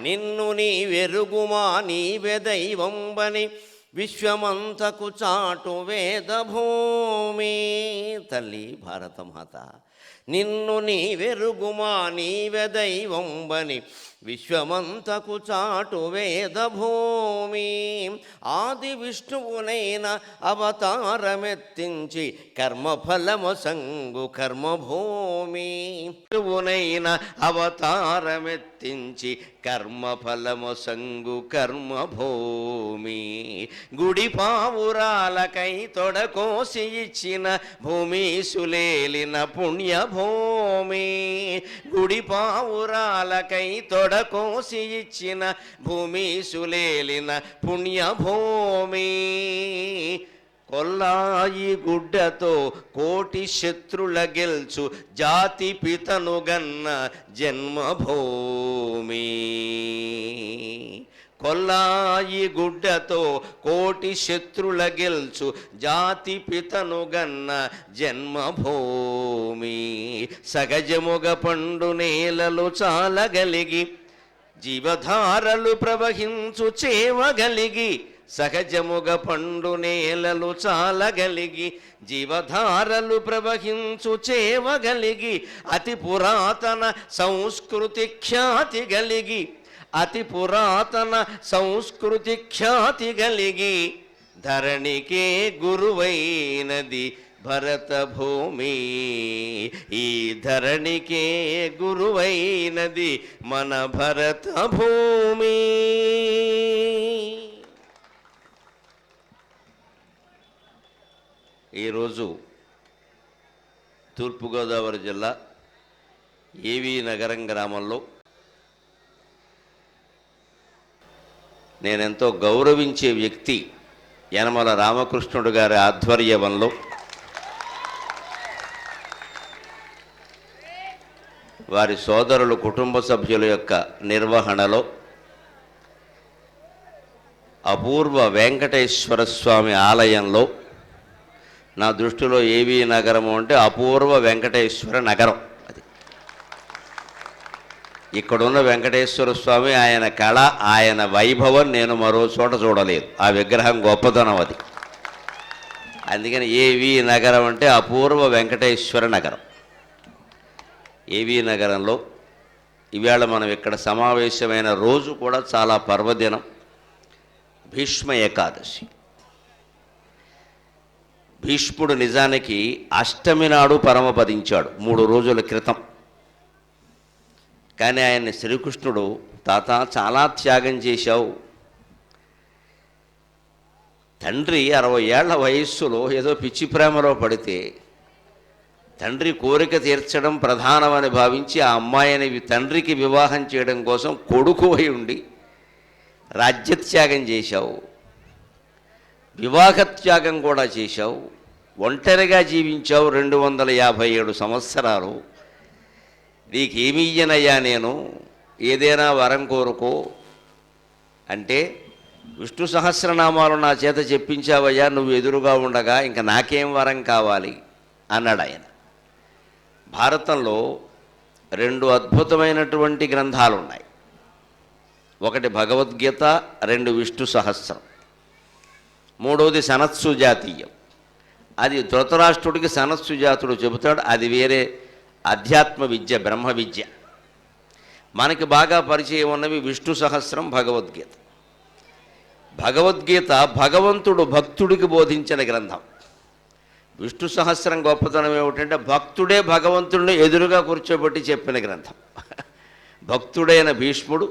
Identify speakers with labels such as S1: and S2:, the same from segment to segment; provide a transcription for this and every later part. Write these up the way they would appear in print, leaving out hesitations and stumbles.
S1: నిన్ను నీ వెరుగుమా నీవే దైవంబని విశ్వమంతకు చాటు వేదభూమి. తల్లి భారతమాత, నిన్ను నీ వెరుగుమా నీవే దైవంబని విశ్వమంతకు చాటు వేదభూమి. ఆది విష్ణువునైన అవతారమెత్తించి కర్మఫలము సంగు కర్మభూమి. విష్ణువునైన అవతారమెత్తించి కర్మఫలము సంగు కర్మభూమి. గుడి పావురాలకై తొడకోసి ఇచ్చిన భూమి సులేలిన పుణ్యభూమి. గుడి పావురాలకై తొడకోసి ఇచ్చిన భూమి సులేలిన పుణ్యభూమి. కొల్లాయి గుడ్డతో కోటి శత్రుల గెల్చు జాతి పితను గన్న జన్మభూమి. కొల్లాయి గుడ్డతో కోటి శత్రుల గెల్చు జాతి పితను గన్న జన్మభూమి. సగజముగ పండు నేలలు చాలగలిగి జీవధారలు ప్రవహించు చేవగలిగి. సహజముగ పండు నేలలు చాలగలిగి జీవధారలు ప్రవహించు చేవగలిగి. అతి పురాతన సంస్కృతి ఖ్యాతి గలిగి, అతి పురాతన సంస్కృతి ఖ్యాతి గలిగి. ధరణికే గురువైనది భరతభూమి. ఈ ధరణికే గురువైనది మన భరతభూమి. ఈరోజు తూర్పుగోదావరి జిల్లా ఏవీ నగరం గ్రామంలో నేనెంతో గౌరవించే వ్యక్తి యనమల రామకృష్ణుడు గారి ఆధ్వర్యంలో వారి సోదరులు కుటుంబ సభ్యుల యొక్క నిర్వహణలో అపూర్వ వెంకటేశ్వర స్వామి ఆలయంలో, నా దృష్టిలో ఏవీ నగరము అంటే అపూర్వ వెంకటేశ్వర నగరం. అది ఇక్కడున్న వెంకటేశ్వర స్వామి, ఆయన కళ, ఆయన వైభవం నేను మరో చోట చూడలేదు. ఆ విగ్రహం గొప్పతనం అది. అందుకని ఏవీ నగరం అంటే అపూర్వ వెంకటేశ్వర నగరం. ఏవీ నగరంలో ఇవాళ మనం ఇక్కడ సమావేశమైన రోజు కూడా చాలా పర్వదినం, భీష్మ ఏకాదశి. భీష్ముడు నిజానికి అష్టమి నాడు పరమపదించాడు 3 రోజుల క్రితం. కానీ ఆయన్ని శ్రీకృష్ణుడు, తాత చాలా త్యాగం చేశావు, తండ్రి 60 ఏళ్ల వయస్సులో ఏదో పిచ్చి ప్రేమలో పడితే తండ్రి కోరిక తీర్చడం ప్రధానమని భావించి ఆ అమ్మాయిని తండ్రికి వివాహం చేయడం కోసం కొడుకు అయి ఉండి రాజ్యత్యాగం చేశావు, వివాహత్యాగం కూడా చేశావు, ఒంటరిగా జీవించావు 257 సంవత్సరాలు. నీకేమియ్యనయ్యా నేను, ఏదైనా వరం కోరుకో అంటే, విష్ణు సహస్రనామాలు నా చేత చెప్పించావయ్యా, నువ్వు ఎదురుగా ఉండగా ఇంకా నాకేం వరం కావాలి అన్నాడు ఆయన. భారతంలో 2 అద్భుతమైనటువంటి గ్రంథాలు ఉన్నాయి. ఒకటి భగవద్గీత, 2 విష్ణు సహస్రం, 3వది సనత్సుజాతీయం. అది ధృతరాష్ట్రుడికి సనత్సుజాతుడు చెబుతాడు, అది వేరే అధ్యాత్మ విద్య, బ్రహ్మ విద్య. మనకి బాగా పరిచయం ఉన్నవి విష్ణు సహస్రం, భగవద్గీత. భగవద్గీత భగవంతుడు భక్తుడికి బోధించిన గ్రంథం. విష్ణు సహస్రం గొప్పతనం ఏమిటంటే భక్తుడే భగవంతుడిని ఎదురుగా కూర్చోబెట్టి చెప్పిన గ్రంథం. భక్తుడైన భీష్ముడు,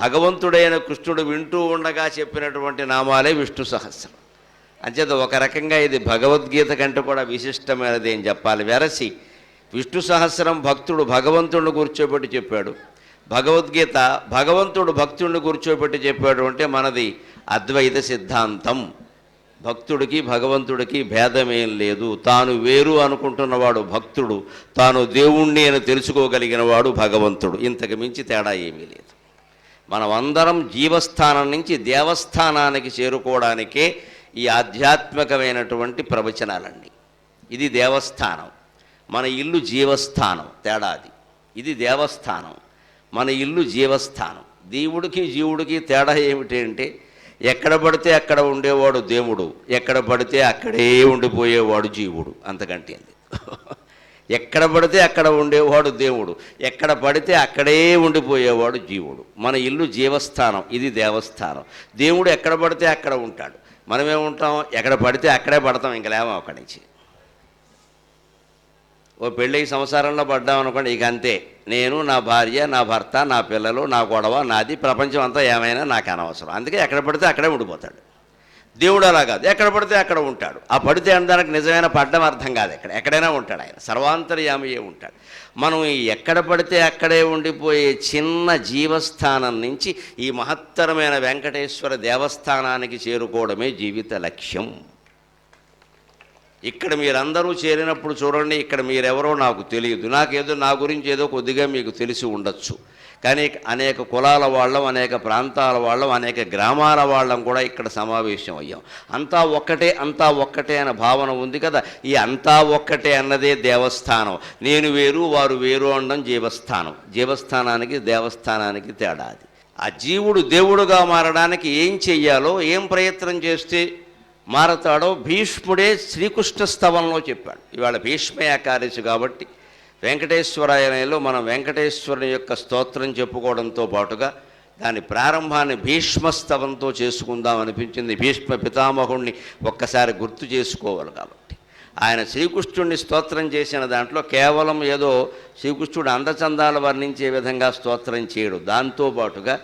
S1: భగవంతుడైన కృష్ణుడు వింటూ ఉండగా చెప్పినటువంటి నామాలే విష్ణు సహస్రం. అంచేత ఒక రకంగా ఇది భగవద్గీత కంటే కూడా విశిష్టమైనది అని చెప్పాలి. వెరసి విష్ణు సహస్రం భక్తుడు భగవంతుడిని కూర్చోబెట్టి చెప్పాడు, భగవద్గీత భగవంతుడు భక్తుడిని కూర్చోబెట్టి చెప్పాడు. అంటే మనది అద్వైత సిద్ధాంతం. భక్తుడికి భగవంతుడికి భేదమేం లేదు. తాను వేరు అనుకుంటున్నవాడు భక్తుడు, తాను దేవుణ్ణి అని తెలుసుకోగలిగిన వాడు భగవంతుడు. ఇంతకు మించి తేడా ఏమీ లేదు. మనమందరం జీవస్థానం నుంచి దేవస్థానానికి చేరుకోవడానికే ఈ ఆధ్యాత్మికమైనటువంటి ప్రవచనాలండి. ఇది దేవస్థానం, మన ఇల్లు జీవస్థానం. తేడాది. ఇది దేవస్థానం, మన ఇల్లు జీవస్థానం. దేవుడికి జీవుడికి తేడా ఏమిటి అంటే, ఎక్కడ పడితే అక్కడ ఉండేవాడు దేవుడు, ఎక్కడ పడితే అక్కడే ఉండిపోయేవాడు జీవుడు, అంతకంటే అది. ఎక్కడ పడితే అక్కడ ఉండేవాడు దేవుడు, ఎక్కడ పడితే అక్కడే ఉండిపోయేవాడు జీవుడు. మన ఇల్లు జీవస్థానం, ఇది దేవస్థానం. దేవుడు ఎక్కడ పడితే అక్కడ ఉంటాడు, మనమేముంటాం ఎక్కడ పడితే అక్కడే పడతాం, ఇంక లేవం అక్కడి నుంచి. ఓ పెళ్ళి సంసారంలో పడ్డామనుకోండి, ఇక అంతే, నేను, నా భార్య, నా భర్త, నా పిల్లలు, నా గొడవ నాది, ప్రపంచం అంతా ఏమైనా నాకు అనవసరం. అందుకే ఎక్కడ పడితే అక్కడే ఉండిపోతాడు. దేవుడు అలా కాదు, ఎక్కడ పడితే అక్కడ ఉంటాడు. ఆ పడితే అనడానికి నిజమైన పడ్డం అర్థం కాదు, ఎక్కడైనా ఉంటాడు ఆయన, సర్వాంతర్యామియే ఉంటాడు. మనం ఈ ఎక్కడ పడితే అక్కడే ఉండిపోయే చిన్న జీవస్థానం నుంచి ఈ మహత్తరమైన వెంకటేశ్వర దేవస్థానానికి చేరుకోవడమే జీవిత లక్ష్యం. ఇక్కడ మీరందరూ చేరినప్పుడు చూడండి, ఇక్కడ మీరెవరో నాకు తెలియదు, నాకేదో నా గురించి ఏదో కొద్దిగా మీకు తెలిసి ఉండొచ్చు, కానీ అనేక కులాల వాళ్ళం, అనేక ప్రాంతాల వాళ్ళం, అనేక గ్రామాల వాళ్ళం కూడా ఇక్కడ సమావేశం అయ్యాం. అంతా ఒక్కటే, అంతా ఒక్కటే అనే భావన ఉంది కదా. ఈ అంతా ఒక్కటే అన్నదే దేవస్థానం. నేను వేరు వారు వేరు అనడం జీవస్థానం. జీవస్థానానికి దేవస్థానానికి తేడా అది. ఆ జీవుడు దేవుడుగా మారడానికి ఏం చెయ్యాలో, ఏం ప్రయత్నం చేస్తే మారతాడో భీష్ముడే శ్రీకృష్ణ స్తవంలో చెప్పాడు. ఇవాళ భీష్మ ఏకాదశి కాబట్టి వెంకటేశ్వరాయనంలో మనం వెంకటేశ్వరుని యొక్క స్తోత్రం చెప్పుకోవడంతో పాటుగా దాని ప్రారంభాన్ని భీష్మస్తవంతో చేసుకుందాం అనిపించింది. భీష్మ పితామహుణ్ణి ఒక్కసారి గుర్తు చేసుకోవాలి కాబట్టి ఆయన శ్రీకృష్ణుడిని స్తోత్రం చేసిన దాంట్లో కేవలం ఏదో శ్రీకృష్ణుడు అందచందాలు వర్ణించే విధంగా స్తోత్రం చేయడు, దాంతోపాటుగా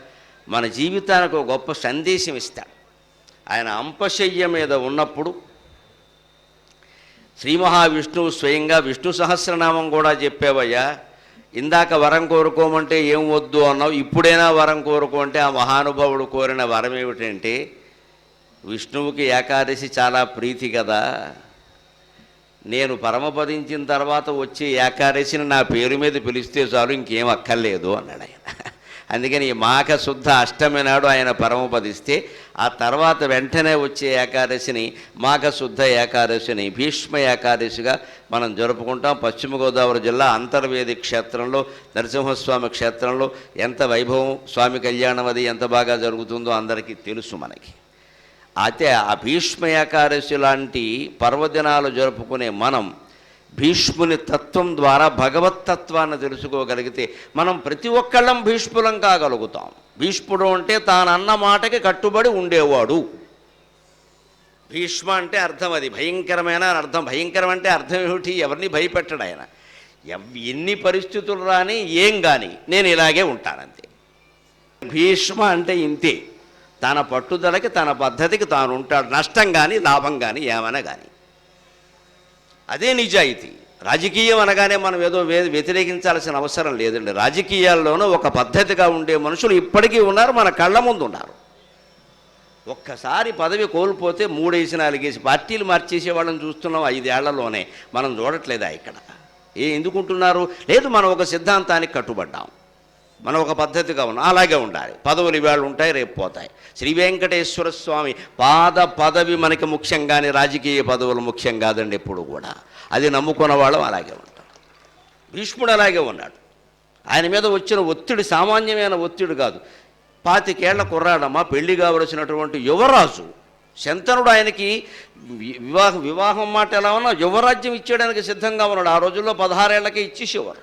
S1: మన జీవితానికి ఒక గొప్ప సందేశం ఇస్తాడు. ఆయన అంపశయ్య మీద ఉన్నప్పుడు శ్రీ మహావిష్ణువు స్వయంగా విష్ణు సహస్రనామం కూడా చెప్పేవయ్యా, ఇందాక వరం కోరుకోమంటే ఏం వద్దు అన్నావు, ఇప్పుడైనా వరం కోరుకో అంటే ఆ మహానుభావుడు కోరిన వరం ఏమిటంటే, విష్ణువుకి ఏకాదశి చాలా ప్రీతి కదా, నేను పరమపదించిన తర్వాత వచ్చే ఏకాదశిని నా పేరు మీద పిలిస్తే చాలు, ఇంకేం అక్కర్లేదు అన్నాడు ఆయన. అందుకని ఈ మాఘ శుద్ధ అష్టమి నాడు ఆయన పరమపదిస్తే ఆ తర్వాత వెంటనే వచ్చే ఏకాదశిని మాఘ శుద్ధ ఏకాదశిని భీష్మ ఏకాదశిగా మనం జరుపుకుంటాం. పశ్చిమ గోదావరి జిల్లా అంతర్వేది క్షేత్రంలో నరసింహస్వామి క్షేత్రంలో ఎంత వైభవం, స్వామి కళ్యాణం అది ఎంత బాగా జరుగుతుందో అందరికీ తెలుసు మనకి. అయితే ఆ భీష్మ ఏకాదశి లాంటి పర్వదినాలు జరుపుకునే మనం భీష్ముని తత్వం ద్వారా భగవత్తత్వాన్ని తెలుసుకోగలిగితే మనం ప్రతి ఒక్కళ్ళం భీష్ములం కాగలుగుతాం. భీష్ముడు అంటే తానన్న మాటకి కట్టుబడి ఉండేవాడు. భీష్మ అంటే అర్థం అది భయంకరమైన అర్థం. భయంకరం అంటే అర్థం ఏమిటి? ఎవరిని భయపెట్టడు ఆయన. ఎన్ని పరిస్థితులు రాని ఏం కానీ నేను ఇలాగే ఉంటానంతే. భీష్మ అంటే ఇంతే, తన పట్టుదలకి తన పద్ధతికి తాను ఉంటాడు, నష్టం కానీ లాభం కానీ ఏమైనా కానీ. అదే నిజాయితీ. రాజకీయం అనగానే మనం ఏదో వ్యతిరేకించాల్సిన అవసరం లేదండి. రాజకీయాల్లోనూ ఒక పద్ధతిగా ఉండే మనుషులు ఇప్పటికీ ఉన్నారు, మన కళ్ళ ముందు ఉన్నారు. ఒక్కసారి పదవి కోల్పోతే 3 వేసి 4 వేసి పార్టీలు మార్చేసే వాళ్ళని చూస్తున్నాం 5 ఏళ్లలోనే. మనం చూడట్లేదా ఇక్కడ? ఎందుకుంటున్నారు? లేదు, మనం ఒక సిద్ధాంతానికి కట్టుబడ్డాం, మనం ఒక పద్ధతిగా ఉన్నాం, అలాగే ఉండాలి. పదవులు ఇవాళ ఉంటాయి, రేపు పోతాయి. శ్రీ వెంకటేశ్వర స్వామి పదవి మనకి ముఖ్యం కానీ రాజకీయ పదవులు ముఖ్యం కాదండి ఎప్పుడు కూడా. అది నమ్ముకున్న వాళ్ళం అలాగే ఉంటాం. భీష్ముడు అలాగే ఉన్నాడు. ఆయన మీద వచ్చిన ఒత్తిడి సామాన్యమైన ఒత్తిడి కాదు. 25 ఏళ్ల కుర్రాడమ్మ, పెళ్లి కావలసినటువంటి యువరాజు శంతనుడు ఆయనకి వివాహం మాట ఎలా ఉన్నా యువరాజ్యం ఇచ్చేయడానికి సిద్ధంగా ఉన్నాడు. ఆ రోజుల్లో 16 ఏళ్లకే ఇచ్చేసేవారు.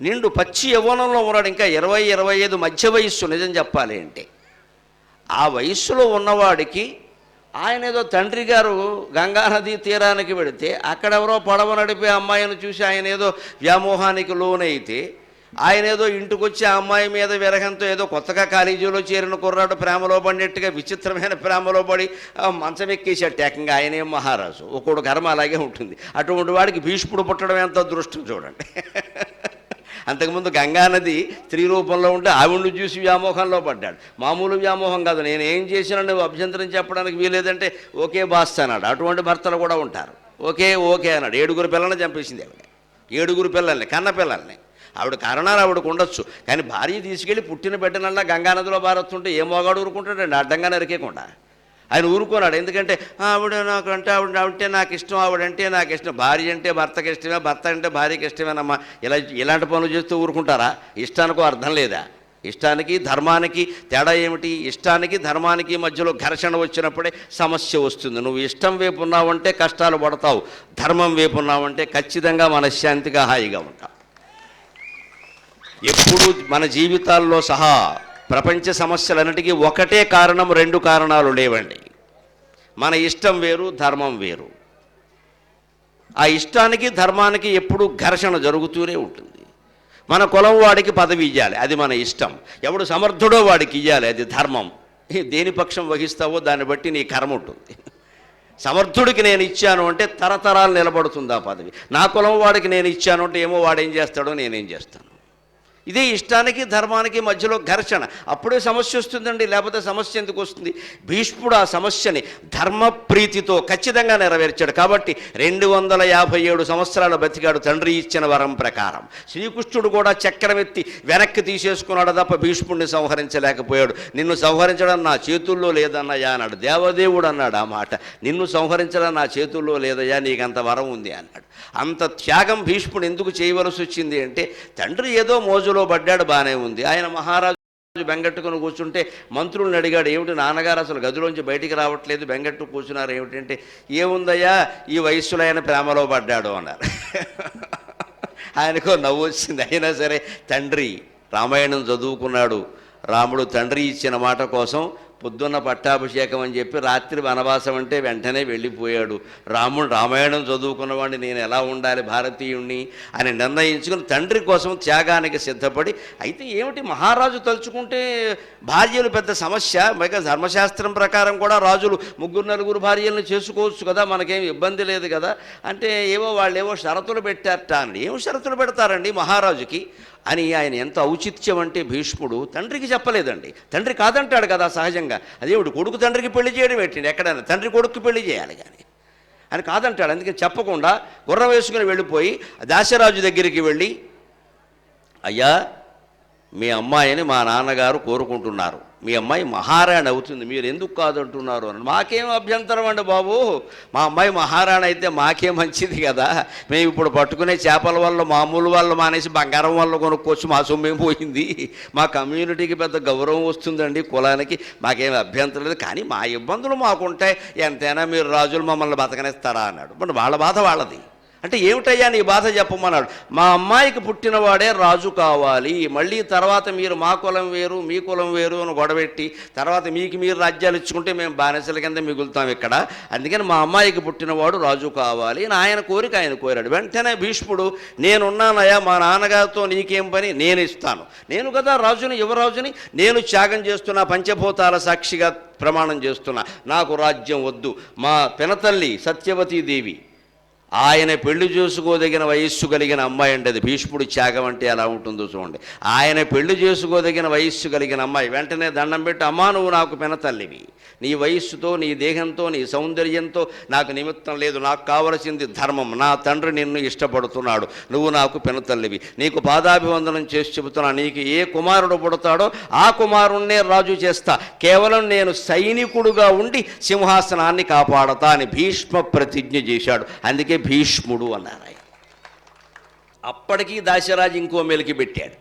S1: నిండు పచ్చి యవ్వనంలో ఉన్నాడు, ఇంకా 20-25 మధ్య వయస్సు. నిజం చెప్పాలి అంటే ఆ వయస్సులో ఉన్నవాడికి ఆయన ఏదో తండ్రి గారు గంగానదీ తీరానికి వెళితే అక్కడెవరో పడవ నడిపే అమ్మాయిని చూసి ఆయన ఏదో వ్యామోహానికి లోనైతే, ఆయన ఏదో ఇంటికి వచ్చి ఆ అమ్మాయి మీద విరహంతో ఏదో కొత్తగా కాలేజీలో చేరిన కుర్రాడు ప్రేమలో పడినట్టుగా విచిత్రమైన ప్రేమలో పడి మంచం ఎక్కేసాడు ఏకంగా. ఆయనేం మహారాజు, ఒక్కొక్క కర్మ అలాగే ఉంటుంది. అటువంటి వాడికి భీష్ముడు పుట్టడం ఎంత అదృష్టం చూడండి. అంతకుముందు గంగానది స్త్రీ రూపంలో ఉంటే ఆవిడ్ని చూసి వ్యామోహంలో పడ్డాడు. మామూలు వ్యామోహం కాదు, నేను ఏం చేసినా నువ్వు అభ్యంతరం చెప్పడానికి వీలేదంటే ఓకే బాస్ అన్నాడు. అటువంటి భర్తలు కూడా ఉంటారు. ఓకే అన్నాడు. 7 పిల్లల్ని చంపేసింది ఆవిడ. 7 పిల్లల్ని, కన్న పిల్లల్ని. ఆవిడ కారణాలు ఆవిడకు ఉండొచ్చు, కానీ భార్య తీసుకెళ్ళి పుట్టిన బిడ్డనల్లా గంగానదిలో బారొస్తుంటే ఏ మోగాడు ఊరుకుంటాడండి అడ్డంగా నరికేయకుండా. ఆయన ఊరుకున్నాడు. ఎందుకంటే ఆవిడ నాకు అంటే ఆవిడంటే నాకు ఇష్టం, ఆవిడంటే నాకు ఇష్టం. భార్య అంటే భర్తకి ఇష్టమే, భర్త అంటే భార్యకి ఇష్టమేనమ్మా. ఇలాంటి పనులు చేస్తూ ఊరుకుంటారా? ఇష్టానికో అర్థం లేదా? ఇష్టానికి ధర్మానికి తేడా ఏమిటి? ఇష్టానికి ధర్మానికి మధ్యలో ఘర్షణ వచ్చినప్పుడే సమస్య వస్తుంది. నువ్వు ఇష్టం వైపు ఉన్నావంటే కష్టాలు పడతావు, ధర్మం వైపు ఉన్నావంటే ఖచ్చితంగా మనశ్శాంతిగా హాయిగా ఉంటావు. ఎప్పుడు మన జీవితాల్లో సహా ప్రపంచ సమస్యలన్నిటికీ ఒకటే కారణం, రెండు కారణాలు లేవండి. మన ఇష్టం వేరు, ధర్మం వేరు. ఆ ఇష్టానికి ధర్మానికి ఎప్పుడు ఘర్షణ జరుగుతూనే ఉంటుంది. మన కులం వాడికి పదవి ఇవ్వాలి, అది మన ఇష్టం. ఎవడు సమర్థుడో వాడికి ఇవ్వాలి, అది ధర్మం. దేని పక్షం వహిస్తావో దాన్ని బట్టి నీ కర్మ ఉంటుంది. సమర్థుడికి నేను ఇచ్చాను అంటే తరతరాలు నిలబడుతుంది ఆ పదవి. నా కులం వాడికి నేను ఇచ్చాను అంటే ఏమో వాడేం చేస్తాడో నేనేం చేస్తాను. ఇదే ఇష్టానికి ధర్మానికి మధ్యలో ఘర్షణ, అప్పుడే సమస్య వస్తుందండి, లేకపోతే సమస్య ఎందుకు వస్తుంది? భీష్ముడు ఆ సమస్యని ధర్మప్రీతితో ఖచ్చితంగా నెరవేర్చాడు. కాబట్టి 257 సంవత్సరాలు బతికాడు తండ్రి ఇచ్చిన వరం ప్రకారం. శ్రీకృష్ణుడు కూడా చక్రం ఎత్తి వెనక్కి తీసేసుకున్నాడు తప్ప భీష్ముడిని సంహరించలేకపోయాడు. నిన్ను సంహరించడం నా చేతుల్లో లేదన్నయ్యా అన్నాడు. దేవదేవుడు అన్నాడు ఆ మాట, నిన్ను సంహరించడం నా చేతుల్లో లేదయ్యా, నీకంత వరం ఉంది అన్నాడు. అంత త్యాగం భీష్ముడు ఎందుకు చేయవలసి వచ్చింది అంటే, తండ్రి ఏదో మోజులో పడ్డాడు, బాగానే ఉంది. ఆయన మహారాజు బెంగట్టుకుని కూర్చుంటే మంత్రులను అడిగాడు, ఏమిటి నాన్నగారు అసలు గదిలోంచి బయటికి రావట్లేదు, బెంగట్టు కూర్చున్నారు ఏమిటంటే, ఏముందయ్యా ఈ వయస్సులో ఆయన ప్రేమలో పడ్డాడు అన్నారు. ఆయనకో నవ్వు వచ్చింది. అయినా సరే తండ్రి రామాయణం చదువుకున్నాడు. రాముడు తండ్రి ఇచ్చిన మాట కోసం పొద్దున్న పట్టాభిషేకం అని చెప్పి రాత్రి వనవాసం అంటే వెంటనే వెళ్ళిపోయాడు. రాముడు రామాయణం చదువుకున్నవాడిని నేను ఎలా ఉండాలి భారతీయుణ్ణి అని నిర్ణయించుకుని తండ్రి కోసం త్యాగానికి సిద్ధపడి, అయితే ఏమిటి మహారాజు తలుచుకుంటే భార్యలు పెద్ద సమస్య, పైగా ధర్మశాస్త్రం ప్రకారం కూడా రాజులు 3-4 భార్యలను చేసుకోవచ్చు కదా, మనకేం ఇబ్బంది లేదు కదా అంటే, ఏవో వాళ్ళు ఏవో షరతులు పెట్టారట అని. ఏమో షరతులు పెడతారండి మహారాజుకి అని ఆయన ఎంత ఔచిత్యం అంటే భీష్ముడు తండ్రికి చెప్పలేదండి. తండ్రి కాదంటాడు కదా సహజంగా, అదేమిటి కొడుకు తండ్రికి పెళ్లి చేయడం పెట్టిండి, ఎక్కడైనా తండ్రి కొడుకు పెళ్లి చేయాలి కానీ అని కాదంటాడు. అందుకని చెప్పకుండా గుర్రం వేసుకుని వెళ్ళిపోయి దాశరాజు దగ్గరికి వెళ్ళి, అయ్యా మీ అమ్మాయిని మా నాన్నగారు కోరుకుంటున్నారు, మీ అమ్మాయి మహారాణి అవుతుంది, మీరు ఎందుకు కాదంటున్నారు అని. మాకేం అభ్యంతరం అండి బాబు, మా అమ్మాయి మహారాణి అయితే మాకే మంచిది కదా, మేము ఇప్పుడు పట్టుకునే చేపల వల్ల మామూలు వాళ్ళు మానేసి బంగారం వల్ల కొనుక్కోవచ్చు, మా సొమ్మేం పోయింది, మా కమ్యూనిటీకి పెద్ద గౌరవం వస్తుందండి, కులానికి మాకేం అభ్యంతరం లేదు, కానీ మా ఇబ్బందులు మాకుంటాయి, ఎంతైనా మీరు రాజులు మమ్మల్ని బతకనిస్తారా అన్నాడు. మరి వాళ్ళ బాధ వాళ్ళది. అంటే ఏమిటయ్యా నీ బాధ చెప్పమన్నాడు. మా అమ్మాయికి పుట్టినవాడే రాజు కావాలి, మళ్ళీ తర్వాత మీరు మా కులం వేరు మీ కులం వేరు అని గొడవెట్టి తర్వాత మీకు మీరు రాజ్యాలు ఇచ్చుకుంటే మేము బానిసల కింద మిగులుతాం ఇక్కడ, అందుకని మా అమ్మాయికి పుట్టినవాడు రాజు కావాలి అని ఆయన కోరిక ఆయన కోరాడు. వెంటనే భీష్ముడు, నేనున్నానయ్యా, మా నాన్నగారితో నీకేం పని, నేను ఇస్తాను, నేను కదా రాజుని యువరాజుని, నేను త్యాగం చేస్తున్నా, పంచభూతాల సాక్షిగా ప్రమాణం చేస్తున్నా, నాకు రాజ్యం వద్దు. మా పినతల్లి సత్యవతీదేవి ఆయన పెళ్లి చేసుకోదగిన వయస్సు కలిగిన అమ్మాయి అంటే, అది భీష్ముడి త్యాగం అంటే ఎలా ఉంటుందో చూడండి. ఆయన పెళ్లి చేసుకోదగిన వయస్సు కలిగిన అమ్మాయి వెంటనే దండం పెట్టి, అమ్మా నువ్వు నాకు పెనతల్లివి, నీ వయస్సుతో నీ దేహంతో నీ సౌందర్యంతో నాకు నిమిత్తం లేదు, నాకు కావలసింది ధర్మం, నా తండ్రి నిన్ను ఇష్టపడుతున్నాడు, నువ్వు నాకు పెనతల్లివి, నీకు పాదాభివందనం చేసి చెబుతున్నా, నీకు ఏ కుమారుడు పుడతాడో ఆ కుమారుణ్ణే రాజు చేస్తా, కేవలం నేను సైనికుడుగా ఉండి సింహాసనాన్ని కాపాడతా అని భీష్మ ప్రతిజ్ఞ చేశాడు. అందుకే భీష్ముడు అన్నారు. అప్పటికీ దాశరాజు ఇంకో మెలికి పెట్టాడు.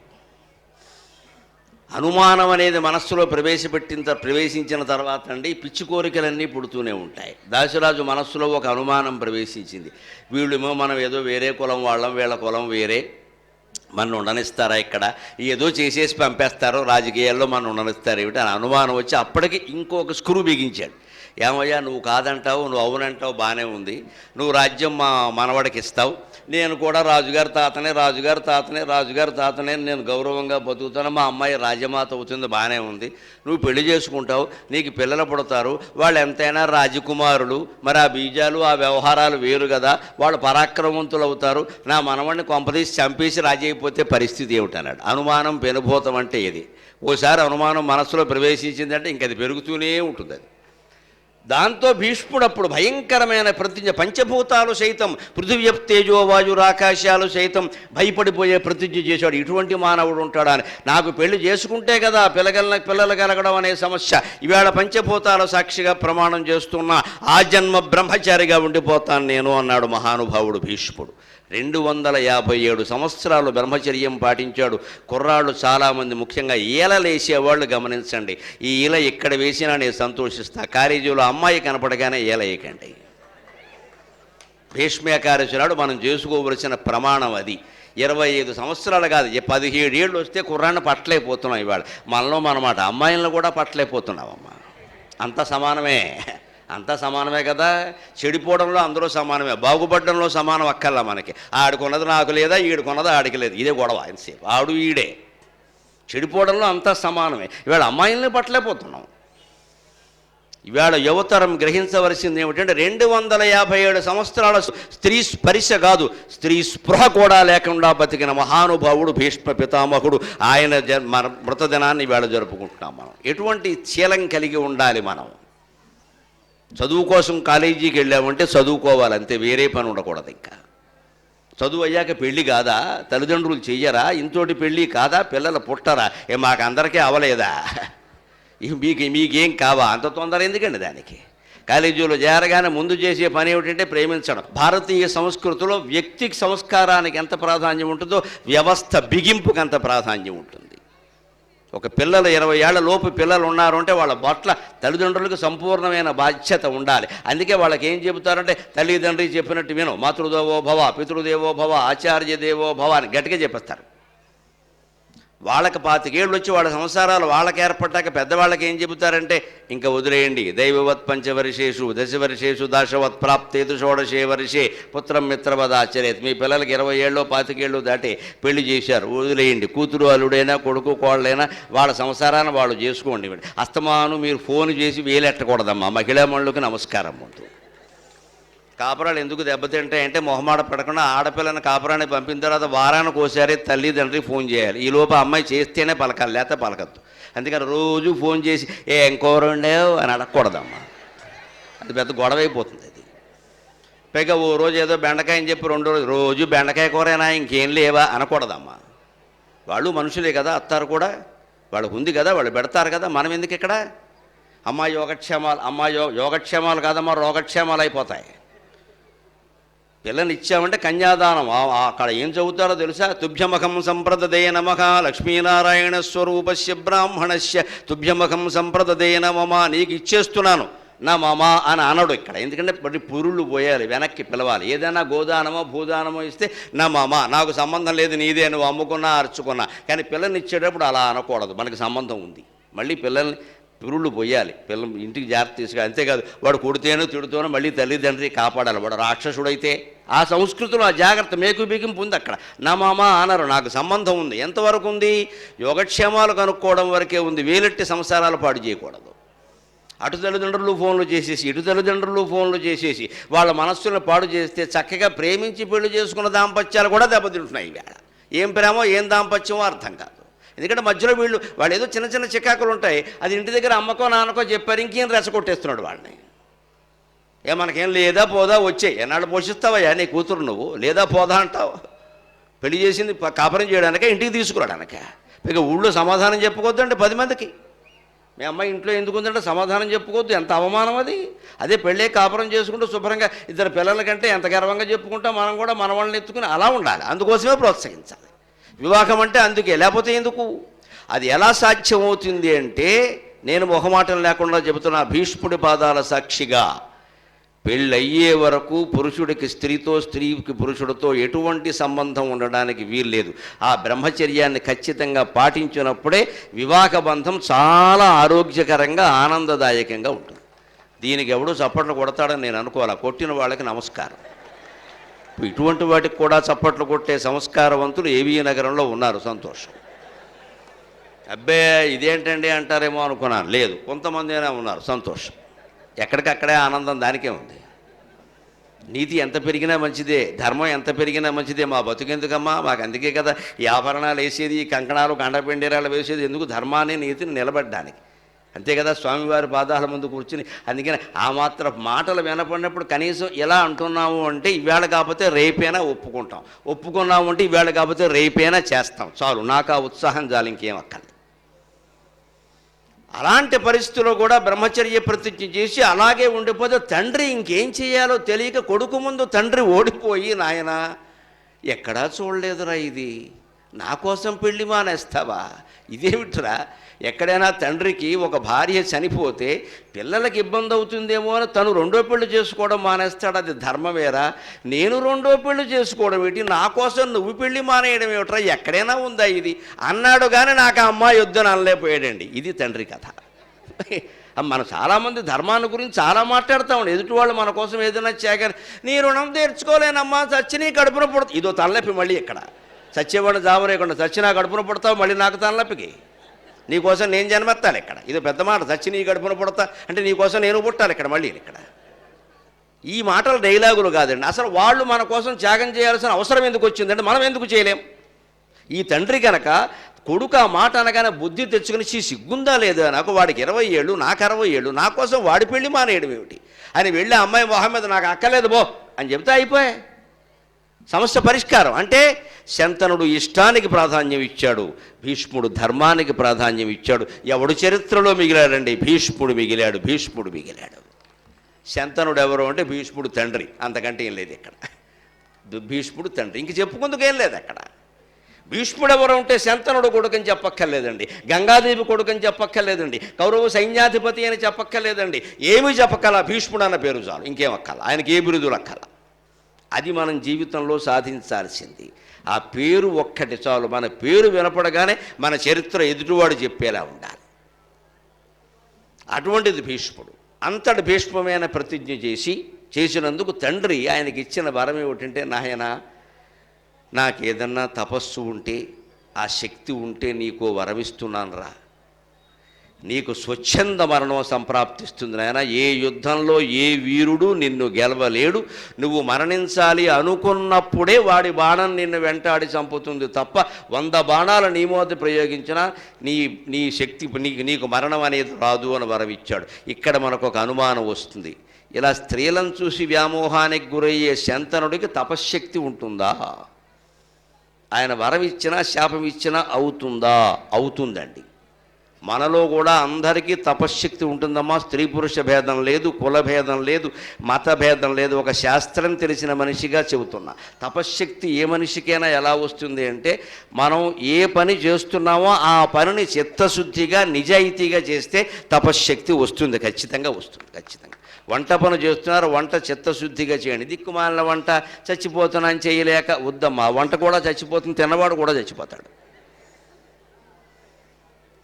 S1: అనుమానం అనేది మనస్సులో ప్రవేశించిన తర్వాత అండి పిచ్చి కోరికలన్నీ పుడుతూనే ఉంటాయి. దాశరాజు మనస్సులో ఒక అనుమానం ప్రవేశించింది, వీళ్ళేమో మనం ఏదో వేరే కులం వాళ్ళం, వీళ్ళ కులం వేరే, మన ఉండనిస్తారా ఇక్కడ, ఏదో చేసేసి పంపేస్తారో రాజకీయాల్లో మన ఉండనిస్తారు ఏమిటి అని అనుమానం వచ్చి అప్పటికి ఇంకొక స్క్రూ బిగించాడు. ఏమయ్యా నువ్వు కాదంటావు, నువ్వు అవునంటావు, బాగానే ఉంది, నువ్వు రాజ్యం మా మనవడికి ఇస్తావు, నేను కూడా రాజుగారి తాతనే నేను గౌరవంగా బతుకుతాను, మా అమ్మాయి రాజమాత అవుతుంది, బాగానే ఉంది, నువ్వు పెళ్లి చేసుకుంటావు, నీకు పిల్లలు పుడతారు, వాళ్ళు ఎంతైనా రాజకుమారులు, మరి ఆ బీజాలు ఆ వ్యవహారాలు వేరు కదా, వాళ్ళు పరాక్రమవంతులు అవుతారు, నా మనవడిని కొంపదీసి చంపేసి రాజీ అయిపోతే పరిస్థితి ఏమిటన్నాడు. అనుమానం పెనుభూతం అంటే ఇది. ఓసారి అనుమానం మనస్సులో ప్రవేశించిందంటే ఇంక అది పెరుగుతూనే ఉంటుంది. అది దాంతో భీష్ముడు అప్పుడు భయంకరమైన ప్రతిజ్ఞ, పంచభూతాలు సైతం, పృథివ్య తేజో వాయురాకాశాలు సైతం భయపడిపోయే ప్రతిజ్ఞ చేశాడు. ఇటువంటి మానవుడు ఉంటాడా అని. నాకు పెళ్లి చేసుకుంటే కదా పిల్లలు కలగడం అనే సమస్య, ఈవేళ పంచభూతాల సాక్షిగా ప్రమాణం చేస్తున్నా ఆ జన్మ బ్రహ్మచారిగా ఉండిపోతాను నేను అన్నాడు మహానుభావుడు భీష్ముడు. 257 సంవత్సరాలు బ్రహ్మచర్యం పాటించాడు. కుర్రాళ్ళు చాలామంది, ముఖ్యంగా ఈలలేసేవాళ్ళు గమనించండి. ఈ ఈల ఇక్కడ వేసినా నేను సంతోషిస్తా. కాలేజీలో అమ్మాయి కనపడగానే ఈల వేయకండి. భీష్మాచార్యుడు మనం చేసుకోవలసిన ప్రమాణం అది. 25 సంవత్సరాలు కాదు, 17 ఏళ్ళు వస్తే కుర్రాన్ని పట్టలేకపోతున్నాం. ఇవాళ మనలో మనమాట అమ్మాయిలను కూడా పట్టలేకపోతున్నామమ్మా. అంత సమానమే కదా. చెడిపోవడంలో అందరూ సమానమే, బాగుపడడంలో సమానం అక్కర్లా మనకి. ఆడుకున్నది నాకు లేదా, ఈడుకున్నది ఆడికి లేదు, ఇదే గొడవ ఎంతసేపు. ఆడు ఈడే. చెడిపోవడంలో అంతా సమానమే. ఇవాళ అమ్మాయిల్ని పట్టలేకపోతున్నాం. ఇవాళ యువతరం గ్రహించవలసింది ఏమిటంటే 257 సంవత్సరాల స్త్రీ స్పర్శ కాదు, స్త్రీ స్పృహ కూడా లేకుండా బతికిన మహానుభావుడు భీష్మ పితామహుడు. ఆయన మృతదినాన్ని ఇవాళ జరుపుకుంటున్నాం మనం. ఎటువంటి శీలం కలిగి ఉండాలి మనం? చదువు కోసం కాలేజీకి వెళ్ళామంటే చదువుకోవాలంతే, వేరే పని ఉండకూడదు. ఇంకా చదువు అయ్యాక పెళ్ళి కాదా? తల్లిదండ్రులు చెయ్యరా? ఇంతోటి పెళ్ళి కాదా? పిల్లలు పుట్టరా? మాకందరికీ అవలేదా? మీకేం కావా? అంత తొందర ఎందుకండి దానికి? కాలేజీలో చేరగానే ముందు చేసే పని ఏమిటంటే ప్రేమించడం. భారతీయ సంస్కృతిలో వ్యక్తికి సంస్కారానికి ఎంత ప్రాధాన్యం ఉంటుందో వ్యవస్థ బిగింపుకి అంత ప్రాధాన్యం ఉంటుంది. ఒక పిల్లలు 20 ఏళ్ల లోపు పిల్లలు ఉన్నారు అంటే వాళ్ళ పట్ల తల్లిదండ్రులకు సంపూర్ణమైన బాధ్యత ఉండాలి. అందుకే వాళ్ళకి ఏం చెబుతారంటే తల్లిదండ్రి చెప్పినట్టు విను, మాతృదేవో భవ, పితృదేవో భవ, ఆచార్య దేవో భవ అని గట్టిగా చెప్పేస్తారు. వాళ్ళకి 25 ఏళ్ళు వచ్చి వాళ్ళ సంసారాలు వాళ్ళకి ఏర్పడ్డాక పెద్దవాళ్ళకి ఏం చెబుతారంటే ఇంకా వదిలేయండి. దైవవత్ పంచవర్షేషు దశవర్షేషు దాశవత్ ప్రాప్తేతు షోడశే వర్షే పుత్రం మిత్రవద ఆచరేత్. మీ పిల్లలకి 20 ఏళ్ళు 25 ఏళ్ళు దాటి పెళ్లి చేశారు, వదిలేయండి. కూతురు అల్లుడైనా కొడుకు కోళ్ళైనా వాళ్ళ సంసారాన్ని వాళ్ళు చేసుకోండి. అస్తమాను మీరు ఫోన్ చేసి వేలెట్టకూడదమ్మా. మహిళామణులకు నమస్కారం ముందు. కాపురాలు ఎందుకు దెబ్బతింటాయంటే మొహమాట పడకుండా ఆడపిల్లని కాపురాన్ని పంపిన తర్వాత వారానికి ఒకసారి తల్లిదండ్రి ఫోన్ చేయాలి. ఈ లోపు అమ్మాయి చేస్తేనే పలకాలి, లేకపోతే పలకద్దు. అందుకని రోజు ఫోన్ చేసి ఇంకోరు ఉండేవు అని అడగకూడదమ్మా. అది పెద్ద గొడవ అయిపోతుంది. అది పైగా ఓ రోజు ఏదో బెండకాయ అని చెప్పి రోజు బెండకాయ కూరైనా ఇంకేం లేవా అనకూడదమ్మా. వాళ్ళు మనుషులే కదా, అత్తారు కూడా వాళ్ళకు ఉంది కదా, వాళ్ళు పెడతారు కదా. మనం ఎందుకు ఇక్కడ? అమ్మాయి యోగక్షేమాలు కాదమ్మా, రోగక్షేమాలు అయిపోతాయి. పిల్లని ఇచ్చామంటే కన్యాదానం. అక్కడ ఏం చదువుతారో తెలుసా? తుభ్యమఖం సంప్రదదే నమః లక్ష్మీనారాయణ స్వరూపస్య బ్రాహ్మణస్య తుభ్యమఖం సంప్రదదే నమః. నీకు ఇచ్చేస్తున్నాను నా మామా అని అనడు ఇక్కడ. ఎందుకంటే మరి పురుళ్ళు పోయాలి, వెనక్కి పిలవాలి. ఏదైనా గోదానమో భూదానమో ఇస్తే నా మామా, నాకు సంబంధం లేదు, నీదే, నువ్వు అమ్ముకున్నా అరుచుకున్నా. కానీ పిల్లని ఇచ్చేటప్పుడు అలా అనకూడదు, మనకి సంబంధం ఉంది. మళ్ళీ పిల్లల్ని పురుళ్ళు పోయాలి, పిల్లలు ఇంటికి జాగ్రత్త తీసుకు. అంతేకాదు వాడు కొడితేనో తిడుతూనో మళ్ళీ తల్లిదండ్రి కాపాడాలి. వాడు రాక్షసుడైతే ఆ సంస్కృతిలో ఆ జాగ్రత్త మేకు బిగింపు ఉంది అక్కడ. నా మామ అనరు, నాకు సంబంధం ఉంది. ఎంతవరకు ఉంది? యోగక్షేమాలు కనుక్కోవడం వరకే ఉంది. వేలెట్టి సంసారాలు పాడు చేయకూడదు. అటు తల్లిదండ్రులు ఫోన్లు చేసేసి ఇటు తల్లిదండ్రులు ఫోన్లు చేసేసి వాళ్ళ మనస్సులను పాడు చేస్తే చక్కగా ప్రేమించి పెళ్లి చేసుకున్న దాంపత్యాలు కూడా దెబ్బతింటున్నాయి. ఇవాళ ఏం ప్రేమో ఏం దాంపత్యమో అర్థం కాదు. ఎందుకంటే మధ్యలో వాళ్ళు ఏదో చిన్న చిన్న చికాకులు ఉంటాయి, అది ఇంటి దగ్గర అమ్మకో నాన్నకో చెప్పారు, ఇంకేం రెచ్చగొట్టేస్తున్నాడు వాళ్ళని. మనకేం లేదా పోదా వచ్చే ఎన్నాళ్ళు పోషిస్తావయ్యా నీ కూతురు, నువ్వు లేదా పోదా అంటావు. పెళ్లి చేసింది కాపురం చేయడానిక, ఇంటికి తీసుకురాడానిక. ఇక ఊళ్ళో సమాధానం చెప్పుకోవద్దు అంటే 10 మందికి. మీ అమ్మాయి ఇంట్లో ఎందుకుందంటే సమాధానం చెప్పుకోవద్దు. ఎంత అవమానం అది. అదే పెళ్ళే కాపురం చేసుకుంటూ శుభ్రంగా 2 పిల్లల కంటే ఎంత గర్వంగా చెప్పుకుంటాం మనం కూడా మన వాళ్ళని ఎత్తుకుని అలా ఉండాలి. అందుకోసమే ప్రోత్సహించాలి. వివాహం అంటే అందుకే, లేకపోతే ఎందుకు? అది ఎలా సాధ్యమవుతుంది అంటే నేను మొహమాటం లేకుండా చెబుతున్నా, భీష్ముడి పాదాల సాక్షిగా పెళ్ళయ్యే వరకు పురుషుడికి స్త్రీతో, స్త్రీకి పురుషుడితో ఎటువంటి సంబంధం ఉండడానికి వీల్లేదు. ఆ బ్రహ్మచర్యాన్ని ఖచ్చితంగా పాటించినప్పుడే వివాహ బంధం చాలా ఆరోగ్యకరంగా ఆనందదాయకంగా ఉంటుంది. దీనికి ఎవడూ చప్పట్లు కొడతాడని నేను అనుకోవాలా. కొట్టిన వాళ్ళకి నమస్కారం. ఇటువంటి వాటికి కూడా చప్పట్లు కొట్టే సంస్కారవంతులు ఏవీ నగరంలో ఉన్నారు, సంతోషం. అబ్బే ఇదేంటండి అంటారేమో అనుకున్నాను, లేదు, కొంతమంది అయినా ఉన్నారు, సంతోషం. ఎక్కడికక్కడే ఆనందం, దానికే ఉంది. నీతి ఎంత పెరిగినా మంచిదే, ధర్మం ఎంత పెరిగినా మంచిదే. మా బతుకెందుకమ్మా? మాకు అందుకే కదా ఈ ఆభరణాలు వేసేది, ఈ కంకణాలు గండపెండేరాలు వేసేది. ఎందుకు? ధర్మాన్ని నీతిని నిలబడ్డానికి. అంతే కదా. స్వామివారి పాదాల ముందు కూర్చుని, అందుకని ఆ మాత్రం మాటలు వినపడినప్పుడు కనీసం ఎలా అంటున్నాము అంటే ఇవాళ కాకపోతే రేపైనా ఒప్పుకుంటాం, ఒప్పుకున్నాము అంటే ఇవాళ కాకపోతే రేపైనా చేస్తాం, చాలు. నాకు ఆ ఉత్సాహం చాలు, ఇంకేం అక్కర్లేదు. అలాంటి పరిస్థితుల్లో కూడా బ్రహ్మచర్య ప్రతిజ్ఞ చేసి అలాగే ఉండిపోతే తండ్రి ఇంకేం చేయాలో తెలియక కొడుకు ముందు తండ్రి ఓడిపోయి, నాయన ఎక్కడా చూడలేదురా ఇది, నా కోసం పెళ్లి మానేస్తావా? ఇదేమిట్రా? ఎక్కడైనా తండ్రికి ఒక భార్య చనిపోతే పిల్లలకి ఇబ్బంది అవుతుందేమో అని తను రెండో పెళ్లి చేసుకోవడం మానేస్తాడు, అది ధర్మమేరా? నేను రెండో పెళ్లి చేసుకోవడం ఏంటి, నా కోసం నువ్వు పెళ్లి మానేయడం ఏమిట్రా, ఎక్కడైనా ఉందా ఇది అన్నాడు. కానీ నాకు ఆ అమ్మాయి వద్దని అనలేకపోయాడండి. ఇది తండ్రి కథ. మనం చాలామంది ధర్మాన్ని గురించి చాలా మాట్లాడుతామండి. ఎదుటి వాళ్ళు మన కోసం ఏదైనా చేయగానే నీ రుణం తీర్చుకోలేనమ్మా, చచ్చి నీ కడుపున పుడతా, ఇదో తలనొప్పి. మళ్ళీ ఇక్కడ చచ్చేవాడిని జామరేయకుండా చచ్చి నా కడుపున పుడతావు, మళ్ళీ నాకు తలనొప్పికి. నీకోసం నేను జన్మెత్తాలి ఇక్కడ, ఇది పెద్ద మాట. చచ్చి నీ కడుపున పుడతా అంటే నీకోసం నేను పుట్టాలి ఇక్కడ, మళ్ళీ ఇక్కడ. ఈ మాటలు డైలాగులు కాదండి. అసలు వాళ్ళు మన కోసం త్యాగం చేయాల్సిన అవసరం ఎందుకు వచ్చిందంటే మనం ఎందుకు చేయలేం? ఈ తండ్రి కనుక కొడుకు ఆ మాట అనగానే బుద్ధి తెచ్చుకుని సిగ్గుందా లేదా, నాకు వాడికి 20 ఏళ్ళు నాకు 60 ఏళ్ళు, నా కోసం వాడి పెళ్లి మానేయడం ఏమిటి అని వెళ్ళి అమ్మాయి మొహం మీద నాకు అక్కర్లేదు బో అని చెప్తే అయిపోయే సమస్య పరిష్కారం. అంటే శంతనుడు ఇష్టానికి ప్రాధాన్యం ఇచ్చాడు, భీష్ముడు ధర్మానికి ప్రాధాన్యం ఇచ్చాడు. ఎవడు చరిత్రలో మిగిలాడండి? భీష్ముడు మిగిలాడు. భీష్ముడు మిగిలాడు. శంతనుడు ఎవరు అంటే భీష్ముడు తండ్రి, అంతకంటే ఏం లేదు ఇక్కడ. భీష్ముడు తండ్రి, ఇంక చెప్పుకుందుకు ఏం లేదు అక్కడ. భీష్ముడు ఎవరు ఉంటే శంతనుడు కొడుకని చెప్పక్కర్లేదండి, గంగాదేవి కొడుకని చెప్పక్కర్లేదండి, కౌరవ సైన్యాధిపతి అని చెప్పక్కర్లేదండి, ఏమీ చెప్పక్కల. భీష్ముడు అన్న పేరు చాలు, ఇంకేం అక్కల, ఆయనకి ఏ బిరుదులు అక్కల. అది మనం జీవితంలో సాధించాల్సింది. ఆ పేరు ఒక్కటి చాలు. మన పేరు వినపడగానే మన చరిత్ర ఎదుటివాడు చెప్పేలా ఉండాలి. అటువంటిది భీష్ముడు. అంతటి భీష్మమైన ప్రతిజ్ఞ చేసినందుకు తండ్రి ఆయనకి ఇచ్చిన వరం ఏమిటంటే, నాయనా నాకేదన్నా తపస్సు ఉంటే, ఆ శక్తి ఉంటే నీకు వరమిస్తున్నాను రా, నీకు స్వచ్ఛంద మరణం సంప్రాప్తిస్తుంది నాయన. ఏ యుద్ధంలో ఏ వీరుడు నిన్ను గెలవలేడు. నువ్వు మరణించాలి అనుకున్నప్పుడే వాడి బాణం నిన్ను వెంటాడి చంపుతుంది తప్ప 100 బాణాలు నీ మోత ప్రయోగించినా నీ శక్తి నీకు మరణం అనేది రాదు అని వరమిచ్చాడు. ఇక్కడ మనకు ఒక అనుమానం వస్తుంది, ఇలా స్త్రీలను చూసి వ్యామోహానికి గురయ్యే శంతనుడికి తపశ్శక్తి ఉంటుందా? ఆయన వరం ఇచ్చినా శాపం ఇచ్చినా అవుతుందా? అవుతుందండి. మనలో కూడా అందరికీ తపశ్శక్తి ఉంటుందమ్మా. స్త్రీ పురుష భేదం లేదు, కుల భేదం లేదు, మత భేదం లేదు. ఒక శాస్త్రం తెలిసిన మనిషిగా చెబుతున్నా, తపశ్శక్తి ఏ మనిషికైనా ఎలా వస్తుంది అంటే, మనం ఏ పని చేస్తున్నామో ఆ పనిని చిత్తశుద్ధిగా నిజాయితీగా చేస్తే తపశ్శక్తి వస్తుంది, ఖచ్చితంగా వస్తుంది. ఖచ్చితంగా వంట పని చేస్తున్నారు, వంట చిత్తశుద్ధిగా చేయండి. దిక్కుమాలిన వంట చచ్చిపోతున్నాను చేయలేక వద్దమ్మా, వంట కూడా చచ్చిపోతుంది, తిన్నవాడు కూడా చచ్చిపోతాడు.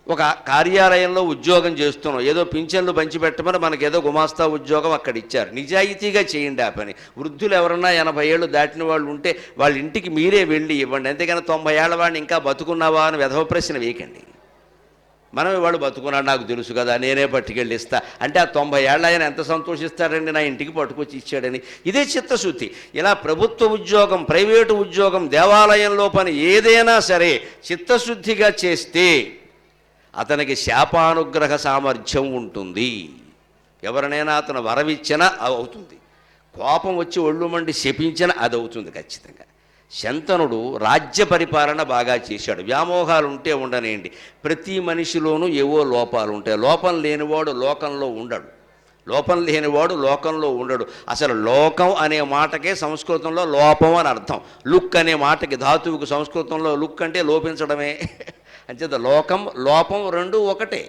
S1: ఒక కార్యాలయంలో ఉద్యోగం చేస్తున్నాం, ఏదో పింఛన్లు పంచిపెట్టమని మనకేదో గుమాస్తా ఉద్యోగం అక్కడ ఇచ్చారు, నిజాయితీగా చేయండి ఆ పని. వృద్ధులు ఎవరన్నా 80 ఏళ్ళు దాటిన వాళ్ళు ఉంటే వాళ్ళ ఇంటికి మీరే వెళ్ళి ఇవ్వండి. అంతేగాని 90 ఏళ్ల వాడిని ఇంకా బతుకున్నావా అని వెధవ ప్రశ్న వేయకండి. మనం వాడు బతుకున్నాడు నాకు తెలుసు కదా, నేనే పట్టుకెళ్ళి ఇస్తా అంటే ఆ 90 ఏళ్ళ ఆయన ఎంత సంతోషిస్తాడండి, నా ఇంటికి పట్టుకొచ్చి ఇచ్చాడని. ఇదే చిత్తశుద్ధి. ఇలా ప్రభుత్వ ఉద్యోగం, ప్రైవేటు ఉద్యోగం, దేవాలయంలో పని ఏదైనా సరే చిత్తశుద్ధిగా చేస్తే అతనికి శాపానుగ్రహ సామర్థ్యం ఉంటుంది. ఎవరినైనా అతను వరమిచ్చినా అవుతుంది, కోపం వచ్చి ఒళ్ళు మండి శపించినా అది అవుతుంది ఖచ్చితంగా. శంతనుడు రాజ్య పరిపాలన బాగా చేశాడు. వ్యామోహాలు ఉంటే ఉండనేయండి, ప్రతి మనిషిలోనూ ఏవో లోపాలు ఉంటాయి. లోపం లేనివాడు లోకంలో ఉండడు, లోపం లేనివాడు లోకంలో ఉండడు. అసలు లోకం అనే మాటకే సంస్కృతంలో లోపం అని అర్థం. లుక్ అనే మాటకి ధాతువుకు సంస్కృతంలో లుక్ అంటే లోపించడమే. అంచేత లోకం లోపం రెండు ఒకటే.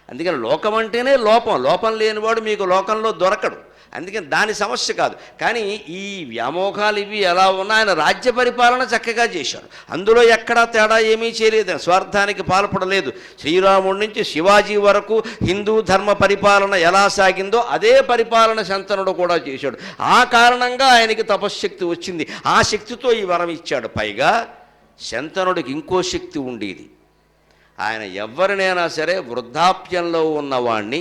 S1: అందుకని లోకం అంటేనే లోపం, లోపం లేనివాడు మీకు లోకంలో దొరకడు. అందుకని దాని సమస్య కాదు. కానీ ఈ వ్యామోహాలు ఇవి ఎలా ఉన్నా ఆయన రాజ్య పరిపాలన చక్కగా చేశాడు. అందులో ఎక్కడా తేడా ఏమీ చేయలేదు, స్వార్థానికి పాల్పడలేదు. శ్రీరాముడి నుంచి శివాజీ వరకు హిందూ ధర్మ పరిపాలన ఎలా సాగిందో అదే పరిపాలన శంతనుడు కూడా చేశాడు. ఆ కారణంగా ఆయనకి తపశ్శక్తి వచ్చింది. ఆ శక్తితో ఈ వరం ఇచ్చాడు. పైగా శంతనుడికి ఇంకో శక్తి ఉండేది. ఆయన ఎవరినైనా సరే వృద్ధాప్యంలో ఉన్నవాణ్ణి,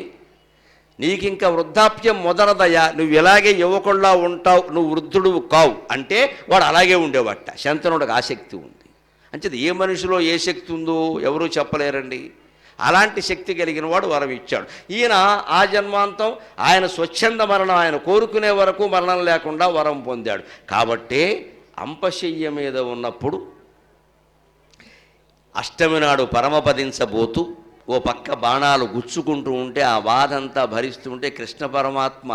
S1: నీకింక వృద్ధాప్యం మొదలదయా, నువ్వు ఇలాగే యువకుల్లా ఉంటావు, నువ్వు వృద్ధుడు కావు అంటే వాడు అలాగే ఉండేవాట. శంతనుడికి ఆ శక్తి ఉంది. అంటే ఏ మనిషిలో ఏ శక్తి ఉందో ఎవరూ చెప్పలేరండి. అలాంటి శక్తి కలిగిన వాడు వరం ఇచ్చాడు. ఈయన ఆ జన్మాంతం ఆయన స్వచ్ఛంద మరణం, ఆయన కోరుకునే వరకు మరణం లేకుండా వరం పొందాడు. కాబట్టే అంపశయ్య మీద ఉన్నప్పుడు అష్టమి నాడు పరమపదించబోతూ ఓ పక్క బాణాలు గుచ్చుకుంటూ ఉంటే ఆ బాధంతా భరిస్తూ ఉంటే కృష్ణ పరమాత్మ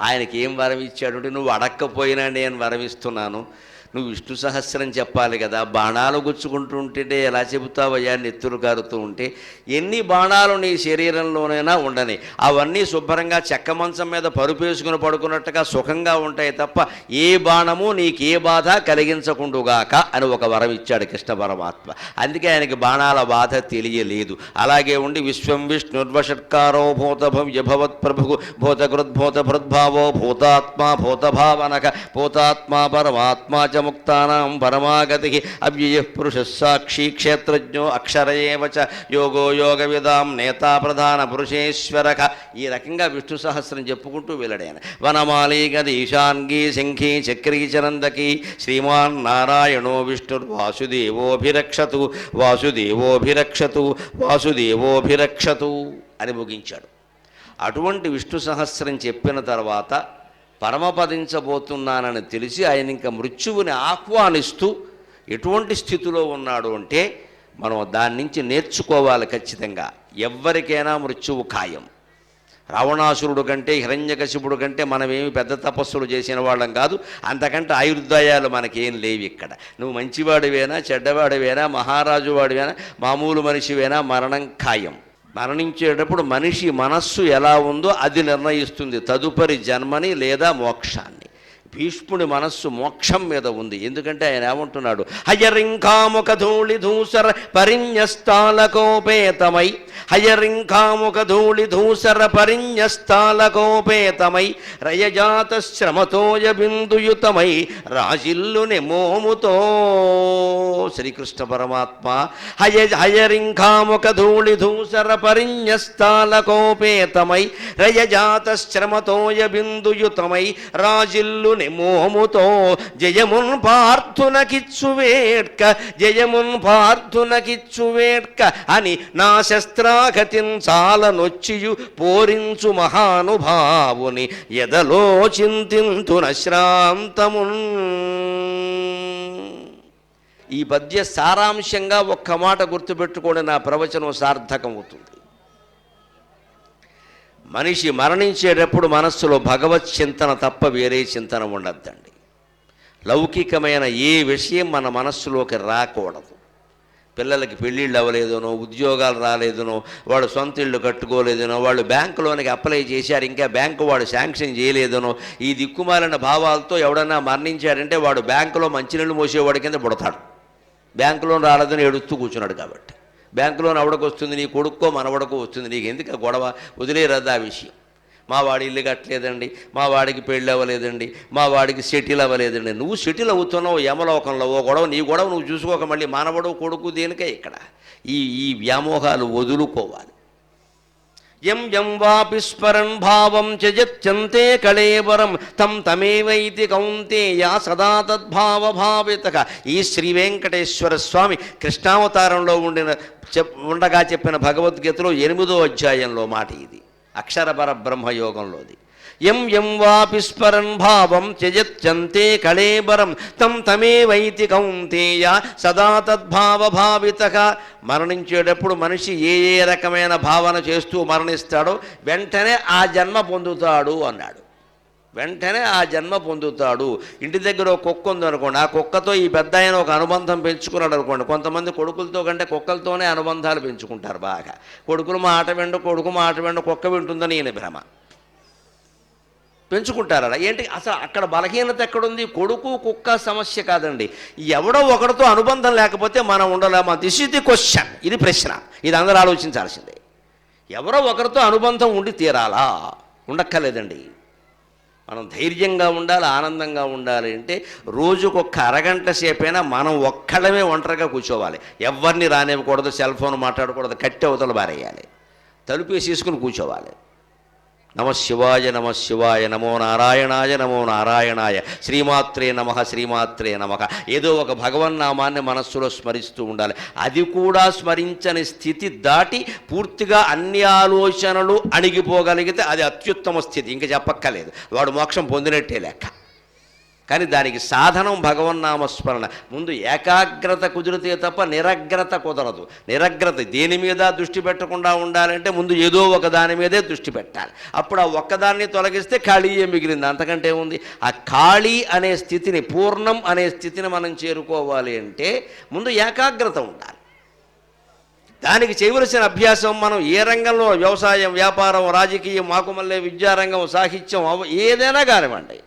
S1: ఆయనకి ఏం వరం ఇచ్చాడు అంటే, నువ్వు అడక్కపోయినా నేను వరమిస్తున్నాను, నువ్వు విష్ణు సహస్రం చెప్పాలి కదా, బాణాలు గుచ్చుకుంటూ ఉంటే ఎలా చెబుతావయ్యా, నెత్తురు కారుతూ ఉంటే. ఎన్ని బాణాలు నీ శరీరంలోనైనా ఉండని, అవన్నీ శుభ్రంగా చెక్క మంచం మీద పరుపేసుకుని పడుకున్నట్టుగా సుఖంగా ఉంటాయి తప్ప ఏ బాణము నీకే బాధ కలిగించకుండుగాక అని ఒక వరం ఇచ్చాడు కృష్ణ పరమాత్మ. అందుకే ఆయనకి బాణాల బాధ తెలియలేదు. అలాగే ఉండి విశ్వం విష్ణుర్వషట్కారో భూతభవ్యభవత్ ప్రభు భూతకృద్భూత భృద్భావో భూతాత్మా భూతభావనక భూతాత్మా పరమాత్మా చ ముక్తానాం పరమాగతి అవ్యయ పురుష సాక్షి క్షేత్రజ్ఞో అక్షర ఏవ చ యోగో యోగవిదాం నేతా ప్రధాన పురుషేశ్వరక. ఈ రకంగా విష్ణు సహస్రం చెప్పుకుంటూ వెళ్ళడాను. వనమాలి గది ఈశాన్గీ శంఖీ చక్రీ చరందకీ శ్రీమాన్ నారాయణో విష్ణుర్వాసుదేవోభిరక్షతు వాసుదేవోభిరక్షతు వాసుదేవోభిరక్షతు అని ముగించాడు. అటువంటి విష్ణు సహస్రం చెప్పిన తర్వాత పరమపదించబోతున్నానని తెలిసి ఆయన ఇంకా మృత్యువుని ఆహ్వానిస్తూ ఎటువంటి స్థితిలో ఉన్నాడు అంటే మనం దాని నుంచి నేర్చుకోవాలి ఖచ్చితంగా. ఎవ్వరికైనా మృత్యువు ఖాయం. రావణాసురుడు కంటే హిరణ్యకశిపుడు కంటే మనమేమి పెద్ద తపస్సులు చేసిన వాళ్ళం కాదు, అంతకంటే ఆయుర్దాయాలు మనకేం లేవు ఇక్కడ. నువ్వు మంచివాడివేనా చెడ్డవాడివేనా మహారాజు వాడివేనా మామూలు మనిషివేనా మరణం ఖాయం. మరణించేటప్పుడు మనిషి మనస్సు ఎలా ఉందో అది నిర్ణయిస్తుంది తదుపరి జన్మని లేదా మోక్షాన్ని. భీష్ముడి మనస్సు మోక్షం మీద ఉంది. ఎందుకంటే ఆయన ఏమంటున్నాడు, హయరింకాముఖ ధూళి ధూసర పరిణ్యస్తాలకోపేతమై హయరింకాముఖ ధూళి ధూసర పరిణ్యస్తాలకోపేతమై రయజాత శ్రమతోయ బిందుయుతమై రాజిల్లు నెమోముతో. శ్రీకృష్ణ పరమాత్మ హయరింకాముఖ ధూళి ధూసర పరిణ్యస్తాలకోపేతమై రయజాత శ్రమతోయ బిందుయుతమై రాజిల్లు నెమోముతో జయమున్ పార్థునకిచ్చువేట్క జయమున్ పార్థునకిచ్చువేట్క అని నా శస్త్రాగతిన్ చాలనొచ్చియు పోరించు మహానుభావుని ఎదలో చింతింతున శ్రాంతమున్. ఈ పద్య సారాంశంగా ఒక్క మాట గుర్తుపెట్టుకోండి, నా ప్రవచనం సార్థకం అవుతుంది. మనిషి మరణించేటప్పుడు మనస్సులో భగవత్ చింతన తప్ప వేరే చింతన ఉండద్దండి. లౌకికమైన ఏ విషయం మన మనస్సులోకి రాకూడదు. పిల్లలకి పెళ్ళిళ్ళు అవ్వలేదనో, ఉద్యోగాలు రాలేదనో, వాడు సొంత ఇళ్ళు కట్టుకోలేదనో, వాళ్ళు బ్యాంకులోనికి అప్లై చేశారు ఇంకా బ్యాంకు వాడు శాంక్షన్ చేయలేదనో, ఈ దిక్కుమాలిన భావాలతో ఎవడన్నా మరణించాడంటే వాడు బ్యాంకులో మంచినీళ్ళు మోసేవాడి కింద పుడతాడు. బ్యాంకులో రాలేదని ఏడుస్తూ కూర్చున్నాడు కాబట్టి. బ్యాంకులో ఎవడకు వస్తుంది, నీ కొడుక్కో మనవడకో వస్తుంది, నీకు ఎందుకు గొడవ, వదిలేరద్దు ఆ విషయం. మా వాడి ఇల్లు కట్టలేదండి, మా వాడికి పెళ్ళి అవ్వలేదండి, మా వాడికి సెటిల్ అవ్వలేదండి. నువ్వు సెటిల్ అవుతున్నావు యమలోకంలో, ఓ గొడవ నీ గొడవ నువ్వు చూసుకోక మళ్ళీ మానవుడు కొడుకు దేనికే ఇక్కడ. ఈ వ్యామోహాలు వదులుకోవాలి. యం యం వాపి స్మరన్ భావం త్యజత్యంతే కళేవరం తం తమేవైతి కౌంతేయ సదా తద్భావభావితక. ఈ శ్రీ వెంకటేశ్వర స్వామి కృష్ణావతారంలో ఉండగా చెప్పిన భగవద్గీతలో 8వ అధ్యాయంలో మాట ఇది, అక్షర పరబ్రహ్మయోగంలోది. యం యం వాపి స్మరన్ భావం త్యజత్యంతే కళేబరం తం తమేవైతి కౌంతేయ సదా తద్భావభావితక. మరణించేటప్పుడు మనిషి ఏ ఏ రకమైన భావన చేస్తూ మరణిస్తాడో వెంటనే ఆ జన్మ పొందుతాడు అన్నాడు. వెంటనే ఆ జన్మ పొందుతాడు. ఇంటి దగ్గర ఒక కుక్క ఉందనుకోండి, ఆ కుక్కతో ఈ పెద్ద ఆయన ఒక అనుబంధం పెంచుకున్నాడు అనుకోండి. కొంతమంది కొడుకులతో కంటే కుక్కలతోనే అనుబంధాలు పెంచుకుంటారు బాగా. కొడుకులు మాట వెండు, కొడుకు మాట వెండు, కుక్క వింటుందని ఈయన భ్రమ. పెంచుకుంటారు అలా. ఏంటి అసలు అక్కడ బలహీనత ఎక్కడుంది? కొడుకు కుక్క సమస్య కాదండి, ఎవడో ఒకరితో అనుబంధం లేకపోతే మనం ఉండలేమా? This is the question. ఇది ప్రశ్న, ఇది అందరూ ఆలోచించాల్సిందే. ఎవరో ఒకరితో అనుబంధం ఉండి తీరాలా? ఉండక్కర్లేదండి. మనం ధైర్యంగా ఉండాలి, ఆనందంగా ఉండాలి అంటే రోజుకొక్క అరగంట సేపైనా మనం ఒక్కడమే ఒంటరిగా కూర్చోవాలి. ఎవరిని రానివ్వకూడదు, సెల్ ఫోన్ మాట్లాడకూడదు, కట్టె అవతల బారేయాలి, తలుపేసేసుకుని కూర్చోవాలి. నమశివాయ నమశివాయ, నమో నారాయణాయ నమో నారాయణాయ, శ్రీమాత్రే నమః శ్రీమాత్రే నమః. ఏదో ఒక భగవన్నామాన్ని మనస్సులో స్మరిస్తూ ఉండాలి. అది కూడా స్మరించని స్థితి దాటి పూర్తిగా అన్ని ఆలోచనలు అణిగిపోగలిగితే అది అత్యుత్తమ స్థితి, ఇంక చెప్పక్కర్లేదు. వాడు మోక్షం పొందినట్టే లెక్క. కానీ దానికి సాధనం భగవన్నామస్మరణ. ముందు ఏకాగ్రత కుదిరితే తప్ప నిరగ్రత కుదరదు. నిరగ్రత దేని మీద దృష్టి పెట్టకుండా ఉండాలంటే ముందు ఏదో ఒక దాని మీదే దృష్టి పెట్టాలి. అప్పుడు ఆ ఒక్కదాన్ని తొలగిస్తే ఖాళీయే మిగిలింది, అంతకంటే ఉంది. ఆ ఖాళీ అనే స్థితిని, పూర్ణం అనే స్థితిని మనం చేరుకోవాలి అంటే ముందు ఏకాగ్రత ఉండాలి. దానికి చేయవలసిన అభ్యాసం మనం ఏ రంగంలో, వ్యవసాయం, వ్యాపారం, రాజకీయం, మాకుమల్లే విద్యారంగం, సాహిత్యం, ఏదైనా కానివ్వండి,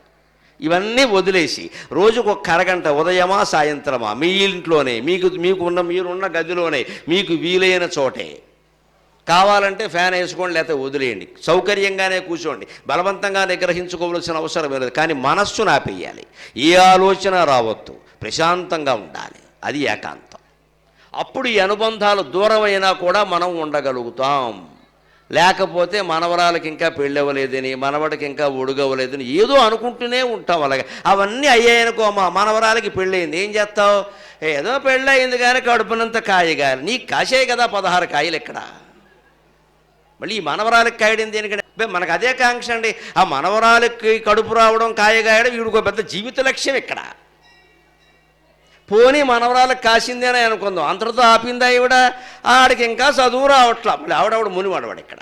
S1: ఇవన్నీ వదిలేసి రోజుకు ఒక అరగంట ఉదయమా సాయంత్రమా మీ ఇంట్లోనే మీరున్న గదిలోనే మీకు వీలైన చోటే, కావాలంటే ఫ్యాన్ వేసుకోండి లేకపోతే వదిలేయండి, సౌకర్యంగానే కూర్చోండి, బలవంతంగా నిగ్రహించుకోవలసిన అవసరం లేదు. కానీ మనస్సును ఆపేయాలి, ఏ ఆలోచన రావద్దు, ప్రశాంతంగా ఉండాలి. అది ఏకాంతం. అప్పుడు ఈ అనుబంధాలు దూరమైనా కూడా మనం ఉండగలుగుతాం. లేకపోతే మనవరాలకి ఇంకా పెళ్ళవలేదని, మనవడికి ఇంకా ఒడుగవలేదని ఏదో అనుకుంటూనే ఉంటాం. అలాగే అవన్నీ అయ్యాయనుకో, మా మనవరాలకి పెళ్ళయింది, ఏం చేస్తావు? ఏదో పెళ్ళయింది కానీ కడుపునంత కాయగాలి, నీకు కాసే కదా 16 కాయలు ఇక్కడ. మళ్ళీ ఈ మనవరాలకి కాయడింది దేనికంటే మనకు అదే కాంక్ష అండి. ఆ మనవరాలకి కడుపు రావడం, కాయగాయడం వీడికి పెద్ద జీవిత లక్ష్యం ఇక్కడ. పోనీ మనవరాలకు కాసిందేనే అనుకుందాం, అంతటితో ఆపిందా ఈవిడ? ఆడికి ఇంకా చదువు రావట్లా, మళ్ళీ ఆవిడవాడు మునివాడవాడు ఇక్కడ.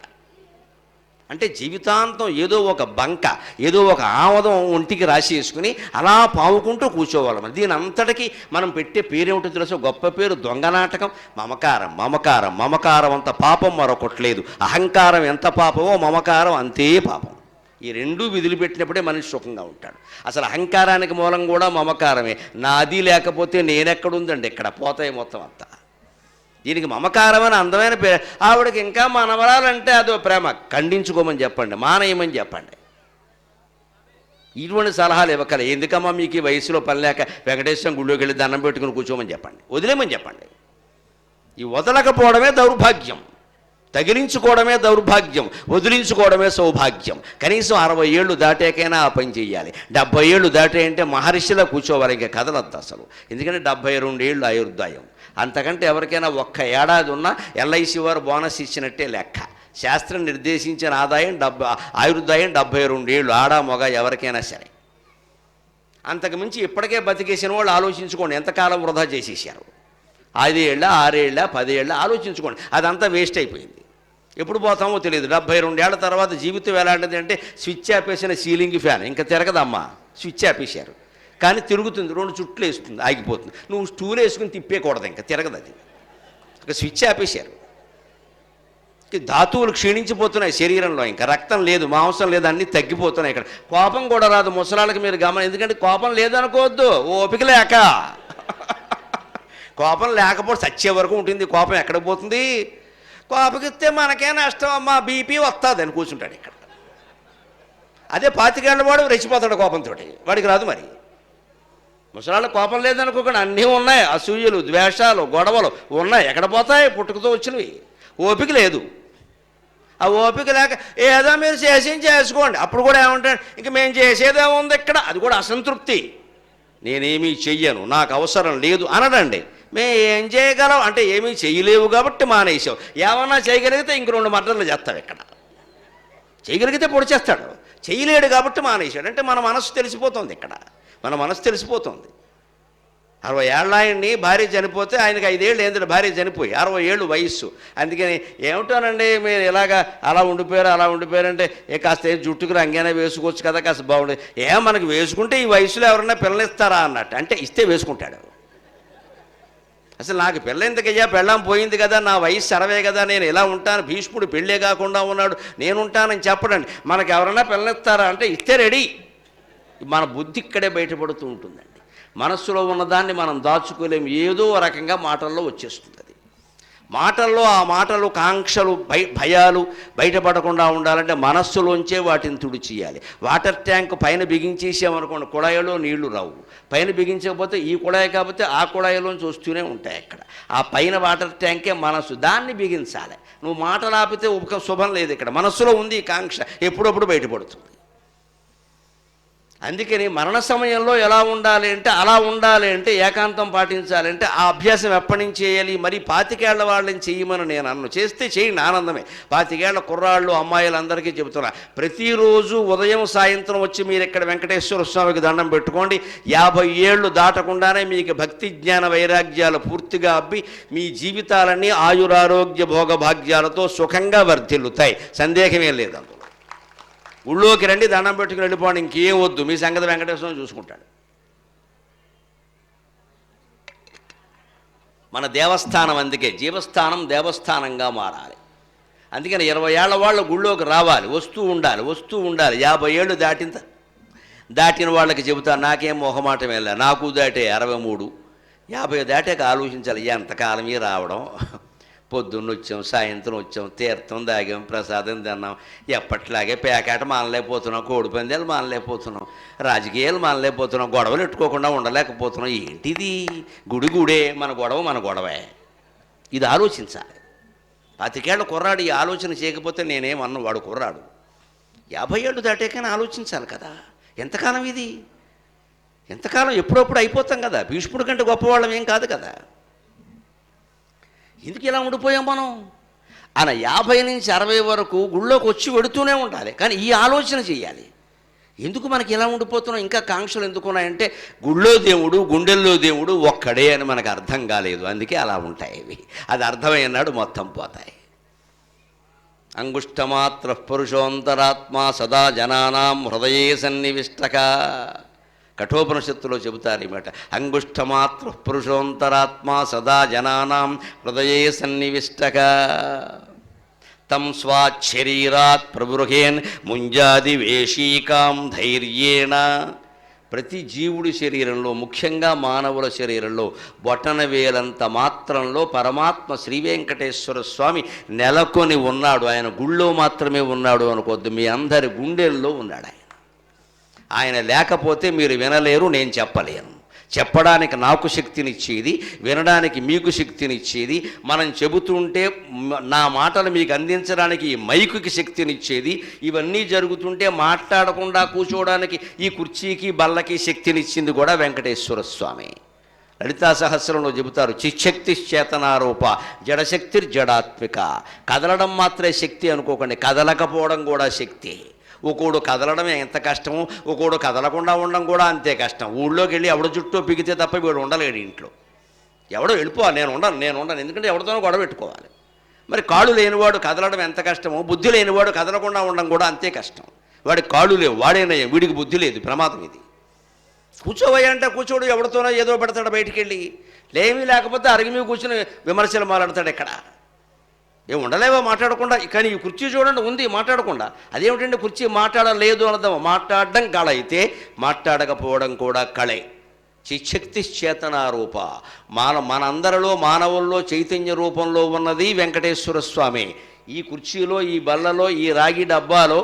S1: అంటే జీవితాంతం ఏదో ఒక బంక, ఏదో ఒక ఆమదం ఒంటికి రాసేసుకుని అలా పావుకుంటూ కూర్చోవాలి. మరి దీని అంతటికి మనం పెట్టే పేరేమిటో తెలుసు, గొప్ప పేరు దొంగనాటకం. మమకారం, మమకారం, మమకారం అంత పాపం మరొకట్లేదు. అహంకారం ఎంత పాపమో మమకారం అంతే పాపం. ఈ రెండూ విధులు పెట్టినప్పుడే మనిషి సుఖంగా ఉంటాడు. అసలు అహంకారానికి మూలం కూడా మమకారమే. నాది లేకపోతే నేనెక్కడుందండి, ఇక్కడ పోతాయి మొత్తం అంతా. దీనికి మమకారం అని అందమైన పేరు. ఆవిడకి ఇంకా మనవరాలంటే అదో ప్రేమ. ఖండించుకోమని చెప్పండి, మానేయమని చెప్పండి. ఇటువంటి సలహాలు ఇవ్వకలే. ఎందుకమ్మా మీకు ఈ వయసులో పని లేక వెంకటేశ్వరం గుళ్ళోకి వెళ్ళి దండం పెట్టుకుని కూర్చోమని చెప్పండి, వదిలేమని చెప్పండి. ఈ వదలకపోవడమే దౌర్భాగ్యం, తగిలించుకోవడమే దౌర్భాగ్యం, వదిలించుకోవడమే సౌభాగ్యం. కనీసం 60 ఏళ్ళు దాటాకైనా ఆ పని చేయాలి. 70 ఏళ్ళు దాటాయంటే మహర్షిలా కూర్చోవాలి, ఇంకా కదలద్దు అసలు. ఎందుకంటే 72 ఏళ్ళు ఆయుర్దాయం. అంతకంటే ఎవరికైనా ఒక్క ఏడాది ఉన్నా ఎల్ఐసి వారు బోనస్ ఇచ్చినట్టే లెక్క. శాస్త్రం నిర్దేశించిన ఆయుర్దాయం 72 ఏళ్ళు, ఆడ మగ ఎవరికైనా సరే. అంతకుమించి ఇప్పటికే బతికేసిన వాళ్ళు ఆలోచించుకోండి ఎంతకాలం వృధా చేసేసారు. 5 ఏళ్ళ, 6 ఏళ్ళ, 10 ఏళ్ళ ఆలోచించుకోండి. అదంతా వేస్ట్ అయిపోయింది. ఎప్పుడు పోతామో తెలియదు. 72 ఏళ్ల తర్వాత జీవితం ఎలాంటిది అంటే స్విచ్ ఆపేసిన సీలింగ్ ఫ్యాన్ ఇంకా తిరగదమ్మా. స్విచ్ ఆపేశారు కానీ తిరుగుతుంది, 2 చుట్లు వేస్తుంది, ఆగిపోతుంది. నువ్వు స్టూల్ వేసుకుని తిప్పేకూడదు, ఇంకా తిరగదు అది. ఇక స్విచ్ ఆపేశారు. ధాతువులు క్షీణించిపోతున్నాయి శరీరంలో, ఇంకా రక్తం లేదు, మాంసం లేదు, అన్నీ తగ్గిపోతున్నాయి. ఇక్కడ కోపం కూడా రాదు ముసలాళ్ళకి, మీరు గమనం. ఎందుకంటే కోపం లేదనుకోవద్దు, ఓపిక లేక. కోపం లేకపోతే చచ్చే వరకు ఉంటుంది. కోపం ఎక్కడికి పోతుంది? కోపకిస్తే మనకే నష్టం అమ్మా, బీపీ వస్తుంది అని కూర్చుంటాడు ఇక్కడ. అదే 25 ఏళ్ళ వాడు రెచ్చిపోతాడు కోపంతో, వాడికి రాదు. మరి ముసలాళ్ళ కోపం లేదనుకోకుండా అన్నీ ఉన్నాయి, అసూయలు, ద్వేషాలు, గొడవలు ఉన్నాయి. ఎక్కడ పోతాయి? పుట్టుకతో వచ్చినవి. ఓపిక లేదు. ఆ ఓపిక లేక ఏదో మీరు చేసుకోండి. అప్పుడు కూడా ఏమంటాడు, ఇంక మేము చేసేదేముంది ఇక్కడ, అది కూడా అసంతృప్తి. నేనేమీ చెయ్యను, నాకు అవసరం లేదు అనడండి. మేము ఏం చేయగలం అంటే ఏమీ చేయలేవు కాబట్టి మానేసావు. ఏమన్నా చేయగలిగితే ఇంక 2 మర్డర్లు చేస్తావు ఇక్కడ. చేయగలిగితే పొడి చేస్తాడు, చేయలేడు కాబట్టి మానేశాడు. అంటే మన మనసు తెలిసిపోతుంది ఇక్కడ, మన మనసు తెలిసిపోతుంది. 60 ఏళ్ళ ఆయన్ని భార్య చనిపోతే ఆయనకి 5 ఏళ్ళు ఏంటంటే భార్య చనిపోయి 60 ఏళ్ళు వయస్సు. అందుకని ఏమిటోనండి మీరు ఇలాగా అలా ఉండిపోయారంటే కాస్త జుట్టుకు రంగైనా వేసుకోవచ్చు కదా, కాస్త బాగుండేది. మనకి వేసుకుంటే ఈ వయసులో ఎవరన్నా పిల్లనిస్తారా అన్నట్టు. అంటే ఇస్తే వేసుకుంటాడు. అసలు నాకు పెళ్ళెందుకయ్యా, పెళ్ళాం పోయింది కదా, నా వయసు 60 కదా, నేను ఎలా ఉంటాను, భీష్ముడు పెళ్ళే కాకుండా ఉన్నాడు, నేనుంటానని చెప్పడండి. మనకు ఎవరైనా పిల్లనిస్తారా అంటే ఇస్తే రెడీ. మన బుద్ధి ఇక్కడే బయటపడుతూ ఉంటుందండి. మనస్సులో ఉన్నదాన్ని మనం దాచుకోలేము, ఏదో రకంగా మాటల్లో వచ్చేస్తుంది. అది మాటల్లో, ఆ మాటలు, కాంక్షలు, భయాలు బయటపడకుండా ఉండాలంటే మనస్సులోంచే వాటిని తుడిచేయాలి. వాటర్ ట్యాంక్ పైన బిగించేసామనుకోండి, కుళాయిలో నీళ్లు రావు. పైన బిగించకపోతే ఈ కుళాయి కాకపోతే ఆ కుళాయిలోంచి వస్తూనే ఉంటాయి అక్కడ. ఆ పైన వాటర్ ట్యాంకే మనస్సు, దాన్ని బిగించాలి. నువ్వు మాటలు ఆపితే శుభం లేదు ఇక్కడ. మనస్సులో ఉంది ఈ కాంక్ష, ఎప్పుడప్పుడు బయటపడుతుంది. అందుకని మరణ సమయంలో ఎలా ఉండాలి అంటే, అలా ఉండాలి అంటే, ఏకాంతం పాటించాలంటే ఆ అభ్యాసం ఎప్పటి నుంచి చేయాలి? మరి 25 ఏళ్ల వాళ్ళని చెయ్యమని నేను అన్ను. చేస్తే చేయండి, ఆనందమే. 25 ఏళ్ల కుర్రాళ్ళు అమ్మాయిలందరికీ చెబుతున్నా, ప్రతిరోజు ఉదయం సాయంత్రం వచ్చి మీరు ఇక్కడ వెంకటేశ్వర స్వామికి దండం పెట్టుకోండి. 50 ఏళ్ళు దాటకుండానే మీకు భక్తి జ్ఞాన వైరాగ్యాలు పూర్తిగా అబ్బి మీ జీవితాలన్నీ ఆయురారోగ్య భోగభాగ్యాలతో సుఖంగా వర్ధిల్లుతాయి. సందేహమే లేదు. అందులో ఊళ్ళోకి రండి, దండం పెట్టుకుని వెళ్ళిపోండి, ఇంకేం వద్దు, మీ సంగతి వెంకటేశ్వరం చూసుకుంటాడు. మన దేవస్థానం అందుకే జీవస్థానం దేవస్థానంగా మారాలి. అందుకని 20 ఏళ్ల వాళ్ళు గుళ్ళోకి రావాలి, వస్తూ ఉండాలి. 50 ఏళ్ళు దాటిన వాళ్ళకి చెబుతాను, నాకేం మొహమాటం వెళ్ళా, నాకు దాటే 63, 50 దాటాక ఆలోచించాలి, ఎంతకాలమే రావడం. పొద్దున్న వచ్చాం, సాయంత్రం వచ్చాం, తీర్థం తాగాం, ప్రసాదం తిన్నాం, ఎప్పట్లాగే పేకాట మానలేకపోతున్నాం, కోడిపందాలు మానలేకపోతున్నాం, రాజకీయాలు మానలేకపోతున్నాం, గొడవలు ఎట్టుకోకుండా ఉండలేకపోతున్నాం. ఏంటిది? గుడే, మన గొడవే. ఇది ఆలోచించాలి. 25 ఏళ్ల కుర్రాడు ఈ ఆలోచన చేయకపోతే నేనేమన్నా, వాడు కుర్రాడు. 50 ఏళ్ళు దాటాకనే ఆలోచించాలి కదా. ఎంతకాలం ఇది? ఎంతకాలం? ఎప్పుడప్పుడు అయిపోతాం కదా. భీష్ముడి కంటే గొప్పవాళ్ళం ఏం కాదు కదా. ఎందుకు ఇలా ఉండిపోయాం మనం? అలా 50 నుంచి 60 వరకు గుళ్ళోకి వచ్చి వెడుతూనే ఉండాలి, కానీ ఈ ఆలోచన చేయాలి. ఎందుకు మనకి ఇలా ఉండిపోతున్నాం? ఇంకా కాంక్షలు ఎందుకున్నాయంటే, గుళ్ళో దేవుడు గుండెల్లో దేవుడు ఒక్కడే అని మనకు అర్థం కాలేదు, అందుకే అలా ఉంటాయి ఇవి. అది అర్థమైనాడు మొత్తం పోతాయి. అంగుష్టమాత్ర పురుషోంతరాత్మ సదా జనానాం హృదయే సన్నివిష్టక. కఠోపనిషత్తులో చెబుతారు ఈ మాట. అంగుష్టమాత్ర పురుషోంతరాత్మ సదా జనానాం హృదయే సన్నివిష్టక. తం స్వాశరీరాత్ ప్రభృహేన్ ముంజాది వేషీకాం ధైర్యేణ. ప్రతి జీవుడి శరీరంలో, ముఖ్యంగా మానవుల శరీరంలో బొటన వేలంత మాత్రంలో పరమాత్మ శ్రీ వెంకటేశ్వర స్వామి నెలకొని ఉన్నాడు. ఆయన గుళ్ళో మాత్రమే ఉన్నాడు అనుకోద్దు, మీ అందరి గుండెల్లో ఉన్నాడు. ఆయన లేకపోతే మీరు వినలేరు, నేను చెప్పలేను. చెప్పడానికి నాకు శక్తినిచ్చేది, వినడానికి మీకు శక్తినిచ్చేది, మనం చెబుతుంటే నా మాటలు మీకు అందించడానికి ఈ మైకుకి శక్తినిచ్చేది, ఇవన్నీ జరుగుతుంటే మాట్లాడకుండా కూర్చోవడానికి ఈ కుర్చీకి బల్లకి శక్తినిచ్చింది కూడా వెంకటేశ్వర స్వామి. లలితా సహస్రంలో చెబుతారు, చిశక్తి చేతనారూప జడశక్తిర్జడాత్మిక. కదలడం మాత్రమే శక్తి అనుకోకండి, కదలకపోవడం కూడా శక్తి. ఒకడు కదలడమే ఎంత కష్టమో, ఒకడు కదలకుండా ఉండడం కూడా అంతే కష్టం. ఊళ్ళోకి వెళ్ళి ఎవడ చుట్టూ పిగితే తప్ప వీడు ఉండలేడు ఇంట్లో. ఎవడో వెళ్ళిపోవాలి, నేను ఉండను, ఎందుకంటే ఎవరితోనో గొడవ పెట్టుకోవాలి. మరి కాళ్ళు లేనివాడు కదలడం ఎంత కష్టమో, బుద్ధి లేనివాడు కదలకుండా ఉండడం కూడా అంతే కష్టం. వాడికి కాళ్ళు లేవు, వాడేనయ్యా, వీడికి బుద్ధి లేదు, ప్రమాదం ఇది. కూర్చోవయ్యా అంటే కూర్చోడు, ఎవరితోనో ఏదో పెడతాడు బయటికి వెళ్ళి. లేమీ లేకపోతే అరిగి కూర్చుని విమర్శలు మాట్లాడతాడు. ఎక్కడ ఏం ఉండలేవో మాట్లాడకుండా. కానీ ఈ కుర్చీ చూడండి ఉంది మాట్లాడకుండా. అదేమిటంటే కుర్చీ మాట్లాడలేదు అనదాం. మాట్లాడడం కళ అయితే మాట్లాడకపోవడం కూడా కళే. చిశక్తి చేతనారూప. మనందరిలో మానవుల్లో చైతన్య రూపంలో ఉన్నది వెంకటేశ్వర స్వామి. ఈ కుర్చీలో, ఈ బల్లలో, ఈ రాగి డబ్బాలో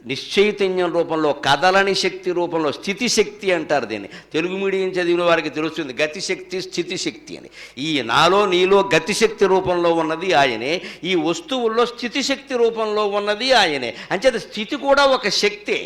S1: నిశ్చైతన్యం రూపంలో, కదలని శక్తి రూపంలో, స్థితిశక్తి అంటారు దీన్ని. తెలుగు మీడియం చదివిన వారికి తెలుస్తుంది గతిశక్తి, స్థితిశక్తి అని. ఈ నాలో నీలో గతిశక్తి రూపంలో ఉన్నది ఆయనే, ఈ వస్తువుల్లో స్థితిశక్తి రూపంలో ఉన్నది ఆయనే. అంచేత స్థితి కూడా ఒక శక్తే.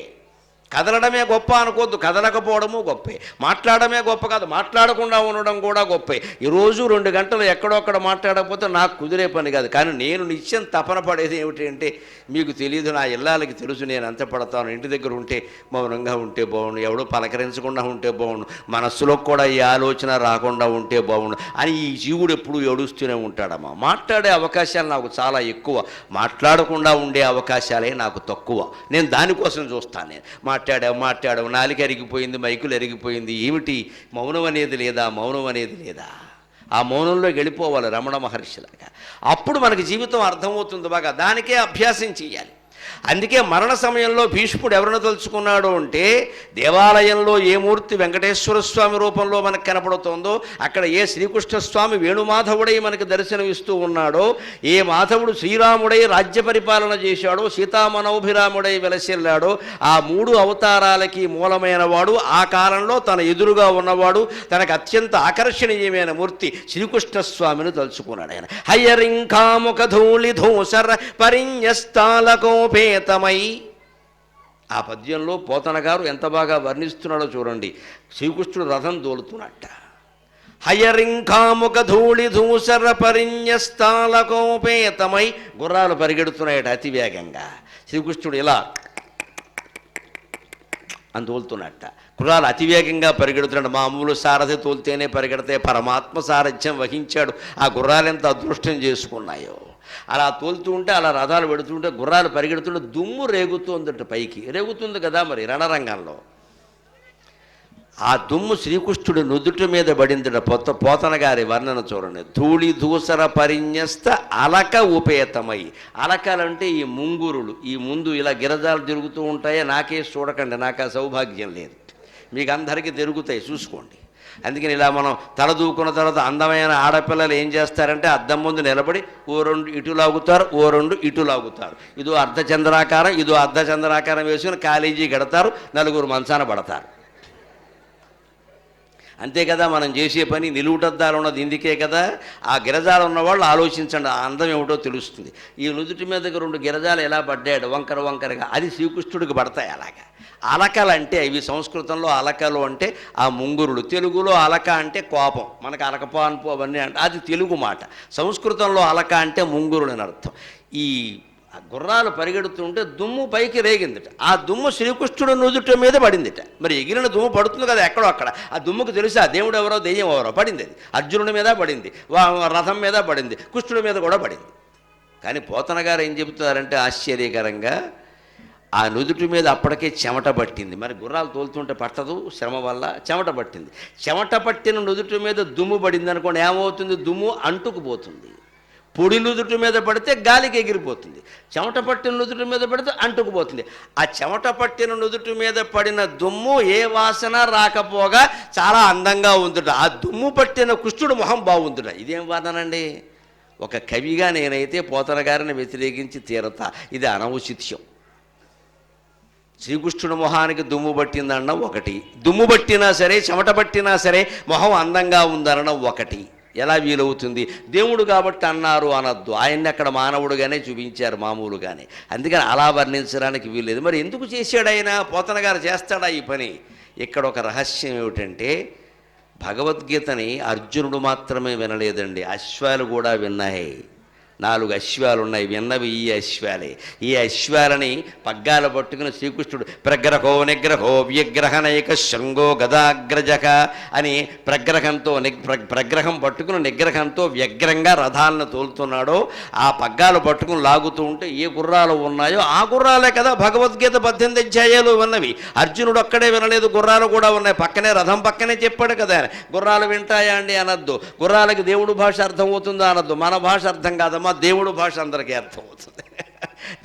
S1: కదలడమే గొప్ప అనుకోద్దు, కదలకపోవడము గొప్పే. మాట్లాడమే గొప్ప కాదు, మాట్లాడకుండా ఉండడం కూడా గొప్పే. ఈరోజు 2 గంటలు ఎక్కడొక్కడ మాట్లాడకపోతే నాకు కుదిరే పని కాదు. కానీ నేను నిత్యం తపన పడేది ఏమిటి అంటే, మీకు తెలియదు, నా ఇళ్ళకి తెలుసు నేను ఎంత పడతాను. ఇంటి దగ్గర ఉంటే మౌనంగా ఉంటే బాగుండు, ఎవడో పలకరించకుండా ఉంటే బాగుండు, మనస్సులో కూడా ఈ ఆలోచన రాకుండా ఉంటే బాగుండు అని ఈ జీవుడు ఎప్పుడు ఏడుస్తూనే ఉంటాడమ్మా. మాట్లాడే అవకాశాలు నాకు చాలా ఎక్కువ, మాట్లాడకుండా ఉండే అవకాశాలే నాకు తక్కువ. నేను దానికోసం చూస్తాను. నేను మాట్లాడావు, నాలుక ఎరిగిపోయింది, మైకులు ఎరిగిపోయింది, ఏమిటి మౌనం అనేది లేదా? ఆ మౌనంలో వెళ్ళిపోవాలి రమణ మహర్షిలాగా. అప్పుడు మనకి జీవితం అర్థమవుతుంది బాగా. దానికే అభ్యాసం చేయాలి. అందుకే మరణ సమయంలో భీష్ముడు ఎవరిని తలుచుకున్నాడు అంటే, దేవాలయంలో ఏ మూర్తి వెంకటేశ్వర స్వామి రూపంలో మనకు కనపడుతోందో, అక్కడ ఏ శ్రీకృష్ణస్వామి వేణుమాధవుడై మనకు దర్శనమిస్తూ ఉన్నాడో, ఏ మాధవుడు శ్రీరాముడై రాజ్య పరిపాలన చేశాడో, సీతామనోభిరాముడై వెలసిల్లాడో, ఆ 3 అవతారాలకి మూలమైన వాడు, ఆ కాలంలో తన ఎదురుగా ఉన్నవాడు, తనకు అత్యంత ఆకర్షణీయమైన మూర్తి శ్రీకృష్ణస్వామిని తలుచుకున్నాడు ఆయన. హయ్యరింకాముఖ ధూళి ధూసర పరిన్యస్తాలకో పేతమై. ఆ పద్యంలో పోతన గారు ఎంత బాగా వర్ణిస్తున్నాడో చూడండి. శ్రీకృష్ణుడు రథం దోలుతున్నట్ట. హయరింకాముక ధూళి ధూసర పరిణ్యస్తాలకోపేతమై గుర్రాలు పరిగెడుతున్నాయట అతివేగంగా. శ్రీకృష్ణుడు ఇలా అని తోలుతున్నట్ట. గుర్రాలు అతివేగంగా పరిగెడుతున్నాడు. మామూలు సారథి తోలితేనే పరిగెడితే పరమాత్మ సారథ్యం వహించాడు. ఆ గుర్రాలు ఎంత అదృష్టం చేసుకున్నాయో. అలా తోలుతూ ఉంటే, అలా రథాలు పెడుతుంటే గుర్రాలు పరిగెడుతుంటే దుమ్ము రేగుతుందట. పైకి రేగుతుంది కదా మరి రణరంగంలో. ఆ దుమ్ము శ్రీకృష్ణుడి నుదుటి మీద పడిందట. పోతన గారి వర్ణన చూడండి. ధూళి ధూసర పరిణ్యస్త అలక ఉపేతమై. అలకలంటే ఈ ముంగురులు. ఈ ముందు ఇలా గిరజాలు తిరుగుతూ ఉంటాయో నాకే చూడకండి, నాకు ఆ సౌభాగ్యం లేదు. మీకు అందరికీ తిరుగుతాయి, చూసుకోండి. అందుకని ఇలా మనం తల దూకున్న తర్వాత అందమైన ఆడపిల్లలు ఏం చేస్తారంటే అద్దం ముందు నిలబడి ఓ రెండు ఇటు లాగుతారు, ఓ రెండు ఇటు లాగుతారు. ఇదో అర్ధచంద్రాకారం, ఇదో అర్ధచంద్రాకారం వేసుకుని కాలేజీ గడతారు, నలుగురు మంచాన పడతారు. అంతే కదా మనం చేసే పని. నిలువుటద్దాలు ఉన్నది ఇందుకే కదా. ఆ గిరజాలు ఉన్నవాళ్ళు ఆలోచించండి, ఆ అందం ఏమిటో తెలుస్తుంది. ఈ నుదుటి మీదకి రెండు గిరజాలు ఎలా పడ్డాడు వంకర వంకరగా, అది శ్రీకృష్ణుడికి పడతాయి అలాగా. అలకలు అంటే ఇవి సంస్కృతంలో అలకలు అంటే ఆ ముంగురులు. తెలుగులో అలక అంటే కోపం, మనకు అలకపాన్పు అవన్నీ అంటే అది తెలుగు మాట. సంస్కృతంలో అలక అంటే ముంగురులు అని అర్థం. ఈ గుర్రాలు పరిగెడుతుంటే దుమ్ము పైకి రేగిందిట. ఆ దుమ్ము శ్రీకృష్ణుడు నుదుటి మీద పడిందిట. మరి ఎగిరిన దుమ్ము పడుతుంది కదా ఎక్కడో అక్కడ. ఆ దుమ్ముకు తెలుసా దేవుడు ఎవరో దెయ్యం ఎవరో పడింది. అది అర్జునుడి మీద పడింది, రథం మీద పడింది, కృష్ణుడి మీద కూడా పడింది. కానీ పోతన గారు ఏం చెబుతారంటే ఆశ్చర్యకరంగా ఆ నుదుటి మీద అప్పటికే చెమట పట్టింది. మరి గుర్రాలు తోలుతుంటే పట్టదు, శ్రమ వల్ల చెమట పట్టింది. చెమట పట్టిన నుదుటి మీద దుమ్ము పడింది అనుకోండి, ఏమవుతుంది? దుమ్ము అంటుకుపోతుంది. పొడి నుదుటి మీద పడితే గాలికి ఎగిరిపోతుంది. చెమట పట్టిన నుదుటి మీద పడితే అంటుకుపోతుంది. ఆ చెమట పట్టిన నుదుటి మీద పడిన దుమ్ము ఏ వాసన రాకపోగా చాలా అందంగా ఉందిట. ఆ దుమ్ము పట్టిన కృష్ణుడు మొహం బాగుందిట. ఇదేం వర్ణనండి? ఒక కవిగా నేనైతే పోతన గారిని వ్యతిరేకించి తీరతా. ఇది అనౌచిత్యం. శ్రీకృష్ణుడు మొహానికి దుమ్ము పట్టిందనడం ఒకటి, దుమ్ము పట్టినా సరే చెమట పట్టినా సరే మొహం అందంగా ఉందనడం ఒకటి. ఎలా వీలవుతుంది? దేవుడు కాబట్టి అన్నారు అనొద్దు. ఆయన్ని అక్కడ మానవుడుగానే చూపించారు, మామూలుగానే. అందుకని అలా వర్ణించడానికి వీల్లేదు. మరి ఎందుకు చేశాడు ఆయన? పోతన గారు చేస్తాడా ఈ పని? ఇక్కడ ఒక రహస్యం ఏమిటంటే భగవద్గీతని అర్జునుడు మాత్రమే వినలేదండి, అశ్వాలు కూడా విన్నాయి. 4 అశ్వాలు ఉన్నాయి, విన్నవి ఈ అశ్వాలే. ఈ అశ్వాలని పగ్గాలు పట్టుకుని శ్రీకృష్ణుడు ప్రగ్రహో నిగ్రహో వ్యగ్రహనైక శృంగో గదాగ్రజక అని ప్రగ్రహం పట్టుకుని నిగ్రహంతో వ్యగ్రంగా రథాలను తోలుతున్నాడో ఆ పగ్గాలు పట్టుకుని లాగుతూ ఉంటే ఏ గుర్రాలు ఉన్నాయో ఆ గుర్రాలే కదా భగవద్గీత 18 అధ్యాయాలు విన్నవి. అర్జునుడు ఒక్కడే వినలేదు, గుర్రాలు కూడా ఉన్నాయి. పక్కనే రథం పక్కనే చెప్పాడు కదా. గుర్రాలు వింటాయా అండి అనద్దు. గుర్రాలకి దేవుడు భాష అర్థమవుతుందా అనద్దు. మన భాష అర్థం కాదమ్మా, దేవుడు భాష అందరికీ అర్థమవుతుంది.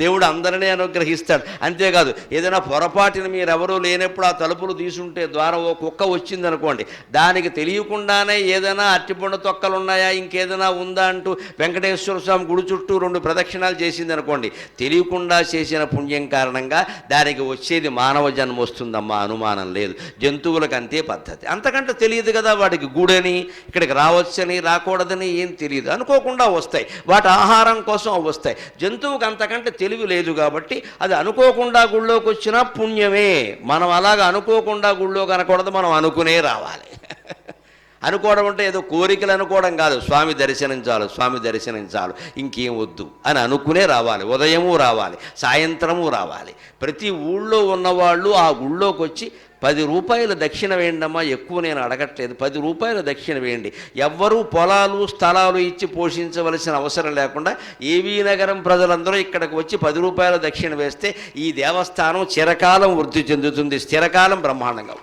S1: దేవుడు అందరినీ అనుగ్రహిస్తాడు. అంతేకాదు ఏదైనా పొరపాటున మీరెవరూ లేనప్పుడు ఆ తలుపులు తీసుంటే ద్వారం ఓ కుక్క వచ్చిందనుకోండి, దానికి తెలియకుండానే ఏదైనా అట్టిపండు తొక్కలు ఉన్నాయా ఇంకేదైనా ఉందా అంటూ వెంకటేశ్వర స్వామి గుడి చుట్టూ 2 ప్రదక్షిణాలు చేసిందనుకోండి, తెలియకుండా చేసిన పుణ్యం కారణంగా దానికి వచ్చేది మానవ జన్మ వస్తుందమ్మా, అనుమానం లేదు. జంతువులకు అంతే పద్ధతి. అంతకంటే తెలియదు కదా వాడికి గూడని, ఇక్కడికి రావచ్చని రాకూడదని ఏం తెలియదు, అనుకోకుండా వస్తాయి. వాటి ఆహారం కోసం వస్తాయి. జంతువుకి అంతకంటే తెలివి లేదు కాబట్టి అది అనుకోకుండా గుళ్ళోకి వచ్చినా పుణ్యమే. మనం అలాగా అనుకోకుండా గుళ్ళోకి అనకూడదు, మనం అనుకునే రావాలి. అనుకోవడం అంటే ఏదో కోరికలు అనుకోవడం కాదు. స్వామి దర్శనించాలి, స్వామి దర్శనించాలి, ఇంకేం వద్దు అని అనుకునే రావాలి. ఉదయము రావాలి, సాయంత్రము రావాలి. ప్రతి ఊళ్ళో ఉన్నవాళ్ళు ఆ గుళ్ళోకి వచ్చి 10 రూపాయల దక్షిణ వేయండమ్మా, ఎక్కువ నేను అడగట్లేదు, 10 రూపాయల దక్షిణ వేయండి. ఎవ్వరూ పొలాలు స్థలాలు ఇచ్చి పోషించవలసిన అవసరం లేకుండా ఏవీ నగరం ప్రజలందరూ ఇక్కడికి వచ్చి 10 రూపాయల దక్షిణ వేస్తే ఈ దేవస్థానం చిరకాలం వృద్ధి చెందుతుంది, స్థిరకాలం బ్రహ్మాండంగా.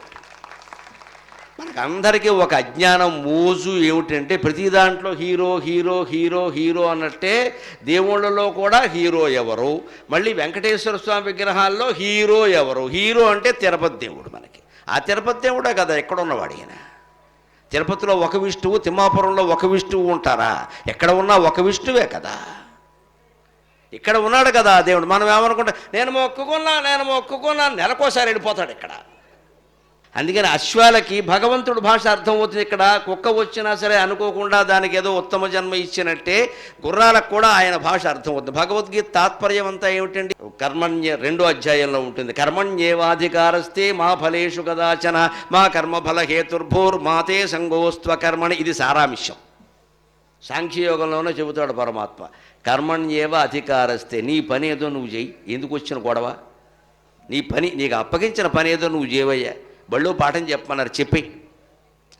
S1: మనకు అందరికీ ఒక అజ్ఞానం మోజు ఏమిటంటే ప్రతి దాంట్లో హీరో హీరో హీరో హీరో అన్నట్టే దేవుళ్ళలో కూడా హీరో ఎవరు, మళ్ళీ వెంకటేశ్వర స్వామి విగ్రహాల్లో హీరో ఎవరు? హీరో అంటే తిరుపతి దేవుడు. మనకి ఆ తిరుపతి దేవుడే కదా ఎక్కడున్నవాడు ఈయన. తిరుపతిలో ఒక విష్ణువు, తిమ్మాపురంలో ఒక విష్ణువు ఉంటారా? ఎక్కడ ఉన్నా ఒక విష్ణువే కదా. ఇక్కడ ఉన్నాడు కదా దేవుడు. మనం ఏమనుకుంటాం, నేను మొక్కుకున్నా నెలకోసారి వెళ్ళిపోతాడు ఇక్కడ. అందుకని అశ్వాలకి భగవంతుడు భాష అర్థమవుతుంది. ఇక్కడ కుక్క వచ్చినా సరే అనుకోకుండా దానికి ఏదో ఉత్తమ జన్మ ఇచ్చినట్టే గుర్రాలకు కూడా ఆయన భాష అర్థమవుతుంది. భగవద్గీత తాత్పర్యం అంతా ఏమిటండి? కర్మణ్య 2వ అధ్యాయంలో ఉంటుంది. కర్మణ్యేవాధికారస్తే మా ఫలేషు కదాచన మా కర్మఫల హేతుర్భూర్ మాతే సంగోస్త్వ కర్మణి. ఇది సారాంశం. సాంఖ్యయోగంలోనే చెబుతాడు పరమాత్మ. కర్మణ్యేవ అధికారస్తే, నీ పని ఏదో నువ్వు చేయి. ఎందుకు వచ్చిన గొడవ? నీ పని, నీకు అప్పగించిన పని ఏదో నువ్వు చేయవయ్యా. బళ్ళు పాఠం చెప్పమన్నారు, చెప్పి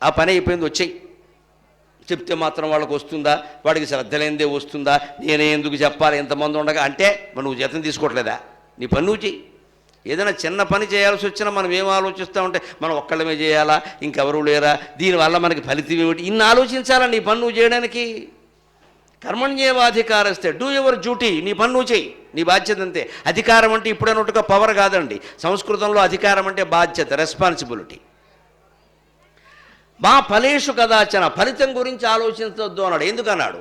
S1: ఆ పని అయిపోయింది, వచ్చేయి. చెప్తే మాత్రం వాళ్ళకి వస్తుందా? వాడికి శ్రద్ధ లేనిదే వస్తుందా? నేనే ఎందుకు చెప్పాలి ఎంతమంది ఉండగా? అంటే మరి నువ్వు జీతం తీసుకోవట్లేదా? నీ పని నువ్వు చెయ్యి. ఏదైనా చిన్న పని చేయాల్సి వచ్చినా మనం ఏం ఆలోచిస్తూ ఉంటే మనం ఒక్కళ్ళమే చేయాలా, ఇంకెవరు లేరా, దీనివల్ల మనకి ఫలితం ఏమిటి, ఇన్ని ఆలోచించాలా నీ పని నువ్వు చేయడానికి. కర్మణ్యేవాధికారస్తే, డూ యువర్ డ్యూటీ, నీ పని నువ్వు చేయి, నీ బాధ్యత అంతే. అధికారం అంటే ఇప్పుడన్నట్టుగా పవర్ కాదండి. సంస్కృతంలో అధికారం అంటే బాధ్యత, రెస్పాన్సిబిలిటీ. మా ఫలేషు కదాచన, ఫలితం గురించి ఆలోచించవద్దు అన్నాడు. ఎందుకన్నాడు?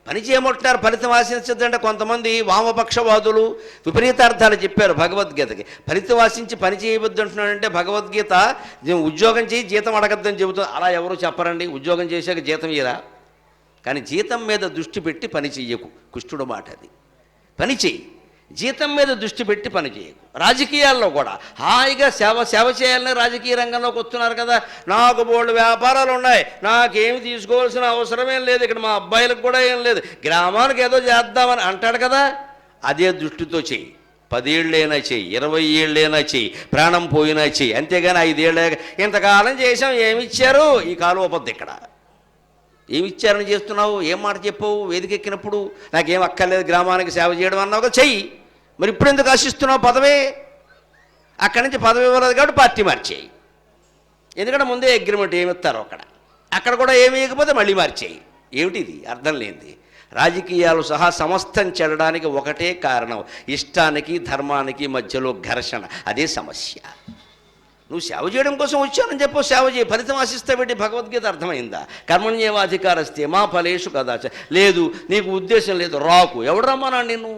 S1: పని చేయమంటున్నారు, ఫలితం ఆశించద్దంటే కొంతమంది వామపక్షవాదులు విపరీతార్థాలు చెప్పారు భగవద్గీతకి. ఫలితం ఆశించి పని చేయవద్దు అంటున్నాడంటే భగవద్గీత ఉద్యోగం చేయి జీతం అడగద్దని చెబుతుంది. అలా ఎవరు చెప్పరండి. ఉద్యోగం చేశాక జీతం ఇరా, కానీ జీతం మీద దృష్టి పెట్టి పని చెయ్యకు. కృష్ణుడు మాట అది. పని చెయ్యి, జీతం మీద దృష్టి పెట్టి పని చేయకు. రాజకీయాల్లో కూడా హాయిగా సేవ చేయాలని రాజకీయ రంగంలోకి వస్తున్నారు కదా. నాకు బోల్డ్ వ్యాపారాలు ఉన్నాయి, నాకేమి తీసుకోవాల్సిన అవసరమేం లేదు, ఇక్కడ మా అబ్బాయిలకు కూడా ఏం లేదు, గ్రామానికి ఏదో చేద్దామని అంటాడు కదా. అదే దృష్టితో చెయ్యి. 10 ఏళ్ళైనా చెయ్యి, 20 ఏళ్ళైనా చెయ్యి, ప్రాణం పోయినా చెయ్యి. అంతేగాని 5 ఏళ్ళ ఇంతకాలం చేసాం ఏమిచ్చారు, ఈ కాలువపద్దు ఇక్కడ ఏమిచ్చారని చేస్తున్నావు? ఏం మాట చెప్పావు వేదికెక్కినప్పుడు? నాకేం అక్కర్లేదు గ్రామానికి సేవ చేయడం అన్నావు కదా, చెయ్యి. మరి ఇప్పుడు ఎందుకు ఆశిస్తున్నావు పదవే? అక్కడి నుంచి పదవి ఇవ్వలేదు కాబట్టి పార్టీ మార్చేయి. ఎందుకంటే ముందే అగ్రిమెంట్ ఏమిస్తారో అక్కడ కూడా ఏమి ఇవ్వకపోతే మళ్ళీ మార్చేయి. ఏమిటిది? అర్థం లేనిది. రాజకీయాలు సహా సమస్తం చెడడానికి ఒకటే కారణం, ఇష్టానికి ధర్మానికి మధ్యలో ఘర్షణ. అదే సమస్య. నువ్వు సేవ చేయడం కోసం వచ్చానని చెప్పు, సేవ చేయి. ఫలితం ఆశిస్తావేంటి? భగవద్గీత అర్థమైందా? కర్మణ్యేవాధికారస్తే మా ఫలేషు కదాచ. లేదు, నీకు ఉద్దేశం లేదు, రాకు. ఎవడు రమ్మన్నాడు నిన్ను?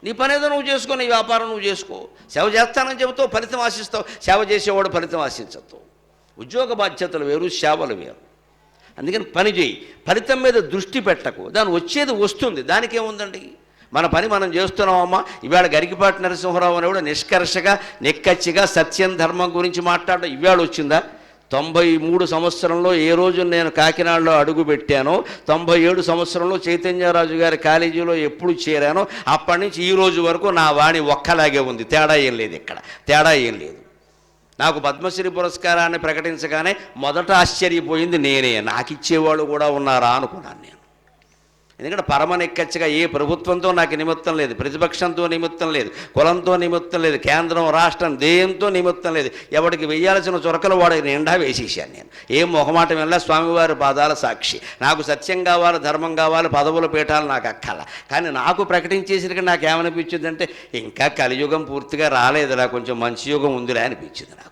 S1: నీ పని ఏదో నువ్వు చేసుకో, నీ వ్యాపారం నువ్వు చేసుకో. సేవ చేస్తానని చెబుతావు, ఫలితం ఆశిస్తావు. సేవ చేసేవాడు ఫలితం ఆశించద్దు. ఉద్యోగ బాధ్యతలు వేరు, సేవలు వేరు. అందుకని పని చేయి, ఫలితం మీద దృష్టి పెట్టకు. దాని వచ్చేది వస్తుంది, దానికేముందండి. మన పని మనం చేస్తున్నామమ్మా. ఇవాళ గరికిపాటి నరసింహరావు అని కూడా నిష్కర్షగా నిక్కచ్చిగా సత్యం ధర్మం గురించి మాట్లాడడం ఇవాళ వచ్చిందా? 93 సంవత్సరంలో ఏ రోజు నేను కాకినాడలో అడుగు పెట్టానో, 97 సంవత్సరంలో చైతన్యరాజు గారి కాలేజీలో ఎప్పుడు చేరానో అప్పటి నుంచి ఈ రోజు వరకు నా వాణి ఒక్కలాగే ఉంది. తేడా ఏం లేదు, ఇక్కడ తేడా ఏం లేదు. నాకు పద్మశ్రీ పురస్కారాన్ని ప్రకటించగానే మొదట ఆశ్చర్యపోయింది నేనే. నాకు ఇచ్చేవాళ్ళు కూడా ఉన్నారా అనుకున్నాను నేను. ఎందుకంటే పరమ నిక్కచ్చిగా ఏ ప్రభుత్వంతో నాకు నిమిత్తం లేదు, ప్రతిపక్షంతో నిమిత్తం లేదు, కులంతో నిమిత్తం లేదు, కేంద్రం రాష్ట్రం దేంతో నిమిత్తం లేదు. ఎవరికి వెయ్యాల్సిన చొరకలు వాడికి నిండా వేసేసాను నేను. ఏం మొహమాటం వెళ్ళా, స్వామివారి పాదాల సాక్షి. నాకు సత్యం కావాలి, ధర్మం కావాలి, పదవుల పీఠాలు నాకు అక్కల. కానీ నాకు ప్రకటించేసరికి నాకేమనిపించిందంటే ఇంకా కలియుగం పూర్తిగా రాలేదురా, కొంచెం మంచి యుగం ఉందిరా అనిపించింది నాకు.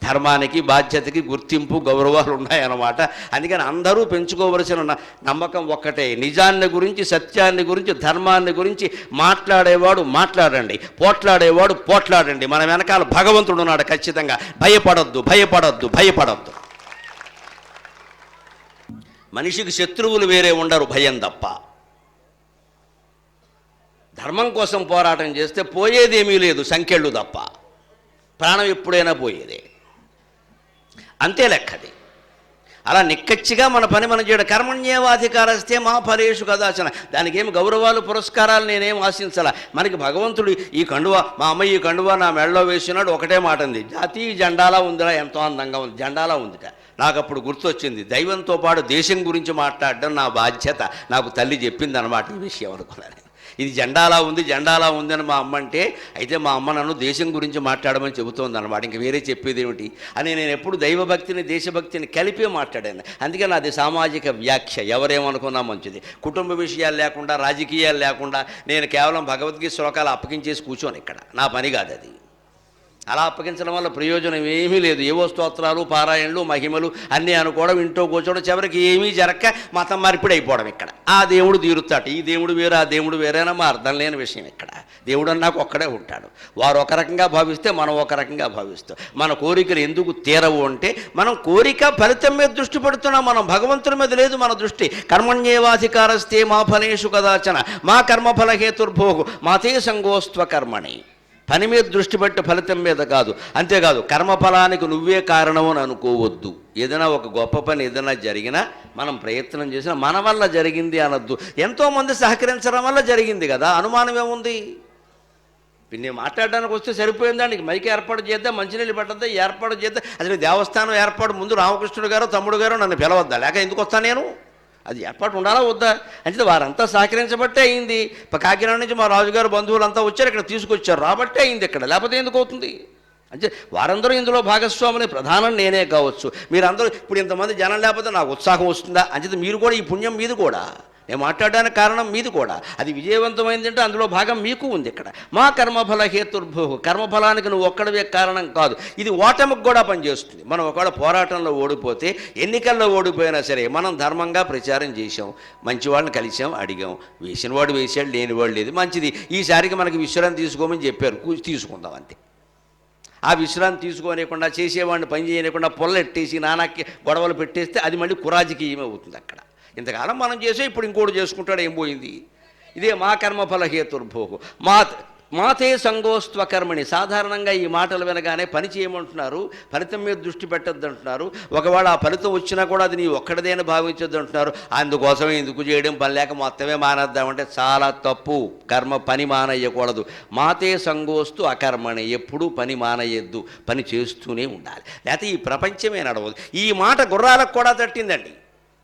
S1: ధర్మానికి బాధ్యతకి గుర్తింపు గౌరవాలు ఉన్నాయన్నమాట. అందుకని అందరూ పెంచుకోవలసిన నమ్మకం ఒక్కటే, నిజాన్ని గురించి, సత్యాన్ని గురించి, ధర్మాన్ని గురించి మాట్లాడేవాడు మాట్లాడండి, పోట్లాడేవాడు పోట్లాడండి. మన వెనకాల భగవంతుడు ఉన్నాడు ఖచ్చితంగా. భయపడొద్దు, భయపడొద్దు, భయపడొద్దు. మనిషికి శత్రువులు వేరే ఉండరు, భయం తప్ప. ధర్మం కోసం పోరాటం చేస్తే పోయేదేమీ లేదు, సంఖ్యలు తప్ప. ప్రాణం ఎప్పుడైనా పోయేదే, అంతే లెక్కది. అలా నిక్కచ్చిగా మన పని మనం చేయడం. కర్మణ్యేవాధికారస్తే మా ఫలేషు కదాచన. దానికి ఏమి గౌరవాలు పురస్కారాలు నేనేం ఆశించాల. మనకి భగవంతుడు ఈ కండువా, మా అమ్మ ఈ కండువా నా మెడలో వేసినాడు, ఒకటే మాట ఉంది, జాతీయ జెండాలా ఉందిరా, ఎంతో అందంగా ఉంది, జెండాలా ఉందిట. నాకు అప్పుడు గుర్తొచ్చింది, దైవంతో పాటు దేశం గురించి మాట్లాడడం నా బాధ్యత. నాకు తల్లి చెప్పింది అన్నమాట ఈ విషయం అనుకున్నాను. ఇది జెండాలా ఉంది, జెండాలా ఉంది అని మా అమ్మ అంటే, అయితే మా అమ్మ నన్ను దేశం గురించి మాట్లాడమని చెబుతోంది అనమాట. ఇంక వేరే చెప్పేది ఏమిటి అని నేను ఎప్పుడు దైవభక్తిని దేశభక్తిని కలిపే మాట్లాడాను. అందుకే నాది సామాజిక వ్యాఖ్య. ఎవరేమనుకున్నా మంచిది. కుటుంబ విషయాలు లేకుండా, రాజకీయాలు లేకుండా నేను కేవలం భగవద్గీత శ్లోకాలు అప్పగించేసి కూర్చోను. ఇక్కడ నా పని కాదు అది. అలా అప్పగించడం వల్ల ప్రయోజనం ఏమీ లేదు. ఏవో స్తోత్రాలు, పారాయణలు, మహిమలు అన్నీ అనుకోవడం, ఇంట్లో కూర్చోవడం, చివరికి ఏమీ జరక్క మతం మార్పిడి అయిపోవడం. ఇక్కడ ఆ దేవుడు తీరుతాడు, ఈ దేవుడు వేరే, ఆ దేవుడు వేరేనా మా అర్థం లేని విషయం. ఇక్కడ దేవుడు అన్నాకు ఒక్కడే ఉంటాడు. వారు ఒక రకంగా భావిస్తే మనం ఒక రకంగా భావిస్తాం. మన కోరికలు ఎందుకు తీరవు అంటే మనం కోరిక ఫలితం మీద దృష్టి పెడుతున్నాం, మనం భగవంతుని మీద లేదు మన దృష్టి. కర్మణ్యేవాధికారస్తే మా ఫలేషు కదాచన మా కర్మఫల హేతుర్భోగు మాతే సంగోస్త్వ కర్మణి. పని మీద దృష్టి పెట్టి ఫలితం మీద కాదు. అంతేకాదు కర్మఫలానికి నువ్వే కారణం అని అనుకోవద్దు. ఏదైనా ఒక గొప్ప పని ఏదైనా జరిగినా మనం ప్రయత్నం చేసినా మన వల్ల జరిగింది అనొద్దు. ఎంతోమంది సహకరించడం వల్ల జరిగింది కదా, అనుమానం ఏముంది? నేను మాట్లాడడానికి వస్తే సరిపోయిందా? నీకు మైకి ఏర్పాటు చేద్దాం, మంచినీళ్ళు పెట్టద్దా, ఏర్పాటు చేద్దాం. అసలు దేవస్థానం ఏర్పాటు ముందు రామకృష్ణుడు గారు తమ్ముడు గారు నన్ను పిలవద్దా, లేక ఎందుకు వస్తాను నేను? అది ఏర్పాటు ఉండాలా వద్దా? అంటే వారంతా సహకరించబట్టే అయింది. కాకినాడ నుంచి మా రాజుగారు బంధువులంతా వచ్చారు, ఇక్కడ తీసుకొచ్చారు, రాబట్టే అయింది ఇక్కడ, లేకపోతే ఎందుకు అవుతుంది? అంటే వారందరూ ఇందులో భాగస్వామిని, ప్రధానం నేనే కావచ్చు. మీరందరూ ఇప్పుడు ఇంతమంది జనం లేకపోతే నాకు ఉత్సాహం వస్తుందా? అంటే మీరు కూడా, ఈ పుణ్యం మీది కూడా, నేను మాట్లాడడానికి కారణం మీది కూడా. అది విజయవంతమైందంటే అందులో భాగం మీకు ఉంది. ఇక్కడ మా కర్మఫల హేతుర్భూ, కర్మఫలానికి నువ్వు ఒక్కడవే కారణం కాదు. ఇది ఓటమికి కూడా పనిచేస్తుంది. మనం ఒకవేళ పోరాటంలో ఓడిపోతే, ఎన్నికల్లో ఓడిపోయినా సరే మనం ధర్మంగా ప్రచారం చేసాం, మంచి వాళ్ళని కలిసాం, అడిగాం, వేసినవాడు వేసాడు, లేనివాడు లేదు, మంచిది, ఈసారికి మనకి విశ్రాంతి తీసుకోమని చెప్పారు, తీసుకుందాం అంతే. ఆ విశ్రాంతి తీసుకోనియకుండా, చేసేవాడిని పని చేయకుండా పొల్లెట్టేసి నానాకి గొడవలు పెట్టేస్తే అది మళ్ళీ కురాజకీయమే అవుతుంది. అక్కడ ఇంతకాలం మనం చేసే ఇప్పుడు ఇంకోటి చేసుకుంటాడు, ఏం పోయింది? ఇదే మా కర్మఫల హేతుర్భోగు మాతే సంగోస్త్వ కర్మణి. సాధారణంగా ఈ మాటలు వినగానే పని చేయమంటున్నారు, ఫలితం మీద దృష్టి పెట్టద్దు అంటున్నారు. ఒకవేళ ఆ ఫలితం వచ్చినా కూడా అది నీ ఒక్కడిదేని భావించొద్దు అంటున్నారు. అందుకోసమే ఎందుకు చేయడం, పని లేక మొత్తమే మానేద్దామంటే చాలా తప్పు. పని మానేయకూడదు. మాతే సంగోస్తు అకర్మణి, ఎప్పుడూ పని మానేయద్దు, పని చేస్తూనే ఉండాలి, లేకపోతే ఈ ప్రపంచమే నడవదు. ఈ మాట గుర్రాలకు కూడా తట్టిందండి.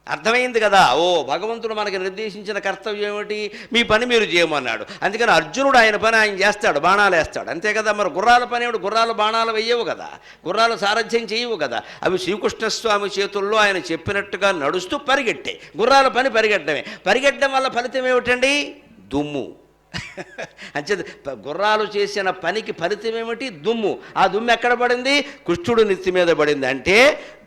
S1: అర్థమైంది కదా, ఓ భగవంతుడు మనకి నిర్దేశించిన కర్తవ్యం ఏమిటి? మీ పని మీరు చేయమన్నాడు. అందుకని అర్జునుడు ఆయన పని ఆయన చేస్తాడు, బాణాలు వేస్తాడు, అంతే కదా. మరి గుర్రాల పని ఏమిటి? గుర్రాలు బాణాలు వేయవు కదా, గుర్రాలు సారథ్యం చేయవు కదా. అవి శ్రీకృష్ణస్వామి చేతుల్లో ఆయన చెప్పినట్టుగా నడుస్తూ పరిగెట్టే. గుర్రాల పని పరిగెట్టడమే. పరిగెట్టడం వల్ల ఫలితం ఏమిటండి? దుమ్ము. అంటే గుర్రాలు చేసిన పనికి ఫలితం ఏమిటి? దుమ్ము. ఆ దుమ్ము ఎక్కడ పడింది? కృష్ణుడు నెత్తి మీద పడింది. అంటే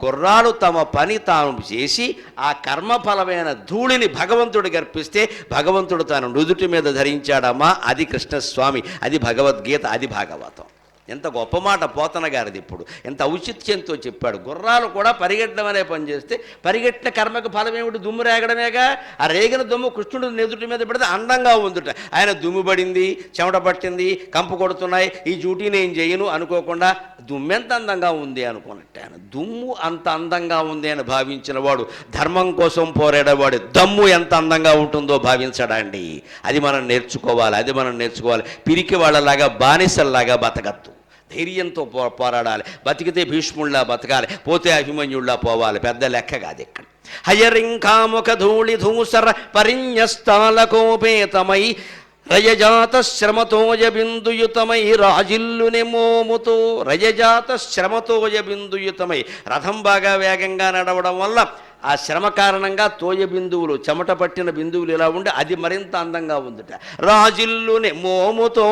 S1: గుర్రాలు తమ పని తాను చేసి ఆ కర్మఫలమైన ధూళిని భగవంతుడికి అర్పిస్తే భగవంతుడు తాను నుదుటి మీద ధరించాడమ్మా. అది కృష్ణస్వామి, అది భగవద్గీత, అది భాగవతం. ఎంత గొప్ప మాట పోతన గారిది. ఇప్పుడు ఎంత ఔచిత్యంతో చెప్పాడు. గుర్రాలు కూడా పరిగెట్టడం అనే పని చేస్తే పరిగెట్టిన కర్మకు ఫలం ఏమిటి? దుమ్ము రేగడమేగా. ఆ రేగిన దుమ్ము కృష్ణుడు నెదుటి మీద పెడితే అందంగా ఉందిట. ఆయన దుమ్ము పడింది, చెమట పట్టింది, కంపు కొడుతున్నాయి, ఈ డ్యూటీ నేను చేయను అనుకోకుండా దుమ్మెంత అందంగా ఉంది అనుకున్నట్టు. ఆయన దుమ్ము అంత అందంగా ఉంది అని భావించిన వాడు ధర్మం కోసం పోరాడేవాడు దమ్ము ఎంత అందంగా ఉంటుందో భావించడండి. అది మనం నేర్చుకోవాలి, అది మనం నేర్చుకోవాలి. పిరికి వాళ్ళలాగా బానిసల్లాగా బతకద్దు, ధైర్యంతో పోరాడాలి. బతికితే భీష్ముళ్ళా బతకాలి, పోతే అభిమన్యుళ్ళా పోవాలి. పెద్ద లెక్క కాదు ఇక్కడ. హయరింకాముఖ ధూళి ధూసర పరిణ్యస్తాలకోపేతమై రయజాత శ్రమతోయ బిందుయుతమై రాజిల్లుని మోముతో. రయజాత శ్రమతోయ బిందుయుతమై, రథం బాగా వేగంగా నడవడం వల్ల ఆ శ్రమ కారణంగా తోయ బిందువులు, చెమట పట్టిన బిందువులు ఇలా ఉండి అది మరింత అందంగా ఉందిట. రాజిల్లుని మోముతో,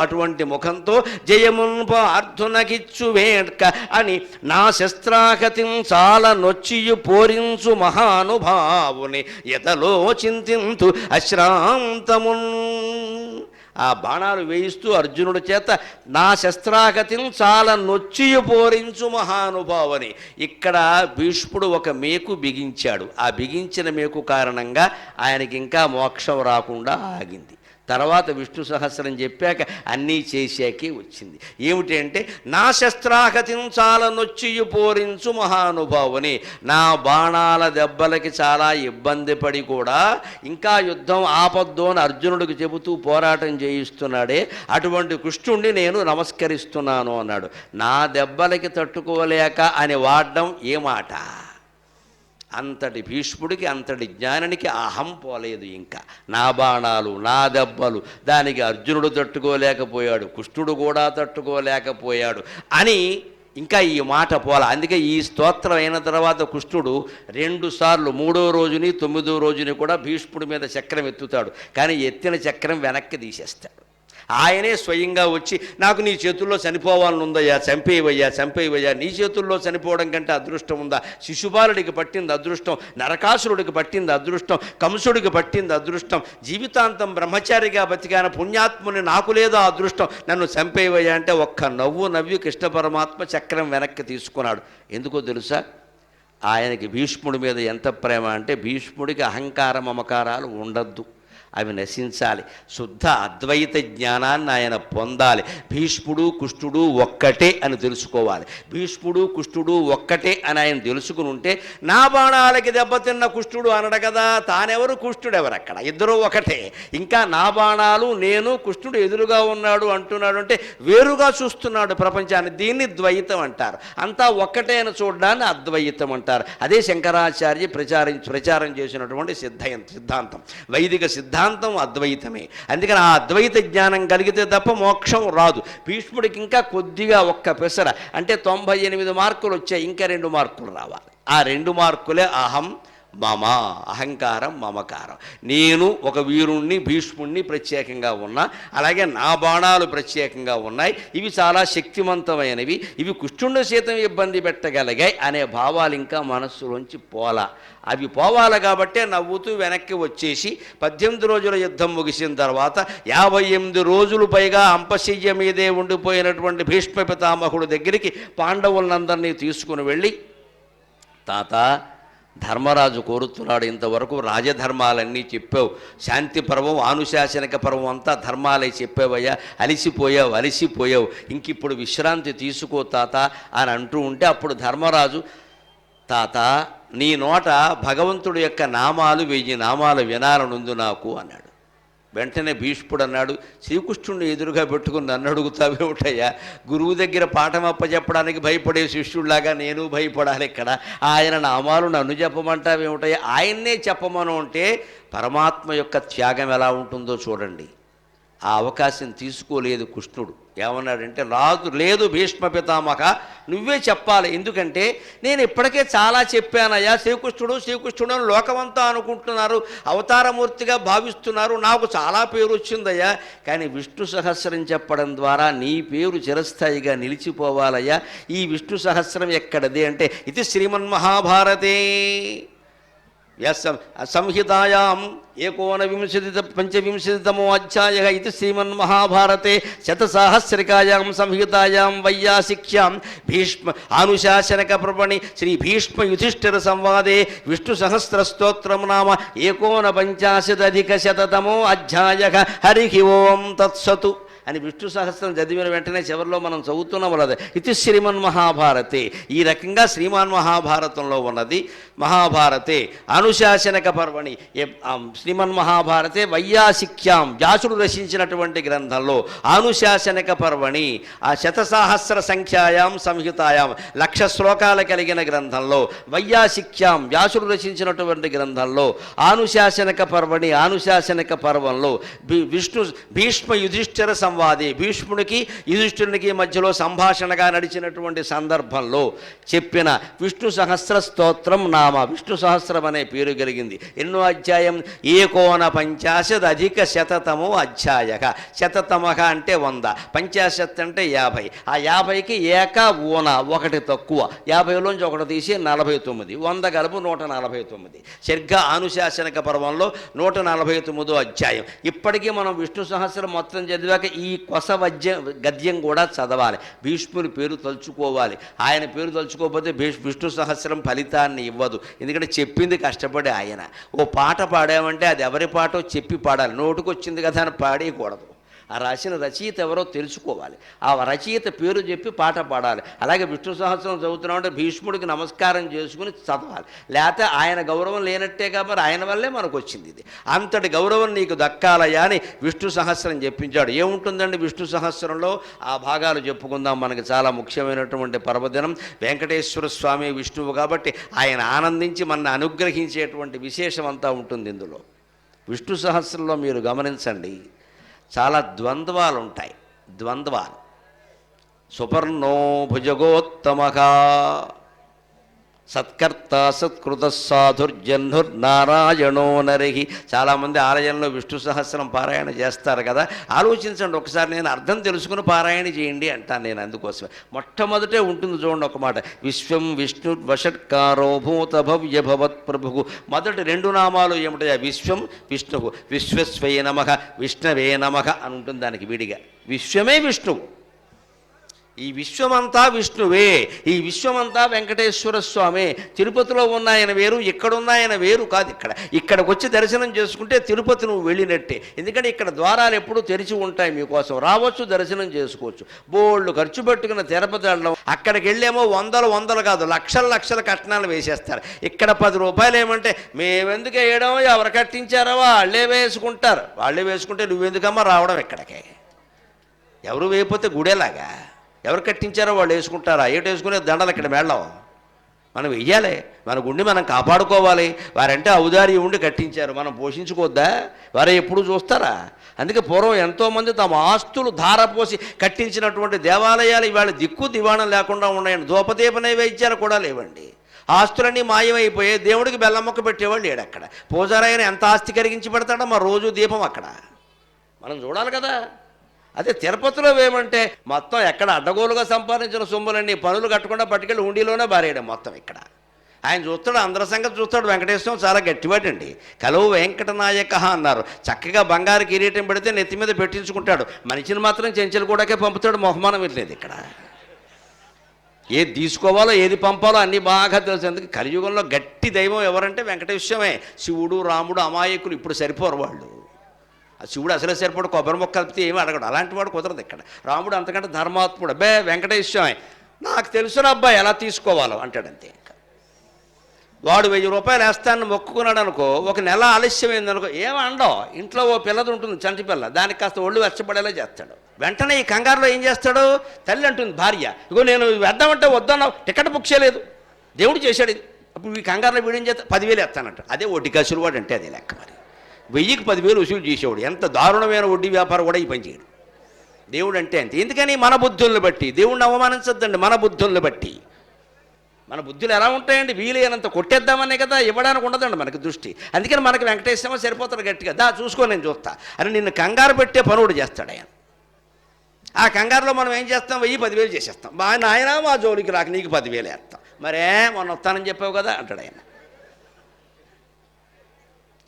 S1: అటువంటి ముఖంతో జయమున్ప అర్ధునకిచ్చు వేడ్క అని నా శస్త్రాహతిం చాలా నొచ్చియు పోరించు మహానుభావుని ఎతలో చింతింతు అశ్రాంతమున్. ఆ బాణాలు వేయిస్తూ అర్జునుడి చేత నా శస్త్రాగతిని చాలా నొచ్చియు పోరించు మహానుభావని. ఇక్కడ భీష్ముడు ఒక మేకు బిగించాడు. ఆ బిగించిన మేకు కారణంగా ఆయనకి ఇంకా మోక్షం రాకుండా ఆగింది. తర్వాత విష్ణు సహస్రం చెప్పాక అన్నీ చేశాకే వచ్చింది. ఏమిటంటే నా శస్త్రాగతిని చాలా నొచ్చియు పోరించు మహానుభావుని. నా బాణాల దెబ్బలకి చాలా ఇబ్బంది పడి కూడా ఇంకా యుద్ధం ఆపద్దు అని అర్జునుడికి చెబుతూ పోరాటం చేయిస్తున్నాడే, అటువంటి కృష్ణుణ్ణి నేను నమస్కరిస్తున్నాను అన్నాడు. నా దెబ్బలకి తట్టుకోలేక అని వాడడం ఏ మాట? అంతటి భీష్ముడికి, అంతటి జ్ఞానానికి అహం పోలేదు. ఇంకా నా బాణాలు, నా దెబ్బలు, దానికి అర్జునుడు తట్టుకోలేకపోయాడు, కృష్ణుడు కూడా తట్టుకోలేకపోయాడు అని ఇంకా ఈ మాట పోలా. అందుకే ఈ స్తోత్రం అయిన తర్వాత కృష్ణుడు 2 సార్లు, 3వ రోజుని 9వ రోజుని కూడా భీష్ముడి మీద చక్రం ఎత్తుతాడు. కానీ ఎత్తిన చక్రం వెనక్కి తీసేస్తాడు. ఆయనే స్వయంగా వచ్చి నాకు నీ చేతుల్లో చనిపోవాలని ఉందయ్యా, చంపేవయ్యా చంపేవయ్యా, నీ చేతుల్లో చనిపోవడం కంటే అదృష్టం ఉందా? శిశుపాలుడికి పట్టింది అదృష్టం, నరకాసురుడికి పట్టింది అదృష్టం, కంసుడికి పట్టింది అదృష్టం, జీవితాంతం బ్రహ్మచారిగా బతికాన పుణ్యాత్ముని నాకు లేదా అదృష్టం, నన్ను చంపేవయ్యా అంటే ఒక్క నవ్వు నవ్వి కృష్ణ పరమాత్మ చక్రం వెనక్కి తీసుకున్నాడు. ఎందుకో తెలుసా? ఆయనకి భీష్ముడి మీద ఎంత ప్రేమ అంటే భీష్ముడికి అహంకార మమకారాలు ఉండద్దు, అవి నశించాలి. శుద్ధ అద్వైత జ్ఞానాన్ని ఆయన పొందాలి. భీష్ముడు కుష్ఠుడు ఒక్కటే అని తెలుసుకోవాలి. భీష్ముడు కుష్ఠుడు ఒక్కటే అని ఆయన తెలుసుకుని ఉంటే నా బాణాలకి దెబ్బతిన్న కుష్ఠుడు అనడు కదా, తానెవరు కుష్ఠుడు ఎవరు, అక్కడ ఇద్దరూ ఒకటే. ఇంకా నా బాణాలు నేను కుష్ఠుడు ఎదురుగా ఉన్నాడు అంటున్నాడు అంటే వేరుగా చూస్తున్నాడు ప్రపంచాన్ని. దీన్ని ద్వైతం అంటారు. అంతా ఒక్కటే అని చూడడాన్ని అద్వైతం అంటారు. అదే శంకరాచార్య ప్రచారం చేసినటువంటి సిద్ధాంతం. వైదిక సిద్ధాంతం అద్వైతమే. అందుకని ఆ అద్వైత జ్ఞానం కలిగితే తప్ప మోక్షం రాదు. భీష్ముడికి ఇంకా కొద్దిగా ఒక్క పెసర అంటే 98 మార్కులు వచ్చాయి, ఇంకా 2 మార్కులు రావాలి. ఆ 2 మార్కులే అహం మమ, అహంకారం మమకారం. నేను ఒక వీరుణ్ణి భీష్ముణ్ణి ప్రత్యేకంగా ఉన్నా, అలాగే నా బాణాలు ప్రత్యేకంగా ఉన్నాయి, ఇవి చాలా శక్తివంతమైనవి, ఇవి కుష్ఠుండ సైతం ఇబ్బంది పెట్టగలిగాయి అనే భావాలు ఇంకా మనస్సులోంచి పోలా. అవి పోవాలి కాబట్టే నవ్వుతూ వెనక్కి వచ్చేసి 18 రోజుల యుద్ధం ముగిసిన తర్వాత 58 రోజులు పైగా అంపశయ్య మీదే ఉండిపోయినటువంటి భీష్మ పితామహుడు దగ్గరికి పాండవులందరినీ తీసుకుని వెళ్ళి, తాత ధర్మరాజు కోరుతున్నాడు, ఇంతవరకు రాజధర్మాలన్నీ చెప్పావు, శాంతి పర్వం అనుశాసనిక పర్వం అంతా ధర్మాలే చెప్పావయ్యా, అలిసిపోయావు, ఇంకిప్పుడు విశ్రాంతి తీసుకో తాత అని అంటూ ఉంటే అప్పుడు ధర్మరాజు, తాత నీ నోట భగవంతుడి యొక్క నామాలు 1000 నామాలు వినాలనుందు నాకు అన్నాడు. వెంటనే భీష్ముడు అన్నాడు, శ్రీకృష్ణుడిని ఎదురుగా పెట్టుకుని నన్ను అడుగుతావేమిటయ్యా, గురువు దగ్గర పాఠం అప్పచెప్పడానికి భయపడే శిష్యుడిలాగా నేను భయపడాలి ఇక్కడ, ఆయన నామాలు నన్ను చెప్పమంటావేమిటయ్యా, ఆయన్నే చెప్పమను అంటే పరమాత్మ యొక్క త్యాగం ఎలా ఉంటుందో చూడండి. ఆ అవకాశం తీసుకోలేదు కృష్ణుడు. ఏమన్నాడంటే, లేదు భీష్మ పితామహ నువ్వే చెప్పాలి, ఎందుకంటే నేను ఇప్పటికే చాలా చెప్పానయ్యా, శ్రీకృష్ణుడు అని లోకమంతా అనుకుంటున్నారు, అవతారమూర్తిగా భావిస్తున్నారు, నాకు చాలా పేరు వచ్చిందయ్యా, కానీ విష్ణు సహస్రం చెప్పడం ద్వారా నీ పేరు చిరస్థాయిగా నిలిచిపోవాలయ్యా. ఈ విష్ణు సహస్రం ఎక్కడది అంటే ఇది శ్రీమన్మహాభారతే సంహితాయాం 19-25 అధ్యాయ ఇది శ్రీమన్మహాభారతే శతసాహస్రికాయాం సంహితాయాం వైయాసిక్యాం భీష్మ ఆనుశాసనక పర్వణి శ్రీ భీష్మ యుధిష్ఠిర సంవాదే విష్ణు సహస్రస్తోత్రం నామ 19-50 అధ్యాయ హరి ఓం తత్సతు అని విష్ణు సహస్రం చదివిన వెంటనే చివరిలో మనం చదువుతున్నాం అదే ఇది శ్రీమన్మహాభారతే. ఈ రకంగా శ్రీమాన్ మహాభారతంలో ఉన్నది. మహాభారతే అనుశాసనక పర్వణి శ్రీమన్మహాభారతే వైయాసిక్యాం వ్యాసుడు రచించినటువంటి గ్రంథంలో అనుశాసనక పర్వణి ఆ శతసాహస్ర సంఖ్యాయాం సంహితాయాం 1,00,000 శ్లోకాలు కలిగిన గ్రంథంలో వైయాసిక్యాం వ్యాసుడు రచించినటువంటి గ్రంథంలో అనుశాసనక పర్వణి అనుశాసనక పర్వంలో భీష్మ యుధిష్ఠిర సంవాది భీష్ముడికి యుధిష్ఠిరునికి మధ్యలో సంభాషణగా నడిచినటువంటి సందర్భంలో చెప్పిన విష్ణు సహస్ర స్తోత్రం నామ విష్ణు సహస్రం అనే పేరు కలిగింది. ఎన్నో అధ్యాయం 51-50 అధ్యాయ. శతతమక అంటే 100, 50 అంటే 50. ఆ 50కి ఏక ఊన ఒకటి తక్కువ, 50లోంచి ఒకటి తీసి 49, 100 కలుపు 149. సరిగ్గా అనుశాసనిక పర్వంలో 149 అధ్యాయం. ఇప్పటికీ మనం విష్ణు సహస్రం మొత్తం చదివాక ఈ కొస గద్యం కూడా చదవాలి, భీష్ముని పేరు తలుచుకోవాలి. ఆయన పేరు తలుచుకోకపోతే విష్ణు సహస్రం ఫలితాన్ని ఇవ్వదు. ఎందుకంటే చెప్పింది కష్టపడి ఆయన. ఓ పాట పాడామంటే అది ఎవరి పాటో చెప్పి పాడాలి, నోటుకొచ్చింది కదా అని పాడేయకూడదు. ఆ రాసిన రచయిత ఎవరో తెలుసుకోవాలి, ఆ రచయిత పేరు చెప్పి పాట పాడాలి. అలాగే విష్ణు సహస్రం చదువుతున్నామంటే భీష్ముడికి నమస్కారం చేసుకుని చదవాలి, లేకపోతే ఆయన గౌరవం లేనట్టే కాబట్టి ఆయన వల్లే మనకు వచ్చింది ఇది. అంతటి గౌరవం నీకు దక్కాలయ్యా అని విష్ణు సహస్రం చెప్పించాడు. ఏముంటుందండి విష్ణు సహస్రంలో? ఆ భాగాలు చెప్పుకుందాం. మనకి చాలా ముఖ్యమైనటువంటి పర్వదినం వెంకటేశ్వర స్వామి విష్ణువు కాబట్టి ఆయన ఆనందించి మన అనుగ్రహించేటువంటి విశేషం అంతా ఉంటుంది ఇందులో. విష్ణు సహస్రంలో మీరు గమనించండి, చాలా ద్వంద్వాలు ఉంటాయి. ద్వంద్వాలు సుపర్ణో భుజగోత్తమక సత్కర్త సత్కృత సాధుర్జన్నుర్నారాయణో నరిహి. చాలామంది ఆలయంలో విష్ణు సహస్రం పారాయణ చేస్తారు కదా, ఆలోచించండి ఒకసారి. నేను అర్థం తెలుసుకుని పారాయణ చేయండి అంటాను నేను. అందుకోసమే మొట్టమొదటే ఉంటుంది చూడండి ఒక మాట, విశ్వం విష్ణు వషట్కారో భూత భవ్య భవత్ ప్రభువు. మొదటి రెండు నామాలు ఏమిటయా? విశ్వం విష్ణువు, విశ్వస్వయ నమః విష్ణవే నమః అని ఉంటుంది దానికి విడిగా. విశ్వమే విష్ణువు, ఈ విశ్వమంతా విష్ణువే, ఈ విశ్వమంతా వెంకటేశ్వర స్వామి. తిరుపతిలో ఉన్నాయన వేరు, ఇక్కడున్నాయన వేరు కాదు. ఇక్కడికి వచ్చి దర్శనం చేసుకుంటే తిరుపతి నువ్వు వెళ్ళినట్టే. ఎందుకంటే ఇక్కడ ద్వారాలు ఎప్పుడూ తెరిచి ఉంటాయి, మీకోసం రావచ్చు, దర్శనం చేసుకోవచ్చు. బోళ్ళు ఖర్చు పెట్టుకున్న తిరుపతి వెళ్ళడం, అక్కడికి వెళ్ళేమో వందలు కాదు లక్షల కట్నాలు వేసేస్తారు. ఇక్కడ 10 రూపాయలు ఏమంటే మేమెందుకు వేయడం, ఎవరు కట్టించారో వాళ్ళే వేసుకుంటారు. వాళ్ళే వేసుకుంటే నువ్వెందుకమ్మా రావడం ఇక్కడికే? ఎవరు వేయకపోతే గుడేలాగా ఎవరు కట్టించారో వాళ్ళు వేసుకుంటారా? ఏటు వేసుకునే దండలు ఇక్కడ మేళం మనం వెయ్యాలి, మన గుండె మనం కాపాడుకోవాలి. వారంటే ఔదార్యం ఉండి కట్టించారు, మనం పోషించుకోవద్దా? వారే ఎప్పుడు చూస్తారా? అందుకే పూర్వం ఎంతోమంది తమ ఆస్తులు ధారపోసి కట్టించినటువంటి దేవాలయాలు ఇవాళ దిక్కు దివాణం లేకుండా ఉన్నాయండి. ధూపదీప నైవేద్యాలు కూడా లేవండి. ఆస్తులన్నీ మాయమైపోయాయి. దేవుడికి బెల్లం మొక్క పెట్టేవాళ్ళు లేడు. అక్కడ పూజారైన ఎంత ఆస్తి కరిగించి పెడతాడో మా రోజు దీపం అక్కడ మనం చూడాలి కదా. అదే తిరుపతిలో ఏమంటే మొత్తం ఎక్కడ అడ్డగోలుగా సంపాదించిన సొమ్ములన్నీ పనులు కట్టకుండా పట్టుకెళ్ళి ఉండిలోనే బారేయడం మొత్తం. ఇక్కడ ఆయన చూస్తాడు, అందరి సంగతి చూస్తాడు. వెంకటేశ్వరం చాలా గట్టివాడండి. కలువు వెంకటనాయక అన్నారు. చక్కగా బంగారు కిరీటం పెడితే నెత్తి మీద పెట్టించుకుంటాడు. మనిషిని మాత్రం చెంచలు కూడాకే పంపుతాడు, మొహమానం వెళ్ళలేదు. ఇక్కడ ఏది తీసుకోవాలో ఏది పంపాలో అన్నీ బాగా తెలుసు. అందుకే కలియుగంలో గట్టి దైవం ఎవరంటే వెంకటేశ్వరమే. శివుడు రాముడు అమాయకులు ఇప్పుడు సరిపోరు వాళ్ళు. ఆ శివుడు అసలే సరిపడు, కొబ్బరి మొక్క కలిపితే ఏమీ అడగడు. అలాంటి వాడు కుదరదు ఇక్కడ. రాముడు అంతకంటే ధర్మాత్ముడు. అబ్బే వెంకటేశ్వరమే నాకు తెలుసురా అబ్బాయి ఎలా తీసుకోవాలో అంటాడు అంతే. వాడు 1000 రూపాయలు వేస్తానని మొక్కుకున్నాడు అనుకో, ఒక నెల ఆలస్యమైంది అనుకో, ఏమండో ఇంట్లో ఓ పిల్లది ఉంటుంది చంటి పిల్ల, దానికి కాస్త ఒళ్ళు వెచ్చబడేలా చేస్తాడు. వెంటనే ఈ కంగారులో ఏం చేస్తాడు? తల్లి అంటుంది భార్య, ఇగో నేను వేద్దామంటే వద్దన్నావు, టికెట్ బుక్ చేయలేదు, దేవుడు చేశాడు. అప్పుడు ఈ కంగారులో వీడియం చేస్తే 10,000 వేస్తానంట. అదే వడ్డీ కసులు వాడు అంటే అదే లెక్క. మరి 1000కి 10,000 వసూలు చేసేవాడు. ఎంత దారుణమైన వడ్డీ వ్యాపారం కూడా ఈ పని చేయడు. దేవుడు అంటే అంతే. ఎందుకని? మన బుద్ధుల్ని బట్టి. దేవుడిని అవమానించద్దండి, మన బుద్ధుల్ని బట్టి. మన బుద్ధులు ఎలా ఉంటాయండి? వీలైనంత కొట్టేద్దామనే కదా, ఇవ్వడానికి ఉండదండి మనకి దృష్టి. అందుకని మనకి వెంకటేశ్వర సరిపోతాడు గట్టిగా. దా చూసుకో నేను చూస్తా అని నిన్ను కంగారు పెట్టే పనుడు చేస్తాడు ఆయన. ఆ కంగారులో మనం ఏం చేస్తాం? 1000 10,000 చేసేస్తాం. నాయన మా జోలికి రాక నీకు 10,000 వేస్తాం. మరే మొన్న వస్తానని చెప్పావు కదా అంటాడు ఆయన.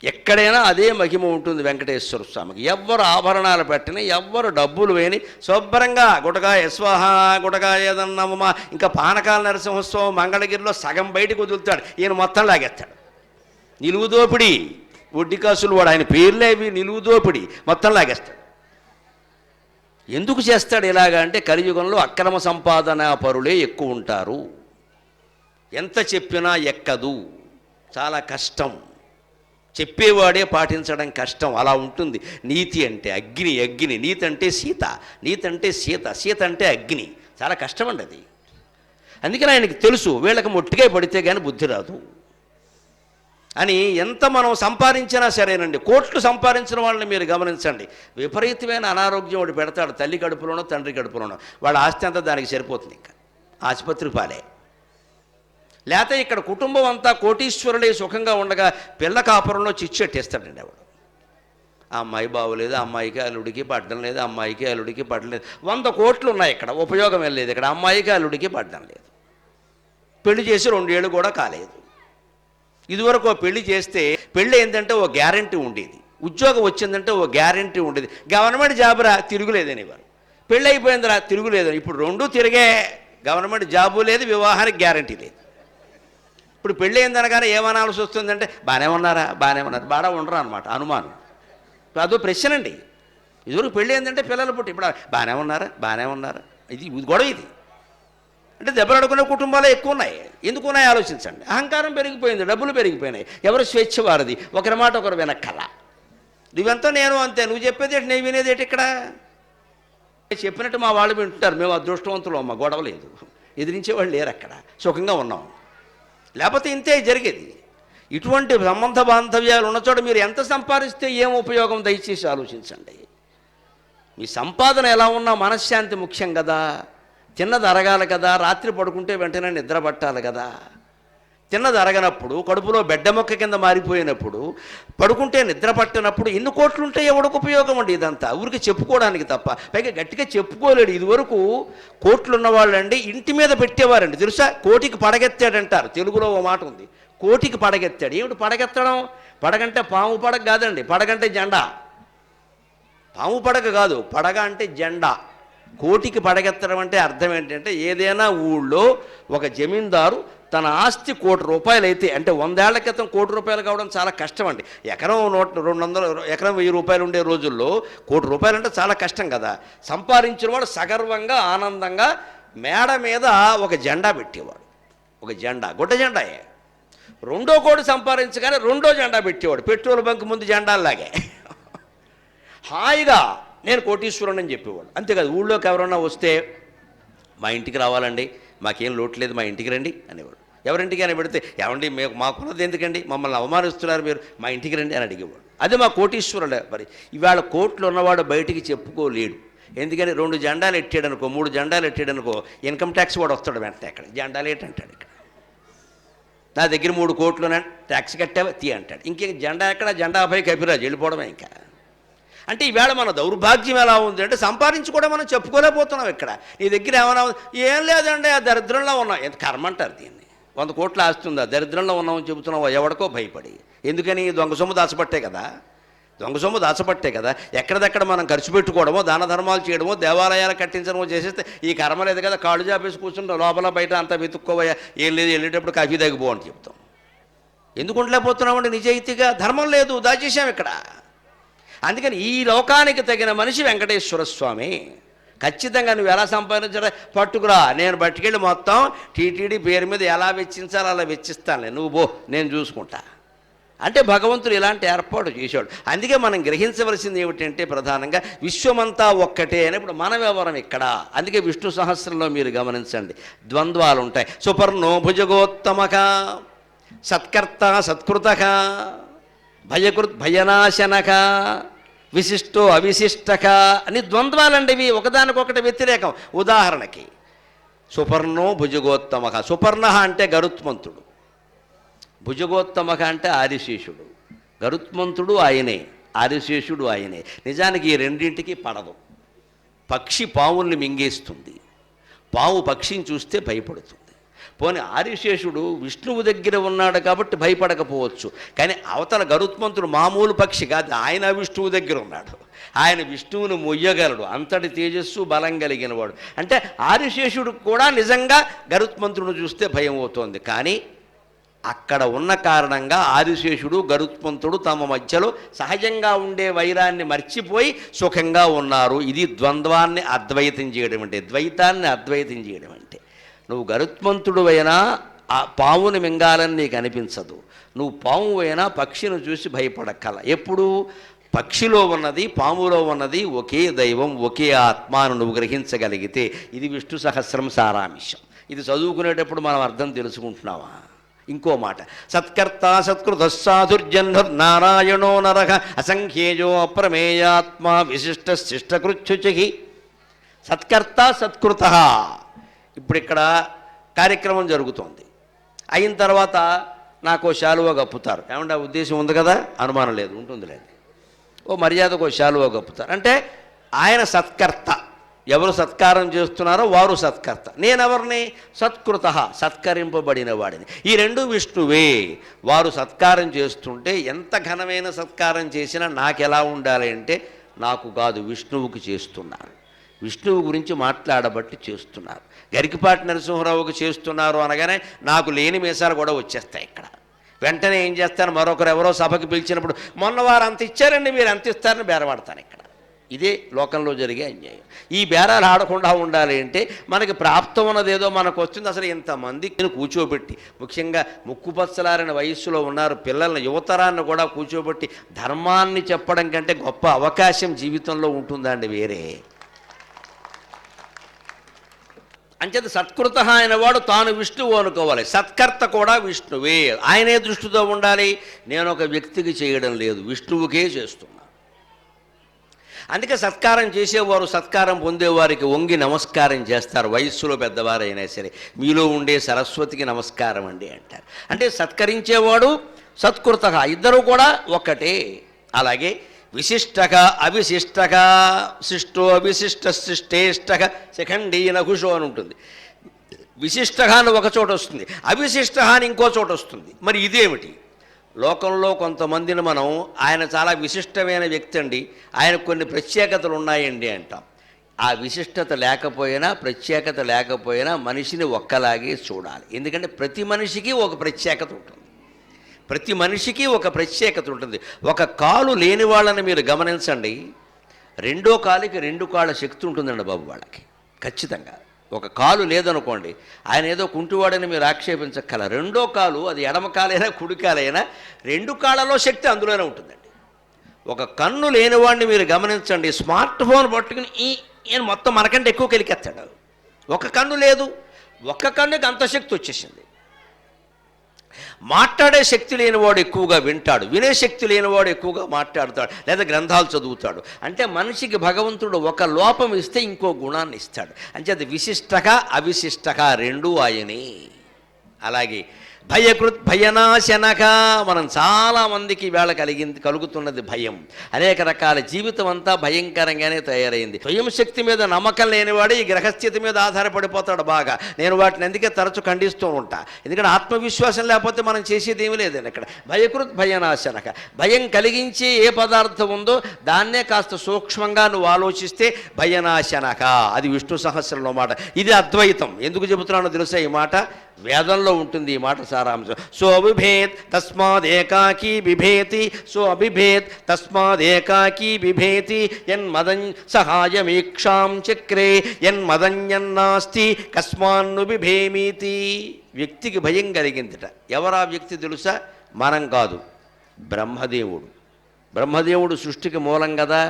S1: ఎక్కడైనా అదే మహిమ ఉంటుంది వెంకటేశ్వర స్వామికి. ఎవ్వరు ఆభరణాలు పెట్టిన, ఎవ్వరు డబ్బులు వేని, శుభ్రంగా గుటకాయ స్వాహ గుటకాయ ఏదన్నామా, ఇంకా పానకాల నరసింహోత్సవం మంగళగిరిలో సగం బయటకు వదులుతాడు, ఈయన మొత్తం లాగేస్తాడు. నిలువు దోపిడి, వడ్డీ కాసులు వాడు, ఆయన పేర్లే ఇవి, నిలువు దోపిడి మొత్తం లాగేస్తాడు. ఎందుకు చేస్తాడు ఇలాగా అంటే, కలియుగంలో అక్రమ సంపాదన పరులే ఎక్కువ ఉంటారు. ఎంత చెప్పినా ఎక్కదు, చాలా కష్టం, చెప్పేవాడే పాటించడం కష్టం. అలా ఉంటుంది. నీతి అంటే అగ్ని, అగ్ని. నీతి అంటే సీత, నీతి అంటే సీత, సీత అంటే అగ్ని. చాలా కష్టమండి అది. అందుకని ఆయనకి తెలుసు వీళ్ళకి మొట్టిగా పడితే కానీ బుద్ధి రాదు అని. ఎంత మనం సంపాదించినా సరేనండి, కోట్లు సంపాదించిన వాళ్ళని మీరు గమనించండి, విపరీతమైన అనారోగ్యం ఒకటి పెడతాడు. తల్లి కడుపులోనో తండ్రి కడుపులోనో, వాళ్ళ ఆస్తి అంతా దానికి సరిపోతుంది, ఇంకా ఆసుపత్రి పాలే. లేకపోతే ఇక్కడ కుటుంబం అంతా కోటీశ్వరులే సుఖంగా ఉండగా పిల్ల కాపురంలో చిచ్చెట్టేస్తాడండి ఆవిడ. ఆ అమ్మాయి బాగోలేదు, అమ్మాయికి అల్లుడికి పడ్డం లేదు, అమ్మాయికి అల్లుడికి పడ్డం లేదు. 100 కోట్లు ఉన్నాయి ఇక్కడ, ఉపయోగం ఏం లేదు. ఇక్కడ అమ్మాయికి అల్లుడికి పడ్డం లేదు. పెళ్లి చేసి 2 ఏళ్ళు కూడా కాలేదు. ఇదివరకు పెళ్లి చేస్తే పెళ్ళి ఏంటంటే ఓ గ్యారంటీ ఉండేది, ఉద్యోగం వచ్చిందంటే ఓ గ్యారంటీ ఉండేది. గవర్నమెంట్ జాబ్ రా తిరుగులేదని వారు, పెళ్ళి అయిపోయిందిరా తిరుగులేదని. ఇప్పుడు 2 తిరిగే, గవర్నమెంట్ జాబు లేదు, వివాహానికి గ్యారంటీ లేదు. ఇప్పుడు పెళ్ళి అయిందనగానే ఏమనాల్సి వస్తుందంటే బాగానే ఉన్నారా, బాగానే ఉన్నారు, బాగా ఉండరా అనమాట, అనుమానం. అదో ప్రశ్న అండి. ఇదివరకు పెళ్ళి ఏంటంటే పిల్లలు పుట్టి, ఇప్పుడు బాగానే ఉన్నారా, బాగానే ఉన్నారా, ఇది గొడవ. ఇది అంటే దెబ్బలాడుకునే కుటుంబాలే ఎక్కువ ఉన్నాయి. ఎందుకు ఉన్నాయి ఆలోచించండి. అహంకారం పెరిగిపోయింది, డబ్బులు పెరిగిపోయినాయి, ఎవరు స్వేచ్ఛ వారిది, ఒకరి మాట ఒకరు వెనక్కల. నువ్వెంతో నేను అంతే, నువ్వు చెప్పేదేంటి నేను వినేదేంటి? ఇక్కడ చెప్పినట్టు మా వాళ్ళు వింటుంటారు, మేము అదృష్టవంతులు అమ్మ, గొడవ లేదు, ఎదిరించేవాళ్ళు లేరు, అక్కడ సుఖంగా ఉన్నాం. లేకపోతే ఇంతే జరిగేది. ఇటువంటి సంబంధ బాంధవ్యాలు ఉన్న చోట మీరు ఎంత సంపాదిస్తే ఏం ఉపయోగం? దయచేసి ఆలోచించండి. మీ సంపాదన ఎలా ఉన్నా మనశ్శాంతి ముఖ్యం కదా. తిన్నది అరగాలి కదా, రాత్రి పడుకుంటే వెంటనే నిద్ర పట్టాలి కదా. తిన్నది అరగనప్పుడు, కడుపులో బెడ్డ మొక్క కింద మారిపోయినప్పుడు, పడుకుంటే నిద్ర పట్టినప్పుడు ఎన్ని కోట్లుంటే ఎవడికి ఉపయోగం అండి ఇదంతా? ఊరికి చెప్పుకోవడానికి తప్ప. పైగా గట్టిగా చెప్పుకోలేడు. ఇదివరకు కోట్లు ఉన్నవాళ్ళండి ఇంటి మీద పెట్టేవారండి. తెలుసా? కోటికి పడగెత్తాడంటారు. తెలుగులో ఓ మాట ఉంది, కోటికి పడగెత్తాడు. ఏమిటి పడగెత్తడం? పడగంటే పాము పడగ కాదండి, పడగంటే జెండా. పాము పడగ కాదు, పడగ అంటే జెండా. కోటికి పడగెత్తడం అంటే అర్థం ఏంటంటే, ఏదైనా ఊళ్ళో ఒక జమీందారు తన ఆస్తి ₹1,00,00,000 అయితే, అంటే 100 ఏళ్ల క్రితం ₹1,00,00,000 కావడం చాలా కష్టం అండి. ఎకరం 200 ఎకరం ₹1000 ఉండే రోజుల్లో ₹1,00,00,000 అంటే చాలా కష్టం కదా. సంపాదించిన వాడు సగర్వంగా ఆనందంగా మేడ మీద ఒక జెండా పెట్టేవాడు. ఒక జెండా, గుడ్డ జెండాయే. రెండో కోటి సంపాదించగానే రెండో జెండా పెట్టేవాడు, పెట్రోల్ బంక్ ముందు జెండాలాగే. హాయిగా నేను కోటీశ్వరుని అని చెప్పేవాడు. అంతేకాదు, ఊళ్ళోకి ఎవరన్నా వస్తే మా ఇంటికి రావాలండి, మాకేం లోటు లేదు, మా ఇంటికి రండి అనేవాడు. ఎవరింటికి అని పెడితే, ఏమండి మాకున్నది ఎందుకండి, మమ్మల్ని అవమానిస్తున్నారు మీరు, మా ఇంటికి రండి అని అడిగేవాడు. అదే మా కోటీశ్వరులే. మరి ఇవాళ కోట్లు ఉన్నవాడు బయటికి చెప్పుకోలేడు. ఎందుకని? 2 జెండాలు ఎట్టాడు అనుకో, 3 జెండాలు ఎట్టాడు అనుకో, ఇన్కమ్ ట్యాక్స్ వాడు వస్తాడు వెంటనే. అక్కడ జెండాలు ఏంటంటాడు, ఇక్కడ నా దగ్గర 3 కోట్లు ట్యాక్స్ కట్టావా తీ అంటాడు. ఇంకేం జెండా ఎక్కడ? జెండా పై కపిరాజు వెళ్ళిపోవడమే ఇంకా. అంటే ఈవేళ మన దౌర్భాగ్యం ఎలా ఉంది అంటే, సంపాదించి కూడా మనం చెప్పుకోలేకపోతున్నాం. ఇక్కడ నీ దగ్గర ఏమైనా ఏం లేదండి, ఆ దరిద్రంలో ఉన్నాం. ఎంత కర్మ అంటారు దీన్ని? 100 కోట్లు ఆస్తుందా, దరిద్రంలో ఉన్నామని చెబుతున్నావు ఎవడికో భయపడి. ఎందుకని? దొంగ సొమ్ము దాచబట్టే కదా. దొంగ సొమ్ము దాచబట్టే కదా. ఎక్కడిదక్కడ మనం ఖర్చు పెట్టుకోవడమో, దాన ధర్మాలు చేయడమో, దేవాలయాలు కట్టించడమో చేసేస్తే ఈ కర్మ లేదు కదా. కాళ్ళు జాపేసి కూర్చుంటే లోపల బయట అంతా వెతుక్కోవయ్యా, ఏం లేదు, వెళ్ళేటప్పుడు కాఫీ తగ్గిపో అని చెప్తాం. ఎందుకు ఉండలేకపోతున్నామంటే నిజాయితీగా ధర్మం లేదు, దాచేసాం ఇక్కడ. అందుకని ఈ లోకానికి తగిన మనిషి వెంకటేశ్వర స్వామి. ఖచ్చితంగా నువ్వు ఎలా సంపాదించాలి పట్టుకురా, నేను పట్టుకెళ్ళి మొత్తం టీటీడీ పేరు మీద ఎలా వెచ్చించాలో అలా వెచ్చిస్తానులే, నువ్వు పో, నేను చూసుకుంటా అంటే భగవంతుడు ఇలాంటి ఏర్పాటు చేశాడు. అందుకే మనం గ్రహించవలసింది ఏమిటంటే, ప్రధానంగా విశ్వమంతా ఒక్కటే అని. ఇప్పుడు మన వ్యవహారం ఇక్కడ. అందుకే విష్ణు సహస్రంలో మీరు గమనించండి, ద్వంద్వాలు ఉంటాయి. సుపర్ణో భుజగోత్తమక, సత్కర్త సత్కృతక, భయనాశనక, విశిష్టో అవిశిష్టక అని ద్వంద్వాలండి ఇవి, ఒకదానికొకటి వ్యతిరేకం. ఉదాహరణకి సుపర్ణో భుజగోత్తమక. సుపర్ణ అంటే గరుత్మంతుడు, భుజగోత్తమక అంటే ఆదిశేషుడు. గరుత్మంతుడు ఆయనే, ఆదిశేషుడు ఆయనే. నిజానికి ఈ రెండింటికి పడదు. పక్షి పావుల్ని మింగేస్తుంది, పావు పక్షిని చూస్తే భయపడుతుంది. పోనీ ఆదిశేషుడు విష్ణువు దగ్గర ఉన్నాడు కాబట్టి భయపడకపోవచ్చు, కానీ అవతల గరుత్మంతుడు మామూలు పక్షి కాదు, ఆయన విష్ణువు దగ్గర ఉన్నాడు. ఆయన విష్ణువును మొయ్యగలడు, అంతటి తేజస్సు బలం కలిగిన వాడు. అంటే ఆదిశేషుడు కూడా నిజంగా గరుత్మంతుడిని చూస్తే భయం అవుతోంది. కానీ అక్కడ ఉన్న కారణంగా ఆదిశేషుడు గరుత్మంతుడు తమ మధ్యలో సహజంగా ఉండే వైరాన్ని మర్చిపోయి సుఖంగా ఉన్నారు. ఇది ద్వంద్వాన్ని అద్వైతం చేయడం అంటే, ద్వైతాన్ని అద్వైతం చేయడం అంటే. నువ్వు గరుత్మంతుడు అయినా ఆ పావుని మింగాలని నీకు అనిపించదు, నువ్వు పాము అయినా పక్షిని చూసి భయపడక్కల. ఎప్పుడు పక్షిలో ఉన్నది పాములో ఉన్నది ఒకే దైవం, ఒకే ఆత్మ అని నువ్వు గ్రహించగలిగితే, ఇది విష్ణు సహస్రం సారాంశం. ఇది చదువుకునేటప్పుడు మనం అర్థం తెలుసుకుంటున్నావా? ఇంకో మాట, సత్కర్త సత్కృత సాధుర్జన్మర్నారాయణో నరః అసంఖ్యేయో అప్రమేయాత్మ విశిష్ట శిష్టకృత్యుచి. సత్కర్త సత్కృత. ఇప్పుడు ఇక్కడ కార్యక్రమం జరుగుతోంది, అయిన తర్వాత నాకు శాలువా కప్పుతారు. ఏమంటే ఆ ఉద్దేశం ఉంది కదా, అనుమానం లేదు, ఉంటుంది లేదు, ఓ మర్యాదకు శాలువా కప్పుతారు. అంటే ఆయన సత్కర్త, ఎవరు సత్కారం చేస్తున్నారో వారు సత్కర్త. నేనెవరిని? సత్కృత, సత్కరింపబడిన వాడిని. ఈ రెండు విష్ణువే. వారు సత్కారం చేస్తుంటే ఎంత ఘనమైన సత్కారం చేసినా నాకు ఎలా ఉండాలి అంటే, నాకు కాదు విష్ణువుకి చేస్తున్నారు, విష్ణువు గురించి మాట్లాడబట్టి చేస్తున్నారు. గరికపాటి నరసింహరావుకి చేస్తున్నారు అనగానే నాకు లేని మీసాలు కూడా వచ్చేస్తాయి. ఇక్కడ వెంటనే ఏం చేస్తాను, మరొకరు ఎవరో సభకి పిలిచినప్పుడు మొన్న వారు అంత ఇచ్చారండి మీరు అంత ఇస్తారని బేరమాడతాను. ఇక్కడ ఇదే లోకంలో జరిగే అన్యాయం. ఈ బేరాలు ఆడకుండా ఉండాలి అంటే మనకి ప్రాప్తం ఉన్నదేదో మనకు వస్తుంది. అసలు ఇంతమందిని కూర్చోబెట్టి, ముఖ్యంగా ముక్కుపచ్చలారిన వయస్సులో ఉన్నారు పిల్లల్ని, యువతరాన్ని కూడా కూర్చోబెట్టి ధర్మాన్ని చెప్పడం కంటే గొప్ప అవకాశం జీవితంలో ఉంటుందండి వేరే. అంచేత సత్కృత అయిన వాడు తాను విష్ణువు అనుకోవాలి, సత్కర్త కూడా విష్ణువే. ఆయనే దృష్టితో ఉండాలి. నేను ఒక వ్యక్తికి చేయడం లేదు, విష్ణువుకే చేస్తున్నా. అందుకే సత్కారం చేసేవారు సత్కారం పొందేవారికి వంగి నమస్కారం చేస్తారు, వయస్సులో పెద్దవారైనా సరే. మీలో ఉండే సరస్వతికి నమస్కారం అండి అంటారు. అంటే సత్కరించేవాడు సత్కృత ఇద్దరు కూడా ఒక్కటే. అలాగే విశిష్టక అవిశిష్టక, శిష్టో అవిశిష్ట శిష్టేష్టక శిఖండీన కుషో అని ఉంటుంది. విశిష్టగా అని ఒక చోట వస్తుంది, అవిశిష్ట అని ఇంకో చోట వస్తుంది. మరి ఇదేమిటి? లోకంలో కొంతమందిని మనం ఆయన చాలా విశిష్టమైన వ్యక్తి అండి, ఆయనకు కొన్ని ప్రత్యేకతలు ఉన్నాయండి అంటాం. ఆ విశిష్టత లేకపోయినా ప్రత్యేకత లేకపోయినా మనిషిని ఒక్కలాగే చూడాలి. ఎందుకంటే ప్రతి మనిషికి ఒక ప్రత్యేకత ఉంటుంది, ప్రతి మనిషికి ఒక ప్రత్యేకత ఉంటుంది. ఒక కాలు లేని వాళ్ళని మీరు గమనించండి, రెండో కాలుకి రెండు కాళ్ళ శక్తి ఉంటుందండి బాబు వాళ్ళకి ఖచ్చితంగా. ఒక కాలు లేదనుకోండి, ఆయన ఏదో కుంటివాడని మీరు ఆక్షేపించక్కల, రెండో కాలు అది ఎడమ కాలైనా కుడి కాలైనా రెండు కాళ్ళలో శక్తి అందులోనే ఉంటుందండి. ఒక కన్ను లేనివాడిని మీరు గమనించండి, స్మార్ట్ ఫోన్ పట్టుకుని ఈయన మొత్తం మనకంటే ఎక్కువ కెలికెత్తాడు. ఒక కన్ను లేదు, ఒక్క కన్నుకి అంత శక్తి వచ్చేసింది. మాట్లాడే శక్తి లేనివాడు ఎక్కువగా వింటాడు, వినే శక్తి లేనివాడు ఎక్కువగా మాట్లాడతాడు లేదా గ్రంథాలు చదువుతాడు. అంటే మనిషికి భగవంతుడు ఒక లోపం ఇస్తే ఇంకో గుణాన్ని ఇస్తాడు. అంటే అది విశిష్టక అవిశిష్టక రెండూ ఆయనే. అలాగే భయకృత్ భయనాశనక, మనం చాలామందికి వేళ కలుగుతున్నది భయం. అనేక రకాల జీవితం అంతా భయంకరంగానే తయారైంది. స్వయం శక్తి మీద నమ్మకం లేనివాడు ఈ గ్రహస్థితి మీద ఆధారపడిపోతాడు బాగా. నేను వాటిని అందుకే తరచు ఖండిస్తూ ఉంటా, ఎందుకంటే ఆత్మవిశ్వాసం లేకపోతే మనం చేసేది ఏమీ లేదండి. ఇక్కడ భయకృత్ భయనాశనక, భయం కలిగించే ఏ పదార్థం ఉందో దాన్నే కాస్త సూక్ష్మంగా నువ్వు ఆలోచిస్తే భయనాశనక, అది విష్ణు సహస్రంలో మాట. ఇది అద్వైతం. ఎందుకు చెబుతున్నానో తెలుసా? ఈ మాట వేదంలో ఉంటుంది, ఈ మాట సారాంశం. సో అభిభేత్ తస్మాదేకాకీ బిభేతి, సో అభిభేత్ తస్మాదేకాకీ బిభేతి, యన్మదం సహాయమీక్షాం చక్రే యన్మదన్యన్నాస్తి కస్మాన్ను బిభేమీతి. వ్యక్తికి భయం కలిగిందిట. ఎవరా వ్యక్తి తెలుసా? మనం కాదు, బ్రహ్మదేవుడు. బ్రహ్మదేవుడు సృష్టికి మూలం కదా,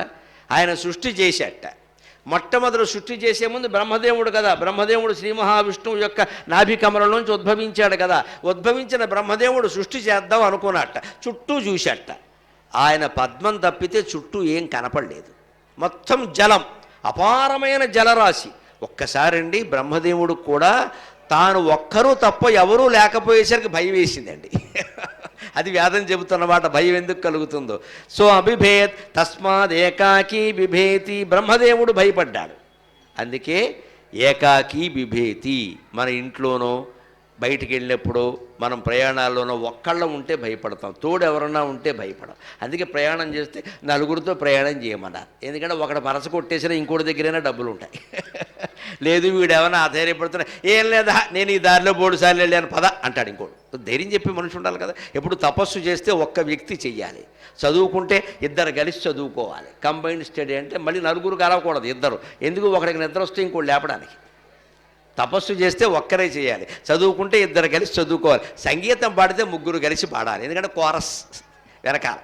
S1: ఆయన సృష్టి చేసేట. మొట్టమొదటి సృష్టి చేసే ముందు బ్రహ్మదేవుడు కదా, బ్రహ్మదేవుడు శ్రీ మహావిష్ణువు యొక్క నాభికమలం నుంచి ఉద్భవించాడు కదా. ఉద్భవించిన బ్రహ్మదేవుడు సృష్టి చేద్దాం అనుకున్నట్ట, చుట్టూ చూశాట. ఆయన పద్మం తప్పితే చుట్టూ ఏం కనపడలేదు, మొత్తం జలం, అపారమైన జలరాశి. ఒక్కసారండి బ్రహ్మదేవుడు కూడా తాను ఒక్కరూ తప్ప ఎవరూ లేకపోయేసరికి భయం వేసిందండి. అది వేదం చెబుతున్నమాట, భయం ఎందుకు కలుగుతుందో. సో అభిభేత్ తస్మాత్ ఏకాకీ బిభేతి, బ్రహ్మదేవుడు భయపడ్డాడు. అందుకే ఏకాకీ బిభేతి. మన ఇంట్లోనో బయటికి వెళ్ళినప్పుడు మనం ప్రయాణాల్లోనో ఒక్కళ్ళ ఉంటే భయపడతాం, తోడు ఎవరన్నా ఉంటే భయపడం. అందుకే ప్రయాణం చేస్తే నలుగురితో ప్రయాణం చేయమన్నారు. ఎందుకంటే ఒకటి పరస కొట్టేసినా ఇంకోటి దగ్గరైనా డబ్బులు ఉంటాయి. లేదు వీడేమన్నా ఆధైర్యపడుతున్నా, ఏం లేదా నేను ఈ దారిలో 3 సార్లు వెళ్ళాను పద అంటాడు ఇంకోటి. ధైర్యం చెప్పి మనిషి ఉండాలి కదా. ఎప్పుడు తపస్సు చేస్తే ఒక్క వ్యక్తి చెయ్యాలి, చదువుకుంటే ఇద్దరు కలిసి చదువుకోవాలి. కంబైన్డ్ స్టడీ అంటే మళ్ళీ నలుగురు కలవకూడదు, ఇద్దరు. ఎందుకు? ఒకడికి నిద్ర వస్తే ఇంకోటి లేపడానికి. తపస్సు చేస్తే ఒక్కరే చేయాలి, చదువుకుంటే ఇద్దరు కలిసి చదువుకోవాలి. సంగీతం పాడితే ముగ్గురు కలిసి పాడాలి, ఎందుకంటే కోరస్ వెనకాల.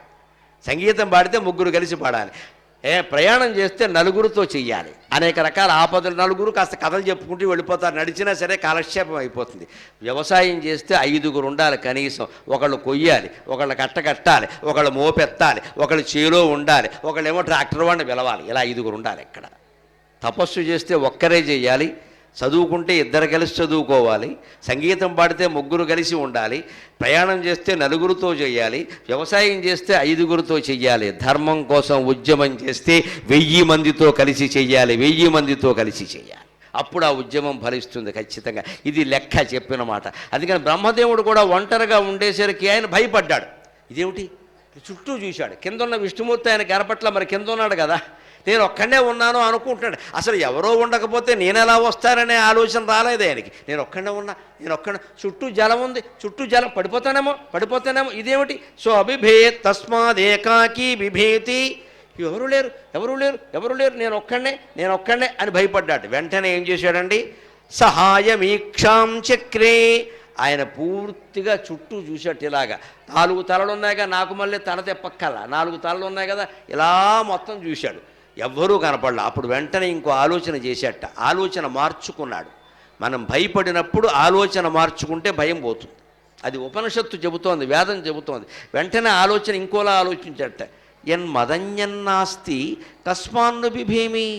S1: సంగీతం పాడితే ముగ్గురు కలిసి పాడాలి. ప్రయాణం చేస్తే నలుగురితో చెయ్యాలి. అనేక రకాల ఆపదలు, నలుగురు కాస్త కథలు చెప్పుకుంటూ వెళ్ళిపోతారు, నడిచినా సరే కాలక్షేపం అయిపోతుంది. వ్యవసాయం చేస్తే 5గురు ఉండాలి కనీసం. ఒకళ్ళు కొయ్యాలి, ఒకళ్ళు కట్టకట్టాలి, ఒకళ్ళు మోపెత్తాలి, ఒకళ్ళు చేలో ఉండాలి, ఒకళ్ళేమో ట్రాక్టర్ వాడిని పిలవాలి. ఇలా 5గురు ఉండాలి. ఇక్కడ తపస్సు చేస్తే ఒక్కరే చేయాలి, చదువుకుంటే ఇద్దరు కలిసి చదువుకోవాలి, సంగీతం పాడితే ముగ్గురు కలిసి ఉండాలి, ప్రయాణం చేస్తే నలుగురితో చేయాలి, వ్యవసాయం చేస్తే 5గురితో చెయ్యాలి, ధర్మం కోసం ఉద్యమం చేస్తే 1000 మందితో కలిసి చెయ్యాలి, 1000 మందితో కలిసి చెయ్యాలి. అప్పుడు ఆ ఉద్యమం ఫలిస్తుంది ఖచ్చితంగా. ఇది లెక్క చెప్పిన మాట. అందుకని బ్రహ్మదేవుడు కూడా ఒంటరిగా ఉండేసరికి ఆయన భయపడ్డాడు. ఇదేమిటి? చుట్టూ చూశాడు, కింద ఉన్న విష్ణుమూర్తి ఆయన కనపట్ల, మరి కింద ఉన్నాడు కదా, నేను ఒక్కడే ఉన్నాను అనుకుంటున్నాడు. అసలు ఎవరో ఉండకపోతే నేను ఎలా వస్తాననే ఆలోచన రాలేదు ఆయనకి. నేను ఒక్కడే చుట్టూ జలం ఉంది, చుట్టూ జలం, పడిపోతానేమో ఇదేమిటి? సో అభిభేత్ తస్మాత్ ఏకాకీ బిభేతి, ఎవరు లేరు, నేను ఒక్కడే అని భయపడ్డాడు. వెంటనే ఏం చేశాడండి? సహాయమీక్షాం చక్రే, ఆయన పూర్తిగా చుట్టూ చూసేట్టు. ఇలాగా 4 తలలు ఉన్నాయిగా, నాకు మళ్ళీ తల తెప్పక్కల 4 తలలు ఉన్నాయి కదా, ఇలా మొత్తం చూశాడు, ఎవ్వరూ కనపడలా. అప్పుడు వెంటనే ఇంకో ఆలోచన చేసేట, ఆలోచన మార్చుకున్నాడు. మనం భయపడినప్పుడు ఆలోచన మార్చుకుంటే భయం పోతుంది. అది ఉపనిషత్తు చెబుతోంది, వేదం చెబుతోంది. వెంటనే ఆలోచన ఇంకోలా ఆలోచించట. యన్మదన్యన్నాస్తి కస్మాన్ను బిభేమి.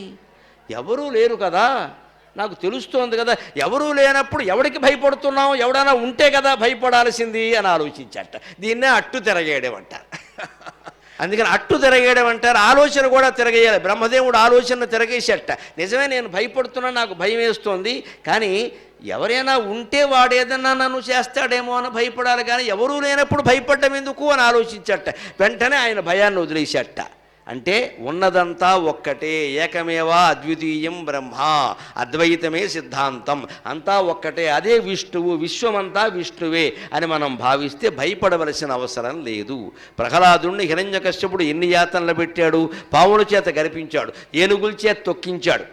S1: ఎవరూ లేరు కదా, నాకు తెలుస్తోంది కదా, ఎవరూ లేనప్పుడు ఎవడికి భయపడుతున్నాం, ఎవడైనా ఉంటే కదా భయపడాల్సింది అని ఆలోచించట. దీన్నే అట్టు తిరగేయడం అంటారు. అందుకని అట్టు తిరగేయడం అంటారు. ఆలోచన కూడా తిరగేయాలి. బ్రహ్మదేవుడు ఆలోచన తిరగేసేట. నిజమే, నేను భయపడుతున్నా, నాకు భయం వేస్తోంది, కానీ ఎవరైనా ఉంటే వాడేదన్నా నన్ను చేస్తాడేమో అని భయపడాలి, కానీ ఎవరూ లేనప్పుడు భయపడ్డం ఎందుకు అని ఆలోచించట. వెంటనే ఆయన భయాన్ని వదిలేసేట. అంటే ఉన్నదంతా ఒక్కటే, ఏకమేవా అద్వితీయం బ్రహ్మ, అద్వైతమే సిద్ధాంతం, అంతా ఒక్కటే, అదే విష్ణువు, విశ్వమంతా విష్ణువే అని మనం భావిస్తే భయపడవలసిన అవసరం లేదు. ప్రహ్లాదుణ్ణి హిరణ్యకశ్యపుడు ఎన్ని యాతనలు పెట్టాడు, పావుల చేత గరిపించాడు, ఏనుగుల చేత తొక్కించాడు,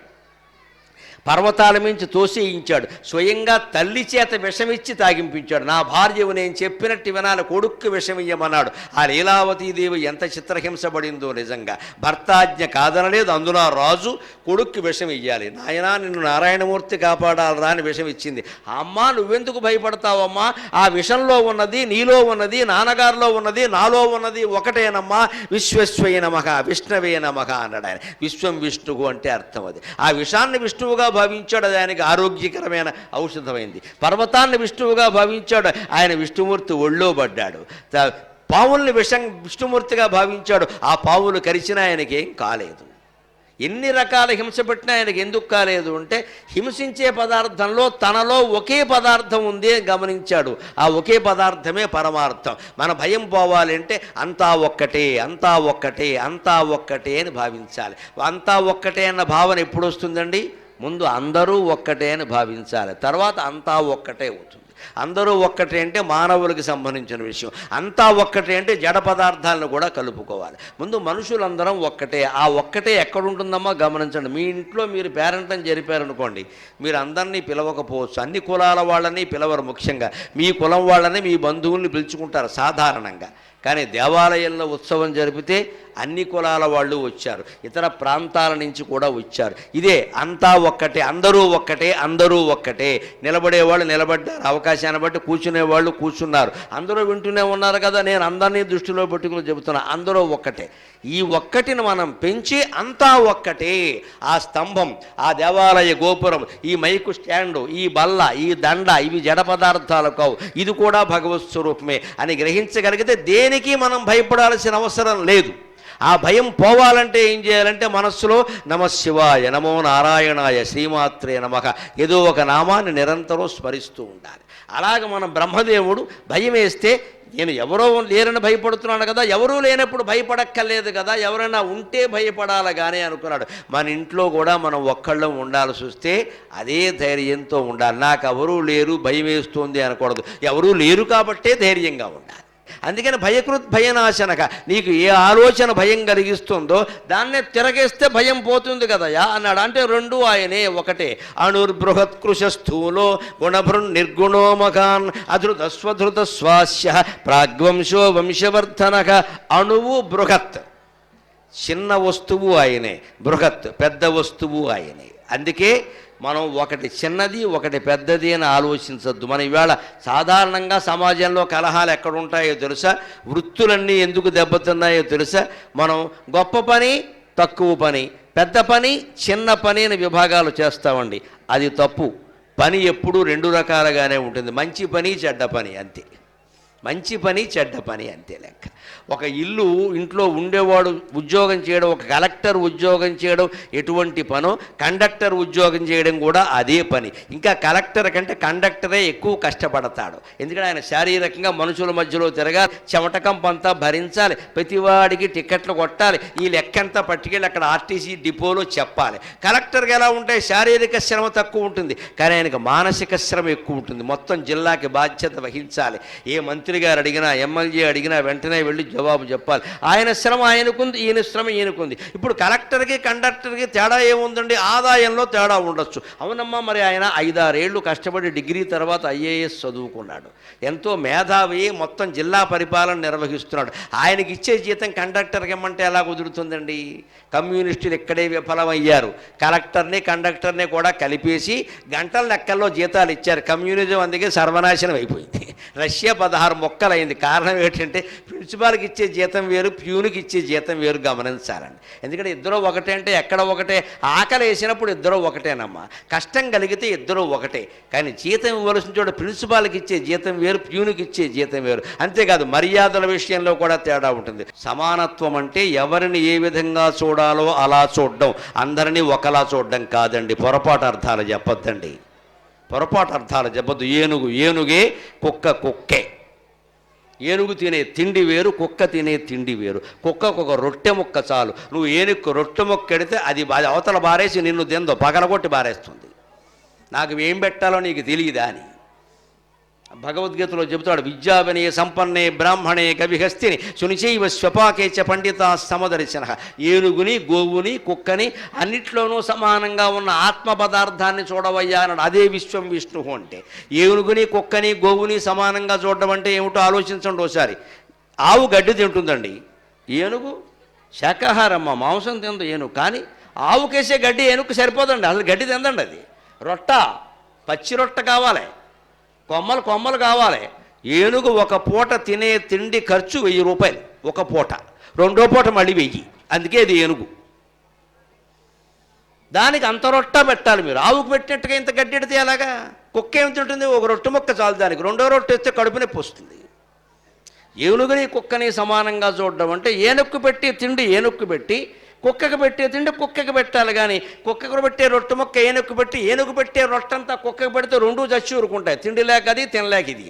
S1: పర్వతాల మించి తోసేయించాడు, స్వయంగా తల్లి చేత విషమిచ్చి తాగింపించాడు. నా భార్యవు నేను చెప్పినట్టు వినాలి, కొడుక్కు విషమియ్యమన్నాడు. ఆ లీలావతీదేవి ఎంత చిత్రహింసబడిందో నిజంగా. భర్తాజ్ఞ కాదనలేదు, అందులో రాజు కొడుక్కి విషం ఇయ్యాలి. నాయనా నిన్ను నారాయణమూర్తి కాపాడాలరా అని విషం ఇచ్చింది. అమ్మా నువ్వెందుకు భయపడతావమ్మా, ఆ విషంలో ఉన్నది నీలో ఉన్నది, నాన్నగారిలో ఉన్నది, నాలో ఉన్నది ఒకటేనమ్మా, విశ్వస్వయ నమః విష్ణవే నమః అన్నాడు ఆయన. విశ్వం విష్ణువు అంటే అర్థం అది. ఆ విషాన్ని విష్ణువుగా భావించాడు, అది ఆయనకి ఆరోగ్యకరమైన ఔషధమైంది. పర్వతాన్ని విష్ణువుగా భావించాడు, ఆయన విష్ణుమూర్తి ఒళ్ళో పడ్డాడు. పావుల్ని విష్ణుమూర్తిగా భావించాడు, ఆ పావులు కరిచినా ఆయనకేం కాలేదు. ఎన్ని రకాల హింస పెట్టినా ఆయనకి ఎందుకు కాలేదు అంటే హింసించే పదార్థంలో తనలో ఒకే పదార్థం ఉంది అని గమనించాడు. ఆ ఒకే పదార్థమే పరమార్థం. మన భయం పోవాలి అంటే అంతా ఒక్కటే, అంతా ఒక్కటే, అంతా ఒక్కటే అని భావించాలి. అంతా ఒక్కటే అన్న భావన ఎప్పుడు వస్తుందండి? ముందు అందరూ ఒక్కటే అని భావించాలి, తర్వాత అంతా ఒక్కటే అవుతుంది. అందరూ ఒక్కటే అంటే మానవులకు సంబంధించిన విషయం, అంతా ఒక్కటే అంటే జడ పదార్థాలను కూడా కలుపుకోవాలి. ముందు మనుషులందరం ఒక్కటే. ఆ ఒక్కటే ఎక్కడుంటుందమ్మా గమనించండి. మీ ఇంట్లో మీరు పేరెంటం జరిపారనుకోండి, మీరు అందరినీ పిలవకపోవచ్చు, అన్ని కులాల వాళ్ళని పిలవరు, ముఖ్యంగా మీ కులం వాళ్ళని మీ బంధువుల్ని పిలుచుకుంటారు సాధారణంగా. కానీ దేవాలయంలో ఉత్సవం జరిపితే అన్ని కులాల వాళ్ళు వచ్చారు, ఇతర ప్రాంతాల నుంచి కూడా వచ్చారు. ఇదే అంతా ఒక్కటే, అందరూ ఒక్కటే, అందరూ ఒక్కటే. నిలబడేవాళ్ళు నిలబడ్డారు, అవకాశాన్ని బట్టి కూర్చునేవాళ్ళు కూర్చున్నారు, అందరూ వింటూనే ఉన్నారు కదా. నేను అందరినీ దృష్టిలో పెట్టుకుని చెబుతున్నా, అందరూ ఒక్కటే. ఈ ఒక్కటిని మనం పెంచి అంతా ఒక్కటే. ఆ స్తంభం, ఆ దేవాలయ గోపురం, ఈ మైకు స్టాండు, ఈ బల్ల, ఈ దండ, ఇవి జడ పదార్థాలు కావు, ఇది కూడా భగవత్ స్వరూపమే అని గ్రహించగలిగితే దేనికి మనం భయపడాల్సిన అవసరం లేదు. ఆ భయం పోవాలంటే ఏం చేయాలంటే మనస్సులో నమశివాయ, నమో నారాయణాయ, శ్రీమాత్రే నమః ఏదో ఒక నామాన్ని నిరంతరం స్మరిస్తూ ఉండాలి. అలాగ మనం బ్రహ్మదేవుడు భయం వేస్తే నేను ఎవరో లేరని భయపడుతున్నాను కదా, ఎవరూ లేనప్పుడు భయపడక్కర్లేదు కదా, ఎవరైనా ఉంటే భయపడాలి కానీ అనుకున్నాడు. మన ఇంట్లో కూడా మనం ఒక్కళ్ళం ఉండాల్సి వస్తే అదే ధైర్యంతో ఉండాలి. నాకు ఎవరూ లేరు భయం వేస్తుంది అనకూడదు, ఎవరూ లేరు కాబట్టే ధైర్యంగా ఉండాలి. అందుకని భయకృత్ భయనాశనక, నీకు ఏ ఆలోచన భయం కలిగిస్తుందో దాన్నే తిరగేస్తే భయం పోతుంది కదయా అన్నాడు. అంటే రెండు ఆయనే ఒకటే. అణుర్బృహత్కృశ స్థూలో గుణభృన్ నిర్గుణో మకాన్ అధృత స్వధృత స్వాస్య ప్రాగ్వంశో వంశవర్ధనక. అణువు బృహత్, చిన్న వస్తువు ఆయనే, బృహత్ పెద్ద వస్తువు ఆయనే. అందుకే మనం ఒకటి చిన్నది ఒకటి పెద్దది అని ఆలోచించద్దు. మనం ఈవేళ సాధారణంగా సమాజంలో కలహాలు ఎక్కడుంటాయో తెలుసా, వృత్తులన్నీ ఎందుకు దెబ్బతిన్నాయో తెలుసా, మనం గొప్ప పని తక్కువ పని, పెద్ద పని చిన్న పని అని విభాగాలు చేస్తామండి. అది తప్పు. పని ఎప్పుడూ రెండు రకాలుగానే ఉంటుంది, మంచి పని చెడ్డ పని అంతే. మంచి పని చెడ్డ పని అంతే లెక్క. ఒక ఇంట్లో ఉండేవాడు ఉద్యోగం చేయడం, ఒక కలెక్టర్ ఉద్యోగం చేయడం ఎటువంటి పనో, కండక్టర్ ఉద్యోగం చేయడం కూడా అదే పని. ఇంకా కలెక్టర్ కంటే కండక్టరే ఎక్కువ కష్టపడతాడు. ఎందుకంటే ఆయన శారీరకంగా మనుషుల మధ్యలో తిరగాలి, చెమటకంపంతా భరించాలి, ప్రతివాడికి టికెట్లు కొట్టాలి, ఈ లెక్కంతా పట్టుకెళ్ళి అక్కడ ఆర్టీసీ డిపోలో చెప్పాలి. కలెక్టర్కి ఎలా ఉంటే శారీరక శ్రమ తక్కువ ఉంటుంది, కానీ ఆయనకు మానసిక శ్రమ ఎక్కువ ఉంటుంది. మొత్తం జిల్లాకి బాధ్యత వహించాలి. ఏ మంత్రి గారు అడిగినా, ఎమ్మెల్యే అడిగినా వెంటనే వెళ్ళి జవాబు చెప్పాలి. ఆయన శ్రమ ఆయనకుంది, ఈయన శ్రమ ఈయనకుంది. ఇప్పుడు కలెక్టర్కి కండక్టర్కి తేడా ఏముందండి? ఆదాయంలో తేడా ఉండొచ్చు. అవునమ్మా, మరి ఆయన 5-6 ఏళ్ళు కష్టపడి డిగ్రీ తర్వాత ఐఏఎస్ చదువుకున్నాడు, ఎంతో మేధావి, మొత్తం జిల్లా పరిపాలన నిర్వహిస్తున్నాడు. ఆయనకి ఇచ్చే జీతం కండక్టర్కి ఇమ్మంటే ఎలా కుదురుతుందండి? కమ్యూనిస్టులు ఇక్కడే విఫలమయ్యారు. కలెక్టర్ని కండక్టర్ని కూడా కలిపేసి గంటల లెక్కల్లో జీతాలు ఇచ్చారు. కమ్యూనిజం అందుకే సర్వనాశనం అయిపోయింది. రష్యా 16 మొక్కలైంది. కారణం ఏంటంటే ప్రిన్సిపాల్కి ఇచ్చే జీతం వేరు, ప్యూన్కి ఇచ్చే జీతం వేరు, గమనించాలండి. ఎందుకంటే ఇద్దరు ఒకటే అంటే ఎక్కడ ఒకటే, ఆకలి వేసినప్పుడు ఇద్దరు ఒకటేనమ్మా, కష్టం కలిగితే ఇద్దరు ఒకటే. కానీ జీతం ఇవ్వవలసిన చోట ప్రిన్సిపాల్కి ఇచ్చే జీతం వేరు, ప్యూన్కి ఇచ్చే జీతం వేరు. అంతేకాదు మర్యాదల విషయంలో కూడా తేడా ఉంటుంది. సమానత్వం అంటే ఎవరిని ఏ విధంగా చూడాలో అలా చూడడం, అందరినీ ఒకలా చూడడం కాదండి. పొరపాటు అర్థాలు చెప్పొద్దండి, పొరపాటు అర్థాలు చెప్పొద్దు. ఏనుగు ఏనుగే, కుక్క కుక్కే. ఏనుగు తినే తిండి వేరు, కుక్క తినే తిండి వేరు. కుక్కకు ఒక రొట్టె ముక్క చాలు. నువ్వు ఏనుగు రొట్టె ముక్క ఎడితే అది అవతల బారేసి నిన్ను తిందో పగలగొట్టి బారేస్తుంది. నాకు ఏం పెట్టాలో నీకు తెలియదా అని భగవద్గీతలో చెబుతాడు. విద్యావినయ సంపన్నే బ్రాహ్మణే కవిహస్తిని సునిచైవ స్వపాకేచ పండిత సమదర్శన. ఏనుగుని, గోవుని, కుక్కని అన్నిట్లోనూ సమానంగా ఉన్న ఆత్మ పదార్థాన్ని చూడవయ్యా అన్నాడు. అదే విశ్వం విష్ణు అంటే. ఏనుగుని, కుక్కని, గోవుని సమానంగా చూడడం అంటే ఏమిటో ఆలోచించండి ఒకసారి. ఆవు గడ్డి తింటుందండి, ఏనుగు శాకాహారమ్మ, మాంసం తిందు ఏనుగు. కానీ ఆవుకేసే గడ్డి ఏనుగు సరిపోదండి, అసలు గడ్డి తిందండి. అది రొట్ట, పచ్చి రొట్ట కావాలి, కొమ్మలు కొమ్మలు కావాలి. ఏనుగు ఒక పూట తినే తిండి ఖర్చు 1000 రూపాయలు ఒక పూట, రెండో పూట మళ్ళీ 1000. అందుకే అది ఏనుగు. దానికి అంత రొట్ట పెట్టాలి మీరు. ఆవుకు పెట్టినట్టుగా ఇంత గడ్డెడితే ఎలాగా? కుక్క ఏమి తింటుంది? ఒక రొట్టె మొక్క చాలు దానికి, రెండో రొట్టె వేస్తే కడుపు నొప్పి వస్తుంది. ఏనుగుని కుక్కని సమానంగా చూడడం అంటే ఏనుక్కు పెట్టి తిండి ఏనుక్కు పెట్టి, కుక్కకు పెట్టే తిండి కుక్కకి పెట్టాలి. కానీ కుక్కకు పెట్టే రొట్టె మొక్క ఏనుగు పెట్టి, ఏనుగు పెట్టే రొట్టంతా కుక్కకు పెడితే రెండూ చచ్చి ఊరుకుంటాయి. తిండి లేక అది, తినలేక ఇది.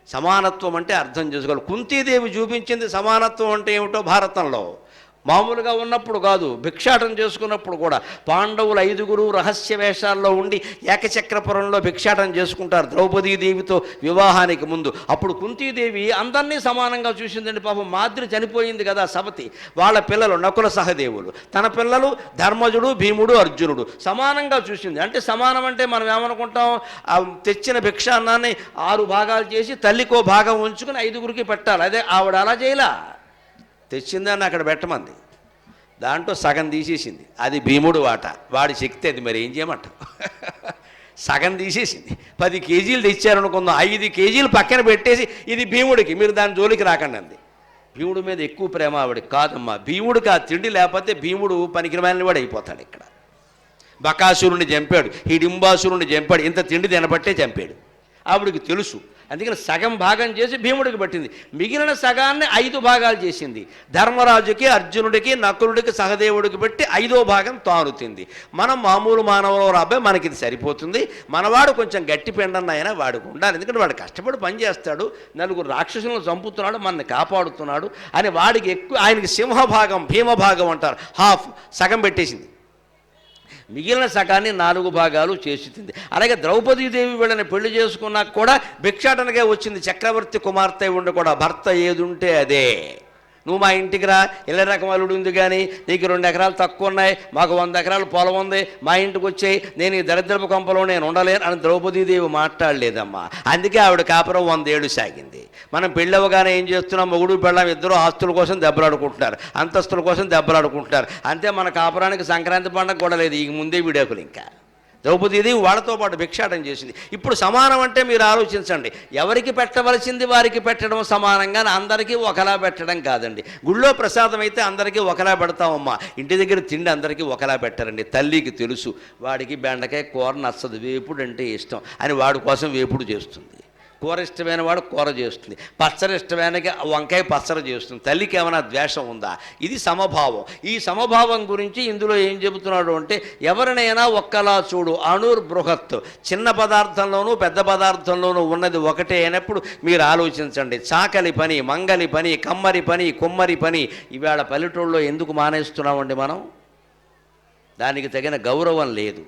S1: సమానత్వం అంటే అర్థం చేసుకోవాలి. కుంతీదేవి చూపించింది సమానత్వం అంటే ఏమిటో భారతంలో. మామూలుగా ఉన్నప్పుడు కాదు, భిక్షాటం చేసుకున్నప్పుడు కూడా. పాండవులు 5గురు రహస్య వేషాల్లో ఉండి ఏకచక్రపురంలో భిక్షాటం చేసుకుంటారు ద్రౌపదీదేవితో వివాహానికి ముందు. అప్పుడు కుంతీదేవి అందరినీ సమానంగా చూసిందండి. పాపం మాద్రి చనిపోయింది కదా సవతి, వాళ్ళ పిల్లలు నకుల సహదేవులు, తన పిల్లలు ధర్మజుడు, భీముడు, అర్జునుడు సమానంగా చూసింది. అంటే సమానం అంటే మనం ఏమనుకుంటాం, తెచ్చిన భిక్షాన్నాన్ని 6 భాగాలు చేసి తల్లికో భాగం ఉంచుకుని 5గురికి పెట్టాలి. అదే ఆవిడ అలా చేయలా. తెచ్చిందాన్ని అక్కడ పెట్టమంది, దాంట్లో సగం తీసేసింది. అది భీముడు వాట, వాడి శక్తి అది. మరి ఏం చేయమంటావు? సగం తీసేసింది. 10 కేజీలు తెచ్చారనుకుందాం, 5 కేజీలు పక్కన పెట్టేసి ఇది భీముడికి, మీరు దాని జోలికి రాకండి అంది. భీముడి మీద ఎక్కువ ప్రేమ ఆవిడకి. కాదమ్మా, భీముడికి ఆ తిండి లేకపోతే భీముడు పనికిమాలిన వాడు అయిపోతాడు. ఇక్కడ బకాసురుణ్ణి చంపాడు, హిడింబాసురుణ్ణి చంపాడు, ఇంత తిండి తినబట్టే చంపాడు. ఆవిడికి తెలుసు. అందుకని సగం భాగం చేసి భీముడికి పట్టింది, మిగిలిన సగాన్ని 5 భాగాలు చేసింది. ధర్మరాజుకి, అర్జునుడికి, నకులుడికి, సహదేవుడికి పెట్టి 5వ భాగం తాను తింది. మనం మామూలు మానవులు రాబోయే మనకి ఇది సరిపోతుంది. మనవాడు కొంచెం గట్టి పెండన్న అయినా వాడికి ఉండాలి. ఎందుకంటే వాడు కష్టపడి పని చేస్తాడు, 4 రాక్షసులను చంపుతున్నాడు, మనల్ని కాపాడుతున్నాడు అని వాడికి ఎక్కువ. ఆయనకి సింహభాగం, భీమభాగం అంటారు, హాఫ్ సగం పెట్టేసింది. మిగిలిన సగాన్ని 4 భాగాలు చేసి తింది. అలాగే ద్రౌపదీదేవి వీళ్ళని పెళ్లి చేసుకున్నాక కూడా భిక్షాటనకే వచ్చింది. చక్రవర్తి కుమార్తె ఉండి కూడా భర్త ఏదుంటే అదే. నువ్వు మా ఇంటికి రా, ఇళ్ళ రకం అల్లుడు ఉంది, కానీ నీకు 2 ఎకరాలు తక్కువ ఉన్నాయి, మాకు 100 ఎకరాల పొలం ఉంది, మా ఇంటికి వచ్చేయి, నేను ఈ దరిద్రపు కొంపలో నేను ఉండలేను అని ద్రౌపదీదేవి మాట్లాడలేదమ్మా. అందుకే ఆవిడ కాపురం 100 ఏళ్ళు సాగింది. మనం పెళ్ళవగానే ఏం చేస్తున్నాం, మొగుడు పెళ్ళాం ఇద్దరు ఆస్తుల కోసం దెబ్బలాడుకుంటున్నారు, అంతస్తుల కోసం దెబ్బలాడుకుంటున్నారు. అంతే. మన కాపురానికి సంక్రాంతి పండుగ కూడా లేదు, ఈ ముందే విడాకులు. ఇంకా ద్రౌపదీదేవి వాళ్ళతో పాటు భిక్షాటం చేసింది. ఇప్పుడు సమానం అంటే మీరు ఆలోచించండి, ఎవరికి పెట్టవలసింది వారికి పెట్టడం సమానంగా, అందరికీ ఒకలా పెట్టడం కాదండి. గుళ్ళో ప్రసాదం అయితే అందరికీ ఒకలా పెడతామమ్మా, ఇంటి దగ్గర తిండి అందరికీ ఒకలా పెట్టరండి. తల్లికి తెలుసు వాడికి బెండకాయ కూర నచ్చదు, వేపుడు అంటే ఇష్టం అని వాడి కోసం వేపుడు చేస్తుంది. కూర ఇష్టమైన వాడు కూర చేస్తుంది, పచ్చడి ఇష్టమైన వంకాయ పచ్చడి చేస్తుంది. తల్లికి ఏమైనా ద్వేషం ఉందా? ఇది సమభావం. ఈ సమభావం గురించి ఇందులో ఏం చెబుతున్నాడు అంటే, ఎవరినైనా ఒక్కలా చూడు, అణుర్ బృహత్, చిన్న పదార్థంలోనూ పెద్ద పదార్థంలోనూ ఉన్నది ఒకటే అయినప్పుడు మీరు ఆలోచించండి. చాకలి పని, మంగలి పని, కమ్మరి పని, కుమ్మరి పని ఇవాళ పల్లెటూళ్ళలో ఎందుకు మానేస్తున్నామండి మనం? దానికి తగిన గౌరవం లేదు.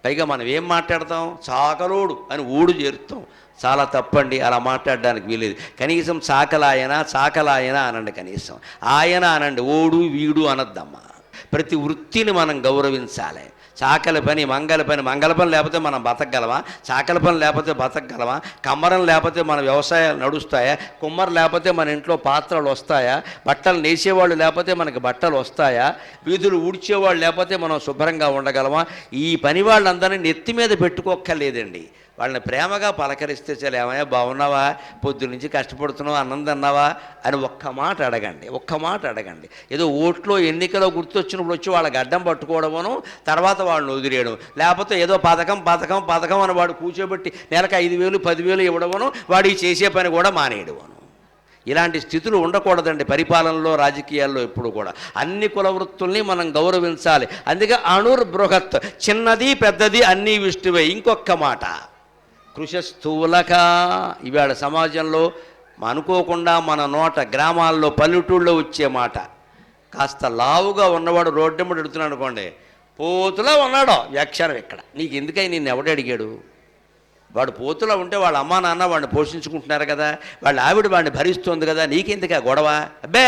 S1: పైగా మనం ఏం మాట్లాడతాం, చాకలోడు అని ఊడు చేరుతాం. చాలా తప్పండి, అలా మాట్లాడడానికి వీలేదు. కనీసం చాకలాయన అనండి, కనీసం ఆయన అనండి, ఓడు వీడు అనద్దమ్మా. ప్రతి వృత్తిని మనం గౌరవించాలి. చాకలి పని, మంగళ పని లేకపోతే మనం బతకగలమా? చాకలి పని లేకపోతే బతకగలమా? కమ్మరం లేకపోతే మన వ్యవసాయాలు నడుస్తాయా? కుమ్మరం లేకపోతే మన ఇంట్లో పాత్రలు వస్తాయా? బట్టలు నేసేవాళ్ళు లేకపోతే మనకి బట్టలు వస్తాయా? వీధులు ఊడ్చేవాళ్ళు లేకపోతే మనం శుభ్రంగా ఉండగలమా? ఈ పని వాళ్ళందరినీ నెత్తి మీద పెట్టుకోక్కర్లేదండి. వాళ్ళని ప్రేమగా పలకరిస్తే చాలు, ఏమయ్యా బాగున్నావా, పొద్దు నుంచి కష్టపడుతున్నావు, అన్నం తిన్నావా అని ఒక్క మాట అడగండి, ఒక్క మాట అడగండి. ఏదో ఓట్లో ఎన్నికలో గుర్తొచ్చినప్పుడు వచ్చి వాళ్ళకి అడ్డం పట్టుకోవడమను, తర్వాత వాళ్ళని వదిలేయడం, లేకపోతే ఏదో పథకం పథకం పథకం అని వాడు కూర్చోబెట్టి నెలకు 5,000 10,000 ఇవ్వడమను, వాడికి చేసే పని కూడా మానేయడమను. ఇలాంటి స్థితులు ఉండకూడదండి పరిపాలనలో, రాజకీయాల్లో. ఎప్పుడు కూడా అన్ని కుల వృత్తుల్ని మనం గౌరవించాలి. అందుకే అణుర్బృహత్, చిన్నది పెద్దది అన్నీ విష్ణువే. ఇంకొక మాట, కృశస్థూలక. ఇవాళ సమాజంలో అనుకోకుండా మన నోట, గ్రామాల్లో పల్లెటూళ్ళలో వచ్చే మాట, కాస్త లావుగా ఉన్నవాడు రోడ్డెమ్మడి ఎడుతున్నాడు అనుకోండి, పోతులా ఉన్నాడో వ్యాఖ్యానం ఇక్కడ. నీకు ఎందుకై నిన్ను ఎవడు అడిగాడు? వాడు పోతులా ఉంటే వాళ్ళ అమ్మా నాన్న వాడిని పోషించుకుంటున్నారు కదా, వాళ్ళ ఆవిడ వాడిని భరిస్తుంది కదా, నీకెందుకు ఆ గొడవ? అబ్బే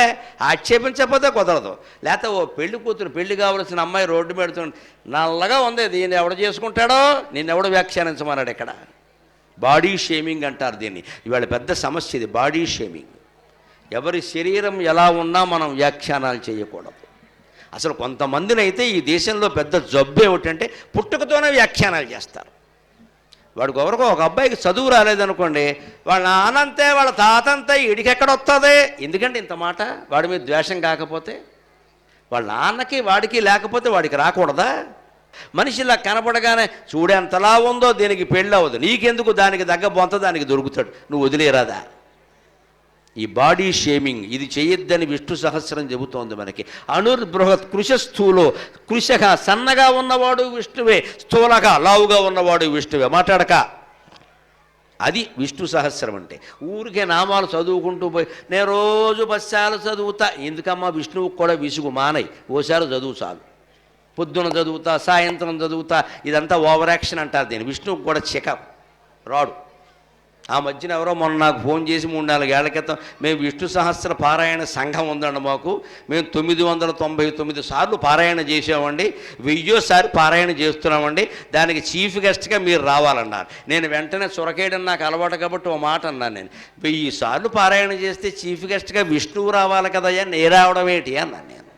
S1: ఆక్షేపించకపోతే కుదరదు. లేకపోతే ఓ పెళ్లి కూతురు, పెళ్లి కావలసిన అమ్మాయి రోడ్డు పెడుతుంది, నల్లగా ఉంది, దీన్ని ఎవడు చేసుకుంటాడో, నిన్నెవడు వ్యాఖ్యానించమన్నాడు ఇక్కడ. బాడీ షేమింగ్ అంటారు దీన్ని. ఇవాళ పెద్ద సమస్య ఇది, బాడీ షేమింగ్. ఎవరి శరీరం ఎలా ఉన్నా మనం వ్యాఖ్యానాలు చేయకూడదు. అసలు కొంతమందినైతే ఈ దేశంలో పెద్ద జబ్బు ఏమిటంటే పుట్టుకతోనే వ్యాఖ్యానాలు చేస్తారు. వాడికి ఎవరికో ఒక అబ్బాయికి చదువు రాలేదనుకోండి, వాళ్ళ నాన్నంతే వాళ్ళ తాతంతే ఇడికెక్కడ వస్తుంది? ఎందుకంటే ఇంత మాట, వాడి మీద ద్వేషం కాకపోతే, వాళ్ళ నాన్నకి వాడికి లేకపోతే వాడికి రాకూడదా? మనిషిలా కనపడగానే చూడెంతలా ఉందో దీనికి పెళ్ళి అవ్వదు, నీకెందుకు, దానికి తగ్గ బొంత దానికి దొరుకుతాడు, నువ్వు వదిలేరాదా? ఈ బాడీ షేమింగ్ ఇది చేయొద్దని విష్ణు సహస్రం చెబుతోంది మనకి. అణుర్బృహత్ కృశస్థూలో, కృశగా సన్నగా ఉన్నవాడు విష్ణువే, స్థూలగా లావుగా ఉన్నవాడు విష్ణువే. మాట్లాడక, అది విష్ణు సహస్రం అంటే. ఊరికే నామాలు చదువుకుంటూ పోయి నేను రోజు పశ్చాలు చదువుతా, ఎందుకమ్మా? విష్ణువుకు కూడా విసుగు మానై, ఓసారి చదువు చాలు. పొద్దున చదువుతా, సాయంత్రం చదువుతా, ఇదంతా ఓవర్ యాక్షన్ అంటారు దీన్ని. విష్ణువుకు కూడా చెకప్ రాడు. ఆ మధ్యన ఎవరో మొన్న నాకు ఫోన్ చేసి 3-4 ఏళ్ల క్రితం, మేము విష్ణు సహస్ర పారాయణ సంఘం ఉందండి మాకు, మేము 999 సార్లు పారాయణ చేసామండి, 1000సారి పారాయణ చేస్తున్నామండి, దానికి చీఫ్ గెస్ట్గా మీరు రావాలన్నారు. నేను వెంటనే చొరకేయడం నాకు అలవాటు కాబట్టి ఓ మాట అన్నాను, నేను 1000 సార్లు పారాయణ చేస్తే చీఫ్ గెస్ట్గా విష్ణువు రావాలి కదయ్యా, నే రావడం ఏంటి అన్నాను నేను.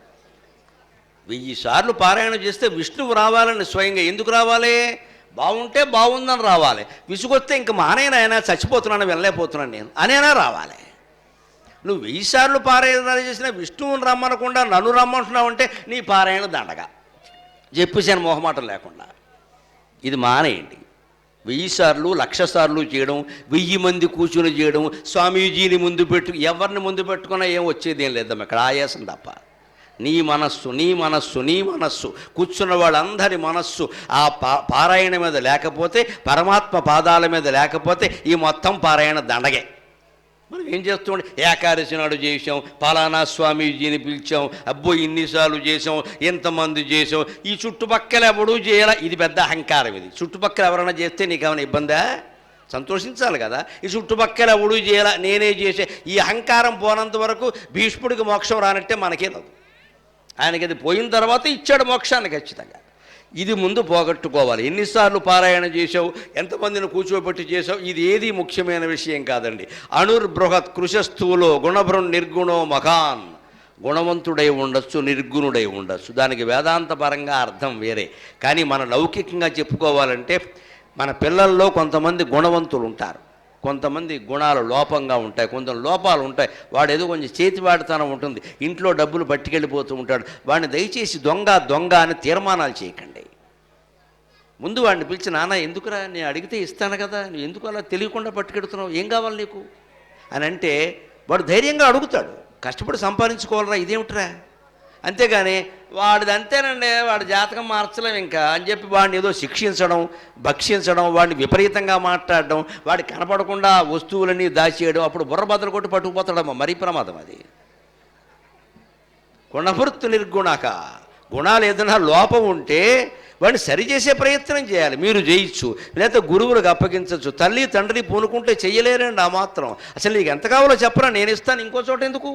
S1: 1000 సార్లు పారాయణ చేస్తే విష్ణువు రావాలని స్వయంగా ఎందుకు రావాలి? బాగుంటే బాగుందని రావాలి, విసుగొస్తే ఇంక మానేనాయన చచ్చిపోతున్నాను వెళ్ళలేకపోతున్నాను నేను అనేనా రావాలి. నువ్వు 1000 సార్లు పారాయణ చేసినా విష్ణువుని రమ్మనకుండా నన్ను రమ్మంటున్నావు అంటే నీ పారాయణ దండగా చెప్పేసాను మొహమాటం లేకుండా. ఇది మానేయండి. 1000 సార్లు 1,00,000 సార్లు చేయడం, 1000 మంది కూర్చుని చేయడం, స్వామీజీని ముందు ఎవరిని ముందు పెట్టుకున్నా ఏం వచ్చేది ఏం లేదమ్మా ఇక్కడ, ఆయాసం తప్ప. నీ మనస్సు, నీ మనస్సు, నీ మనస్సు, కూర్చున్న వాళ్ళందరి మనస్సు ఆ పారాయణ మీద లేకపోతే, పరమాత్మ పాదాల మీద లేకపోతే ఈ మొత్తం పారాయణ దండగే. మనం ఏం చేస్తుండే, ఏకాదశి నాడు చేసాం, పలానా స్వామీజీని పిలిచాం, అబ్బో ఇన్నిసార్లు చేసాం, ఎంతమంది చేసాం, ఈ చుట్టుపక్కల ఎవడూ చేయాల, ఇది పెద్ద అహంకారం. ఇది చుట్టుపక్కల ఎవరైనా చేస్తే నీకేమైనా ఇబ్బందా? సంతోషించాలి కదా. ఈ చుట్టుపక్కల ఎవడూ చేయాల, నేనే చేసే, ఈ అహంకారం పోనంత వరకు భీష్ముడికి మోక్షం రానట్టే మనకే రాదు. ఆయనకి అది పోయిన తర్వాత ఇచ్చాడు మోక్షాన్ని ఖచ్చితంగా. ఇది ముందు పోగొట్టుకోవాలి. ఎన్నిసార్లు పారాయణ చేసావు, ఎంతమందిని కూర్చోబెట్టి చేసావు, ఇది ఏది ముఖ్యమైన విషయం కాదండి. అణుర్బృహత్ కృశస్థూలో గుణభృన్ నిర్గుణో మకాన్. గుణవంతుడై ఉండొచ్చు, నిర్గుణుడై ఉండొచ్చు, దానికి వేదాంత పరంగా అర్థం వేరే. కానీ మన లౌకికంగా చెప్పుకోవాలంటే మన పిల్లల్లో కొంతమంది గుణవంతులు ఉంటారు, కొంతమంది గుణాలు లోపంగా ఉంటాయి, కొంత లోపాలు ఉంటాయి. వాడు ఏదో కొంచెం చేతివాడితనం ఉంటుంది, ఇంట్లో డబ్బులు పట్టుకెళ్ళిపోతూ ఉంటాడు. వాడిని దయచేసి దొంగ దొంగ అని తీర్మానాలు చేయకండి. ముందు వాడిని పిలిచి, నాన్న ఎందుకురా, నేను అడిగితే ఇస్తాను కదా, నువ్వు ఎందుకు అలా తెలియకుండా పట్టుకెడుతున్నావు, ఏం కావాలి నీకు అని అంటే వాడు ధైర్యంగా అడుగుతాడు. కష్టపడి సంపాదించుకోవాలరా, ఇదేమిట్రా, అంతేగాని వాడిది అంతేనండి, వాడి జాతకం మార్చలేం ఇంకా అని చెప్పి వాడిని ఏదో శిక్షించడం, భక్షించడం, వాడిని విపరీతంగా మాట్లాడడం, వాడి కనపడకుండా వస్తువులన్నీ దాచేయడం, అప్పుడు బుర్రబద్దలు కొట్టి పట్టుకుపోతాడమ్మా, మరీ ప్రమాదం అది. గుణభృత్తు నిర్గుణక, గుణాలు ఏదైనా లోపం ఉంటే వాడిని సరిచేసే ప్రయత్నం చేయాలి. మీరు చేయొచ్చు, లేకపోతే గురువులకు అప్పగించవచ్చు. తల్లి తండ్రి పూనుకుంటే చెయ్యలేరండి ఆ మాత్రం. అసలు నీకు ఎంత కావాలో చెప్పరా, నేను ఇస్తాను, ఇంకో చోట ఎందుకు?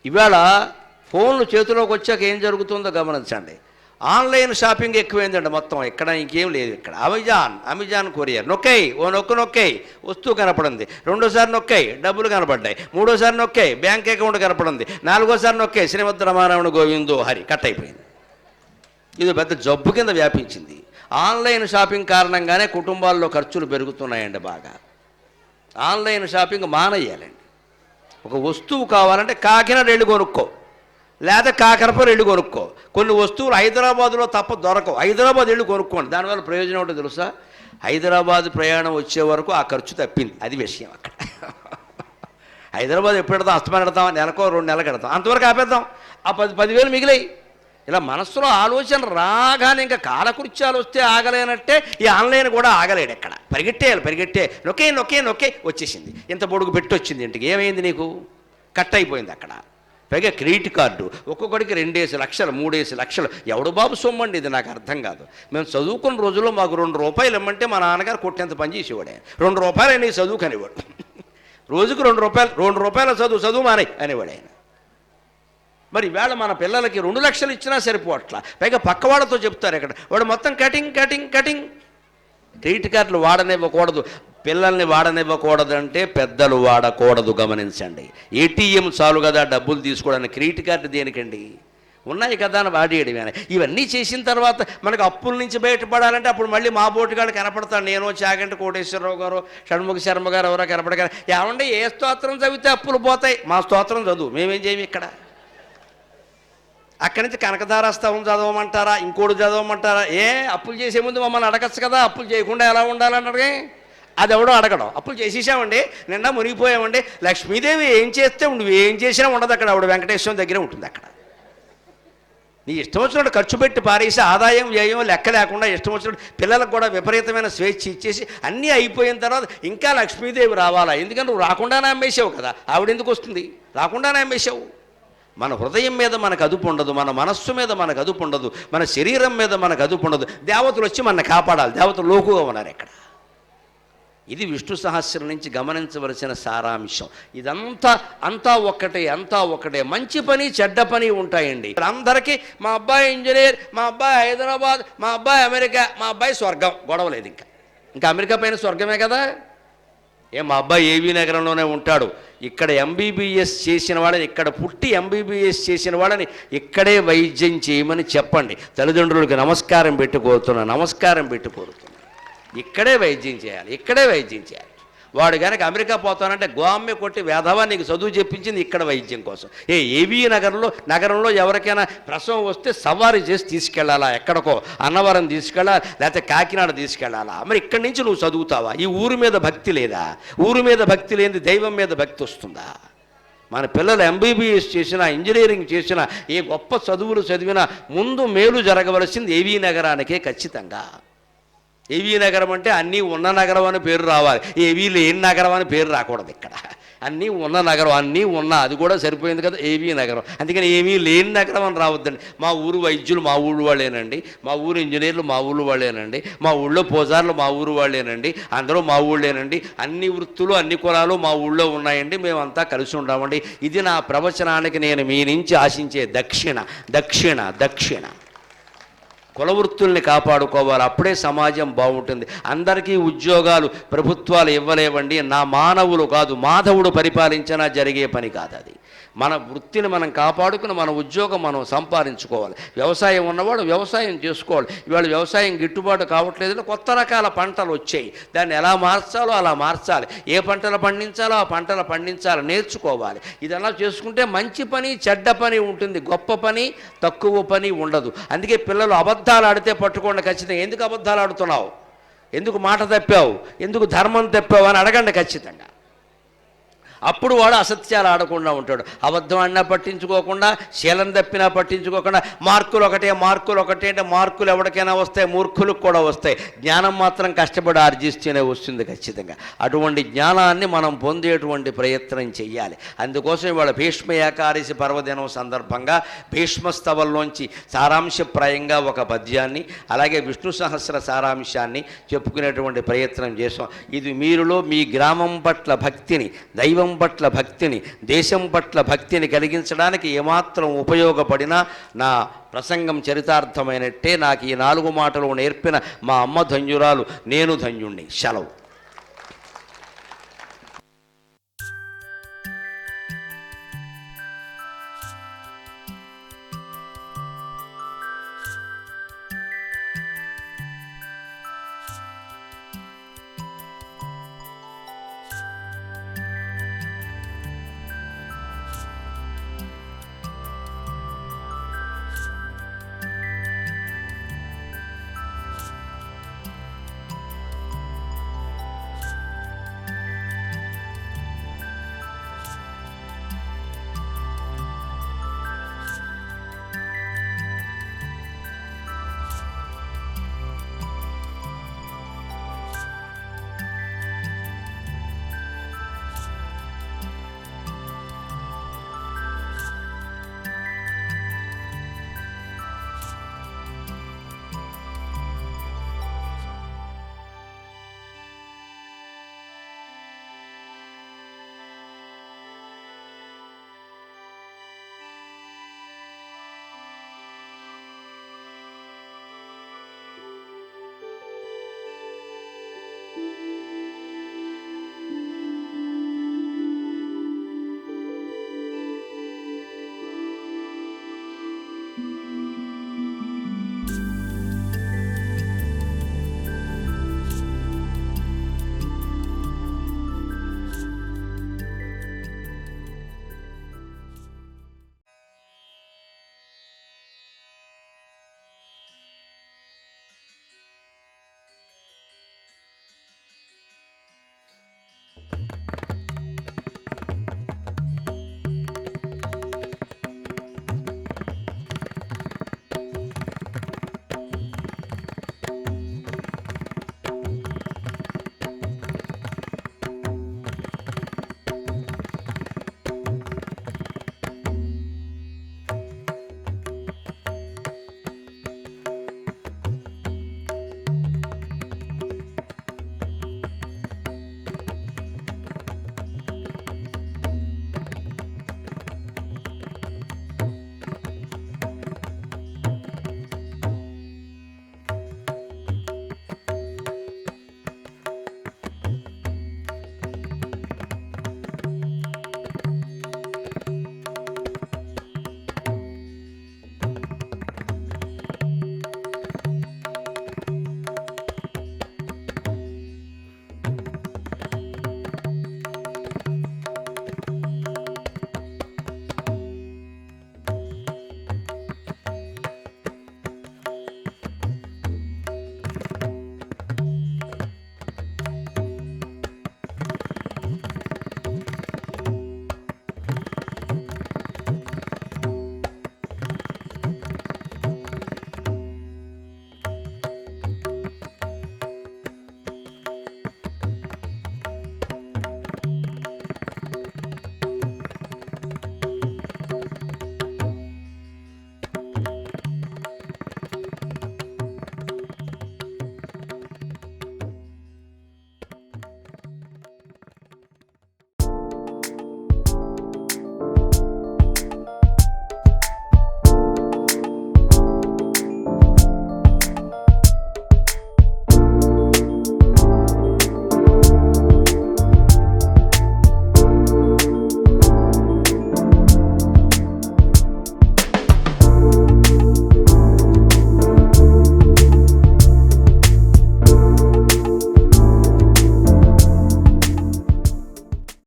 S1: ఇవాళ ఫోన్లు చేతిలోకి వచ్చాక ఏం జరుగుతుందో గమనించండి. ఆన్లైన్ షాపింగ్ ఎక్కువైందండి మొత్తం, ఇక్కడ ఇంకేం లేదు. ఇక్కడ అమెజాన్ కొరియర్ నొక్కాయి, ఓ నొక్కాయి వస్తువు కనపడింది, రెండోసారి నొక్కాయి డబ్బులు కనపడ్డాయి, మూడోసారి నొక్కాయి బ్యాంక్ అకౌంట్ కనపడింది, నాలుగోసారి నొక్కాయి శ్రీమద్ రామారాయణ గోవిందో హరి కట్ అయిపోయింది. ఇది పెద్ద జబ్బు కింద వ్యాపించింది. ఆన్లైన్ షాపింగ్ కారణంగానే కుటుంబాల్లో ఖర్చులు పెరుగుతున్నాయండి బాగా. ఆన్లైన్ షాపింగ్ మానేయాలండి. ఒక వస్తువు కావాలంటే కాకినాడ వెళ్ళి కొనుక్కో, లేదా కాకరపల్లి వెళ్ళి కొనుక్కో. కొన్ని వస్తువులు హైదరాబాదులో తప్ప దొరకవు, హైదరాబాద్ వెళ్ళి కొనుక్కోండి. దానివల్ల ప్రయోజనం ఏంటో తెలుసా? హైదరాబాద్ ప్రయాణం వచ్చే వరకు ఆ ఖర్చు తప్పింది, అది విషయం అక్కడ. హైదరాబాద్ ఎప్పుడు పెడతాం? అస్తమానం పెడతాం, నెలకో 2 నెలలు పెడతాం, అంతవరకు ఆపేద్దాం. ఆ 10,000 మిగిలాయి. ఇలా మనస్సులో ఆలోచన రాగానే ఇంకా కాలకృత్యాలు వస్తే ఆగలేనట్టే ఈ ఆన్లైన్ కూడా ఆగలేడు. ఎక్కడ పరిగెట్టే నొక్కే వచ్చేసింది. ఇంత పొడుగు పెట్టి వచ్చింది ఇంటికి. ఏమైంది? నీకు కట్ అయిపోయింది అక్కడ. పైగా క్రెడిట్ కార్డు ఒక్కొక్కడికి 2 లక్షలు 3 లక్షలు. ఎవడు బాబు సొమ్మండి ఇది? నాకు అర్థం కాదు. మేము చదువుకున్న రోజుల్లో మాకు 2 రూపాయలు ఇమ్మంటే మా నాన్నగారు కొట్టేంత పని చేసేవాడే. 2 రూపాయలు నీ చదువుకు అనేవాడు. రోజుకు 2 రూపాయల చదువు మానే అనేవాడు ఆయన. మరి ఈవేళ మన పిల్లలకి 2 లక్షలు ఇచ్చినా సరిపోవట్లా. పైగా పక్కవాళ్ళతో చెప్తారు ఇక్కడ, వాడు మొత్తం కటింగ్. క్రెడిట్ కార్డులు వాడనివ్వకూడదు. పిల్లల్ని వాడనివ్వకూడదంటే పెద్దలు వాడకూడదు, గమనించండి. ఏటీఎం చాలు కదా డబ్బులు తీసుకోవడానికి, క్రెడిట్ కార్డు దేనికండి? ఉన్నాయి కదా అని వాడేయడమే. ఇవన్నీ చేసిన తర్వాత మనకు అప్పుల నుంచి బయటపడాలంటే అప్పుడు మళ్ళీ మా బోటుగాడు కనపడతాడు. నేను చాగంటి కోటేశ్వరరావు గారు, షణ్ముఖ శర్మ గారు ఎవరో కనపడగానే, ఏమంటే ఏ స్తోత్రం చదివితే అప్పులు పోతాయి? మా స్తోత్రం చదువు, మేమేం చేయము ఇక్కడ. అక్కడి నుంచి కనకధారాస్తవం చదవమంటారా, ఇంకోటి చదవమంటారా? అప్పులు చేసే ముందు మమ్మల్ని అడగచ్చు కదా, అప్పులు చేయకుండా ఎలా ఉండాలన్నాడే. అది ఎవడో అడగడం. అప్పులు చేసేసామండి, నిండా మునిగిపోయామండి. లక్ష్మీదేవి ఏం చేస్తే నువ్వేం చేసినా ఉండదు అక్కడ, ఆవిడ వెంకటేశ్వరం దగ్గరే ఉంటుంది అక్కడ. నీ ఇష్టం వచ్చినట్టు ఖర్చు పెట్టి పారేసి ఆదాయం వ్యయం లెక్క లేకుండా ఇష్టం వచ్చినట్టు పిల్లలకు కూడా విపరీతమైన స్వేచ్ఛ ఇచ్చేసి అన్నీ అయిపోయిన తర్వాత ఇంకా లక్ష్మీదేవి రావాలా? ఎందుకంటే నువ్వు రాకుండానే అమ్మేసావు కదా, ఆవిడెందుకు వస్తుంది? రాకుండానే అమ్మేసావు. మన హృదయం మీద మనకు అదుపు ఉండదు, మన మనస్సు మీద మనకు అదుపు ఉండదు, మన శరీరం మీద మనకు అదుపు ఉండదు. దేవతలు వచ్చి మనల్ని కాపాడాలి. దేవతలు లోకుగా ఉన్నారు ఇక్కడ. ఇది విష్ణు సహస్రం నుంచి గమనించవలసిన సారాంశం. అంతా ఒక్కటే. మంచి పని చెడ్డ పని ఉంటాయండి. అందరికీ మా అబ్బాయి ఇంజనీర్, మా అబ్బాయి హైదరాబాద్, మా అబ్బాయి అమెరికా, మా అబ్బాయి స్వర్గం. గొడవ లేదు. ఇంకా అమెరికా పైన స్వర్గమే కదా. మా అబ్బాయి ఏవీ నగరంలోనే ఉంటాడు, ఇక్కడ ఎంబీబీఎస్ చేసిన వాళ్ళని, ఇక్కడ పుట్టి ఎంబీబీఎస్ చేసిన వాళ్ళని ఇక్కడే వైద్యం చేయమని చెప్పండి. తల్లిదండ్రులకు నమస్కారం పెట్టి కోరుతున్నా. ఇక్కడే వైద్యం చేయాలి. వాడు కనుక అమెరికా పోతానంటే గోమ్మె కొట్టి వేధవా నీకు చదువు చెప్పించింది ఇక్కడ వైద్యం కోసం. ఏవీ నగరంలో ఎవరికైనా ప్రసవం వస్తే సవారీ చేసి తీసుకెళ్లాలా? ఎక్కడికో అన్నవరం తీసుకెళ్ళాలి, లేకపోతే కాకినాడ తీసుకెళ్లాలా? మరి ఇక్కడి నుంచి నువ్వు చదువుతావా? ఈ ఊరి మీద భక్తి లేదా? ఊరి మీద భక్తి లేని దైవం మీద భక్తి వస్తుందా? మన పిల్లలు ఎంబీబీఎస్ చేసినా, ఇంజనీరింగ్ చేసినా, ఏ గొప్ప చదువులు చదివినా ముందు మేలు జరగవలసింది ఏవీ నగరానికే ఖచ్చితంగా. ఏవీ నగరం అంటే అన్నీ ఉన్న నగరం అని పేరు రావాలి, ఏవీ లేని నగరం అని పేరు రాకూడదు. ఇక్కడ అన్నీ ఉన్న నగరం, అది కూడా సరిపోయింది కదా ఏవీ నగరం. అందుకని ఏమీ లేని నగరం అని రావద్దండి. మా ఊరు వైద్యులు మా ఊరు వాళ్ళేనండి, మా ఊరు ఇంజనీర్లు మా ఊరు వాళ్ళేనండి, మా ఊళ్ళో పూజారులు మా ఊరు వాళ్ళేనండి, అందరూ మా ఊళ్ళేనండి, అన్ని వృత్తులు అన్ని కులాలు మా ఊళ్ళో ఉన్నాయండి, మేమంతా కలిసి ఉండామండి. ఇది నా ప్రవచనానికి నేను మీ నుంచి ఆశించే దక్షిణ. కులవృత్తుల్ని కాపాడుకోవాలి, అప్పుడే సమాజం బాగుంటుంది. అందరికీ ఉద్యోగాలు ప్రభుత్వాలు ఇవ్వలేవండి. నా మానవులు కాదు, మాధవుడు పరిపాలించినా జరిగే పని కాదు అది. మన వృత్తిని మనం కాపాడుకుని మన ఉద్యోగం మనం సంపాదించుకోవాలి. వ్యవసాయం ఉన్నవాడు వ్యవసాయం చేసుకోవాలి. ఇవాళ వ్యవసాయం గిట్టుబాటు కావట్లేదని కొత్త రకాల పంటలు వచ్చాయి, దాన్ని ఎలా మార్చాలో అలా మార్చాలి. ఏ పంటలు పండించాలో ఆ పంటలు పండించాలి, నేర్చుకోవాలి. ఇదలా చేసుకుంటే మంచి పని చెడ్డ పని ఉంటుంది, గొప్ప పని తక్కువ పని ఉండదు. అందుకే పిల్లలు అబద్ధాలు ఆడితే పట్టుకోండి ఖచ్చితంగా. ఎందుకు అబద్ధాలు ఆడుతున్నావు, ఎందుకు మాట తప్పావు, ఎందుకు ధర్మం తప్పావు అని అడగండి ఖచ్చితంగా. అప్పుడు వాడు అసత్యాలు ఆడకుండా ఉంటాడు. అబద్ధం అన్నా పట్టించుకోకుండా, శీలం తప్పినా పట్టించుకోకుండా, మార్కులు ఒకటే అంటే మార్కులు ఎవరికైనా వస్తాయి, మూర్ఖులకు కూడా వస్తాయి. జ్ఞానం మాత్రం కష్టపడి ఆర్జిస్తూనే వస్తుంది ఖచ్చితంగా. అటువంటి జ్ఞానాన్ని మనం పొందేటువంటి ప్రయత్నం చెయ్యాలి. అందుకోసం ఇవాళ భీష్మ ఏకాదశి పర్వదినం సందర్భంగా భీష్మస్తవంలోంచి సారాంశప్రాయంగా ఒక పద్యాన్ని, అలాగే విష్ణు సహస్ర సారాంశాన్ని చెప్పుకునేటువంటి ప్రయత్నం చేసాం. ఇది మీరులో మీ గ్రామం పట్ల భక్తిని, దైవం పట్ల భక్తిని, దేశం పట్ల భక్తిని కలిగించడానికి ఏమాత్రం ఉపయోగపడినా నా ప్రసంగం చరితార్థమైనట్టే. నాకు ఈ 4 మాటలు నేర్పిన మా అమ్మ ధన్యురాలు, నేను ధన్యుణ్ణి. సెలవు.